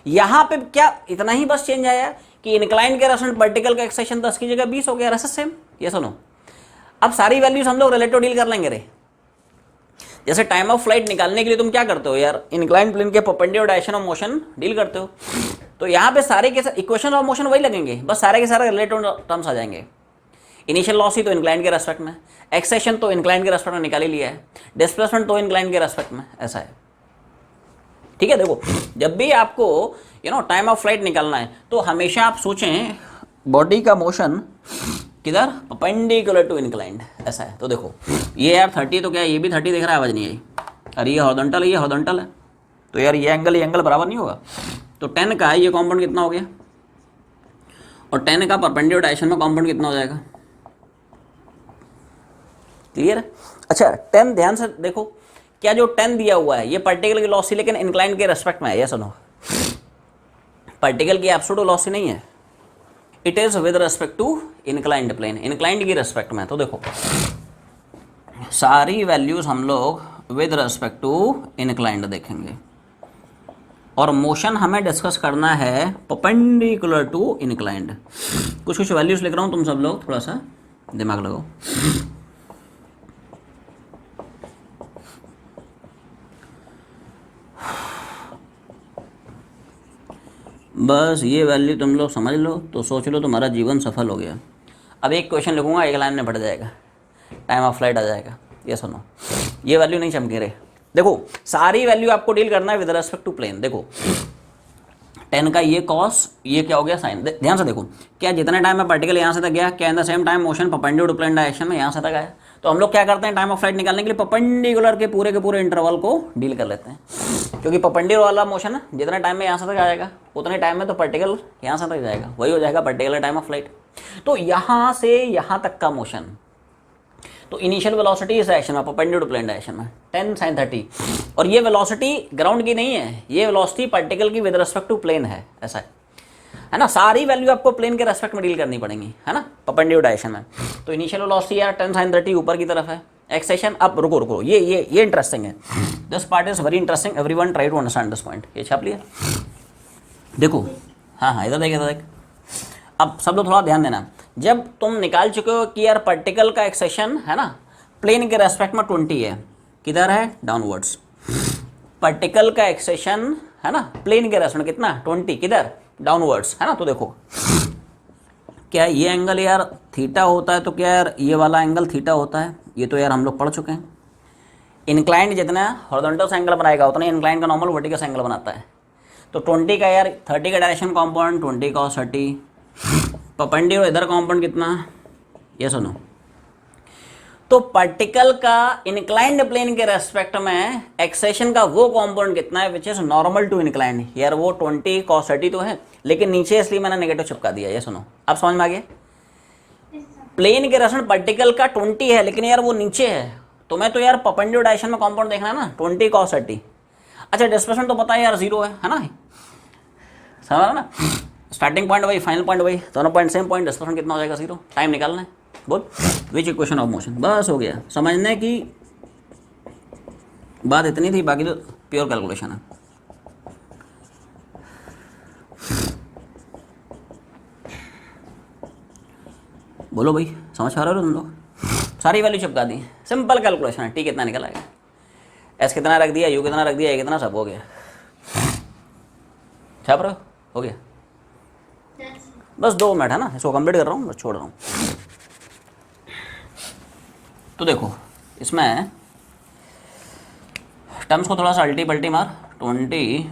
यहाँ पे क्या इतना ही बस चेंज आया कि इंक्लाइंड के रेस्पेक्ट पार्टिकल का एक्सेशन 10 की जगह 20 हो गया, ऐसा सेम, ये सुनो, अब सारी वैल्यूज हम लोग रिलेटिव डील कर लेंगे रे, जैसे टाइम ऑफ फ्लाइट निकालने के लिए तुम क्या करते हो यार, इंक्लाइन प्लेन के perpendicular direction of motion deal करते हो, तो यहाँ पे सारे के सारे इक्वेशन ऑफ मोशन वही लगेंगे, बस सारे के सारे रिलेटिव टर्म्स आ जाएंगे, इनिशियल लॉस ही तो इंक्लाइन के रेस्पेक्ट में, एक्सेशन तो इंक्लाइन के रेस्पेक्ट में निकाल ही लिया है, डिस्प्लेसमेंट तो इंक्लाइन के रेस्पेक्ट में, ऐसा है, ठीक है। देखो जब भी आपको टाइम ऑफ फ्लाइट निकालना है, तो हमेशा आप सोचें बॉडी का मोशन किधर, परपेंडिकुलर टू इंक्लाइंड, ऐसा है, तो देखो ये यार 30, तो क्या ये भी 30 दिख रहा है, आवाज़ नहीं आई, अरे ये हॉरिजॉन्टल है, ये हॉरिजॉन्टल है, तो यार ये एंगल बराबर नहीं होगा, तो 10 का ये कॉम्पाउंड कितना हो गया, और 10 का परपेंडिकुलर डायरेक्शन में कॉम्पाउंड कितना हो जाएगा, क्लियर है। अच्छा 10 ध्यान से देखो, क्या जो 10 दिया हुआ है ये पार्टिकल की वेलोसिटी लेकिन इंक्लाइंड के रेस्पेक्ट में है, ये सुनो, पार्टिकल की एब्सोल्यूट वेलोसिटी नहीं है, it is with respect to inclined plane, inclined की रेस्पेक्ट में, तो देखो सारी वैल्यूज हम लोग विद रेस्पेक्ट टू इंक्लाइंड देखेंगे, और मोशन हमें डिस्कस करना है परपेंडिकुलर टू इंक्लाइंड, कुछ वैल्यूज लिख रहा हूँ, तुम सब लोग थोड़ा सा दिमाग लगाओ, बस ये वैल्यू तुम लोग समझ लो तो सोच लो तुम्हारा जीवन सफल हो गया। अब एक क्वेश्चन लिखूंगा, एक लाइन में बढ़ जाएगा, टाइम ऑफ फ्लाइट आ जाएगा, ये सुनो, ये वैल्यू नहीं चमके रहे, देखो सारी वैल्यू आपको डील करना है विद रेस्पेक्ट टू प्लेन, देखो 10 का ये कॉस, ये क्या हो गया साइन, ध्यान से देखो, क्या जितने टाइम में पार्टिकल यहाँ से तक गया, क्या in the same time motion perpendicular to plane direction में यहाँ से तक आया, तो हम लोग क्या करते हैं टाइम ऑफ फ्लाइट निकालने के लिए परपेंडिकुलर के पूरे इंटरवल को डील कर लेते हैं, क्योंकि परपेंडिकुलर वाला मोशन जितने टाइम में यहाँ से तक आएगा उतने टाइम में तो पार्टिकल यहाँ से तक जाएगा, वही हो जाएगा पार्टिकुलर टाइम ऑफ फ्लाइट, तो यहाँ से यहाँ तक का मोशन, तो इनिशियल वेलोसिटी इस डायरेक्शन में परपेंडिकुलर टू प्लेन डायरेक्शन में 10 sin 30, और ये वेलोसिटी ग्राउंड की नहीं है, ये वेलोसिटी पार्टिकल की विद रेस्पेक्ट टू प्लेन है, ऐसा है ना, सारी वैल्यू आपको प्लेन के रेस्पेक्ट में डील करनी पड़ेंगी, है ना, परपेंडिकुलर डायरेक्शन में, तो इनिशियल वेलोसिटी यार 10 sin 30 ऊपर की तरफ है, एक्सेशन, अब रुको ये इंटरेस्टिंग है, this part is very interesting, everyone try to understand this point, ये छाप लिया, देखो हाँ इधर देख, अब सब लोग थोड़ा ध्यान देना, जब तुम निकाल चुके हो कि यार पार्टिकल का एक्सेशन है ना प्लेन के रेस्पेक्ट में 20 है, किधर है, डाउनवर्ड्स, पार्टिकल का एक्सेशन है ना प्लेन के रेस्पेक्ट में कितना, 20, किधर, डाउनवर्ड्स, है ना, तो देखो क्या ये एंगल यार थीटा होता है, तो क्या यार ये वाला एंगल थीटा होता है, ये तो यार हम लोग पढ़ चुके हैं, इंक्लाइंड जितना हॉरिजॉन्टल एंगल बनाएगा उतना इंक्लाइंड का नॉर्मल वर्टिकल एंगल बनाता है, तो 20 का यार 30 का डायरेक्शन कॉम्पोनेंट 20 cos 30, परपेंडिकुलर इधर कॉम्पोनेंट कितना, ये सुनो, तो पार्टिकल का इंक्लाइंड प्लेन के रेस्पेक्ट में एक्सेशन का वो कॉम्पोनेंट कितना है which is normal to inclined, यार वो 20 cos 30 तो है, लेकिन नीचे इसलिए मैंने नेगेटिव चिपका दिया, ये सुनो, अब समझ में आ गया, प्लेन के रेस्पेक्ट पार्टिकल का 20 है, लेकिन यार वो नीचे है, तुम्हें तो यार परपेंडिकुलर डायरेक्शन में कॉम्पोनेंट देखना है ना, 20 cos 30, अच्छा डिस्प्लेसमेंट तो पता है यार 0 है ना, समझ ना, स्टार्टिंग पॉइंट वही, फाइनल पॉइंट वही, दोनों पॉइंट सेम पॉइंट, डिस्प्लेसमेंट कितना हो जाएगा 0, टाइम निकालना है, बोल विच इक्वेशन ऑफ मोशन, बस हो गया, समझने की बात इतनी थी, बाकी तो प्योर कैलकुलेशन है। बोलो भाई समझ पा रहे हो तुम लोग, सारी वैल्यू चिपका दी, सिंपल कैलकुलेशन है, टी कितना निकल आएगा, एस कितना रख दिया, यू कितना रख दिया, ए कितना, सब हो गया, छाप रहे हो गया, बस 2 मिनट है ना, इसको कंप्लीट कर रहा हूँ, बस छोड़ रहा हूँ। तो देखो इसमें टर्म्स को थोड़ा सा अल्टी पल्टी मार, 20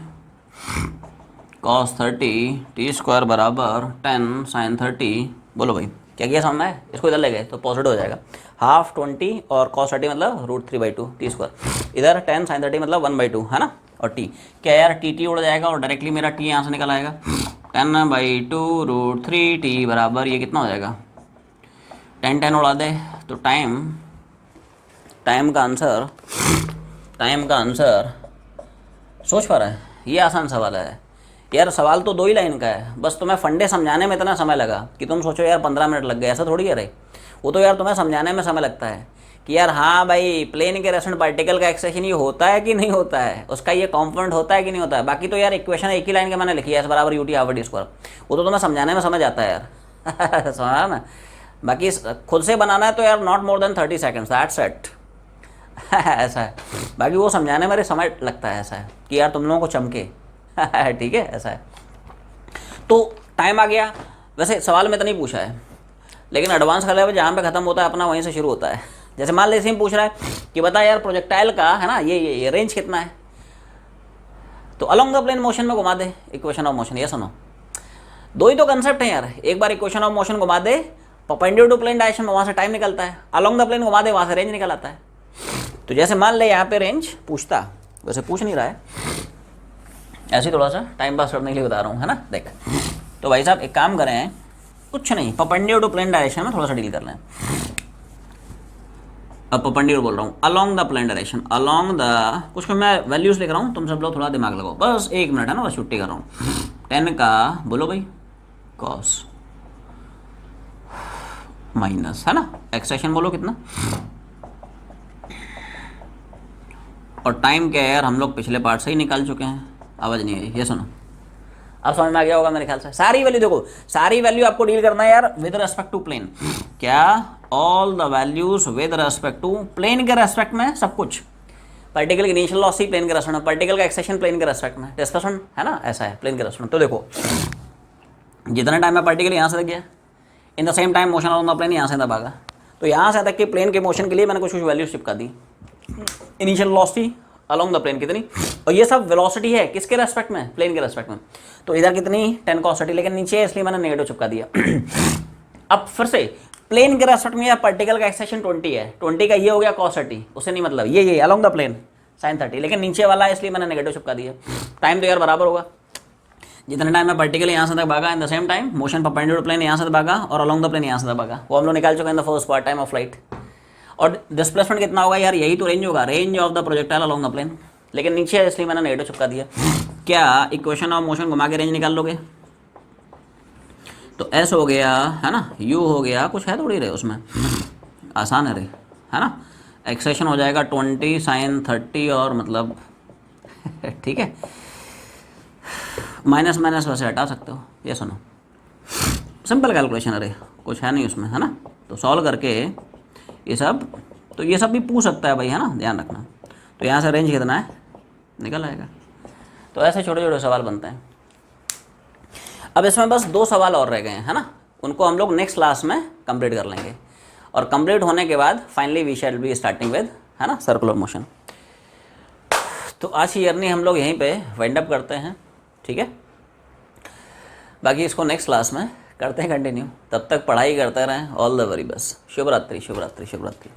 cos 30 t² बराबर 10 sin 30 बोलो भाई क्या किया समझ में आया? इसको इधर ले गए तो पॉजिटिव हो जाएगा, हाफ 20 और cos 30 मतलब √3/2 टी स्क्वायर, इधर 10 sin 30 मतलब 1/2 है ना, और टी क्या यार टी उड़ जाएगा और डायरेक्टली मेरा टी यहाँ से निकल आएगा 10/2 √3t बराबर ये कितना हो जाएगा 10 उड़ा दे तो टाइम का आंसर सोच पा रहा है? ये आसान सवाल है यार, सवाल तो 2 ही लाइन का है, बस तुम्हें फंडे समझाने में इतना समय लगा कि तुम सोचो यार 15 मिनट लग गए, ऐसा थोड़ी है रे। वो तो यार तुम्हें समझाने में समय लगता है कि यार हाँ भाई प्लेन के रेस्टोरेंट पार्टिकल का एक्सप्रेशन ये होता है कि नहीं होता है, उसका ये कॉम्पोनेंट होता है कि नहीं होता है। बाकी तो यार इक्वेशन एक ही लाइन के मैंने लिखी है, S बराबर UT हाफ टी स्क्वायर, वो तो तुम्हें समझाने में समझ आता है यार समझा ना। बाकी खुद से बनाना है तो यार not more than 30 seconds that's it ऐसा है। बाकी वो समझाने में समय लगता है, ऐसा है कि यार तुम लोगों को चमके ठीक है, ऐसा है। तो टाइम आ गया, वैसे सवाल में तो नहीं पूछा है, लेकिन एडवांस का लेवल जहाँ पे खत्म होता है अपना वहीं से शुरू होता है। जैसे मान लीजिए पूछ रहा है कि बता यार प्रोजेक्टाइल का है ना ये रेंज कितना है, तो अलोंग द प्लेन मोशन में घुमा दे इक्वेशन ऑफ मोशन। ये सुनो 2 ही तो कंसेप्ट है यार, एक बार इक्वेशन ऑफ मोशन घुमा दे परपेंडिकुलर टू प्लेन डायरेक्शन में, वहाँ से टाइम निकलता है, अलोंग द प्लेन घुमा दे वहाँ से रेंज निकल आता है। तो जैसे मान ले यहाँ पे रेंज पूछता, वैसे पूछ नहीं रहा है, ऐसे थोड़ा सा टाइम पास करने के लिए बता रहा हूँ है ना। देख तो भाई साहब एक काम करें, कुछ नहीं परपेंडिकुलर टू प्लेन डायरेक्शन में थोड़ा सा डील कर लें। अब परपेंडिकुलर बोल रहा हूँ, along the plane direction, along the कुछ में मैं वैल्यूज लिख रहा हूँ, तुम सब लोग थोड़ा दिमाग लगाओ, बस 1 मिनट है ना, बस छुट्टी कर रहा हूँ। 10 का बोलो भाई कॉस माइनस है ना, एक्सटेंशन बोलो कितना, और टाइम क्या है यार हम लोग पिछले पार्ट से ही निकाल चुके हैं, आवाज़ नहीं आई। ये सुनो अब समझ में आ गया होगा मेरे ख्याल से। सारी वैल्यू देखो, सारी वैल्यू आपको डील करना है यार विद रेस्पेक्ट टू प्लेन, क्या all the values with respect to plane के रेस्पेक्ट में सब कुछ, पार्टिकल की इनिशियल वेलोसिटी प्लेन के रेस्पेक्ट में, पार्टिकल का एक्सटेंशन प्लेन के रेस्पेक्ट में, डिस्प्लेसमेंट है ना ऐसा है प्लेन के रेस्पेक्ट में। तो देखो जितना टाइम में पार्टिकल यहाँ से तक गया, in the same time motion on the plane यहाँ से दबागा, तो यहाँ से तक के प्लेन के मोशन के लिए मैंने कुछ वैल्यूज चिपका दी। Initial velocity along the plane कितनी, और ये सब वेलोसिटी है किसके रेस्पेक्ट में, प्लेन के रेस्पेक्ट में। तो इधर कितनी 10 cos 30, लेकिन नीचे है इसलिए मैंने नेगेटिव चिपका दिया अब फिर से प्लेन के रेस्पेक्ट में या पार्टिकल का एक्सटेंशन 20 है, 20 का ये हो गया cos 30, उससे नहीं मतलब ये अलोंग द प्लेन sin 30, लेकिन नीचे वाला है इसलिए मैंने नेगेटिव चिपका दिया। टाइम तो यार बराबर होगा, जितना टाइम में पार्टिकल यहाँ से तक भागा, in the same time motion perpendicular plane यहाँ से भागा और अलोंग द प्लेन यहाँ से भागा, वो हम लोग निकाल चुके हैं in the first part time of flight. और डिस्प्लेसमेंट कितना होगा यार, यही तो रेंज होगा, range of the projectile along the plane, लेकिन नीचे है इसलिए मैंने नेगेटिव चिपका दिया। क्या इक्वेशन ऑफ मोशन घुमा के रेंज निकाल लोगे, तो एस हो गया है ना, यू हो गया, कुछ है थोड़ी रहे उसमें, आसान है रे है ना, एक्सेशन हो जाएगा 20 sin 30 और मतलब ठीक है, माइनस माइनस वैसे हटा सकते हो। ये सुनो सिंपल कैलकुलेशन अरे कुछ है नहीं उसमें है ना, तो सॉल्व करके ये सब, तो ये सब भी पूछ सकता है भाई है ना, ध्यान रखना। तो यहाँ से रेंज कितना है निकल आएगा। तो ऐसे छोटे छोटे सवाल बनते हैं। अब इसमें बस 2 सवाल और रह गए हैं है ना, उनको हम लोग नेक्स्ट क्लास में कंप्लीट कर लेंगे, और कंप्लीट होने के बाद finally we shall be starting with है ना सर्कुलर मोशन। तो आज की जर्नी हम लोग यहीं पे वाइंड अप करते हैं, ठीक है। बाकी इसको नेक्स्ट क्लास में करते हैं कंटिन्यू, तब तक पढ़ाई करते रहें। ऑल द वेरी बेस्ट, शुभ रात्रि शुभ रात्रि शुभ रात्रि।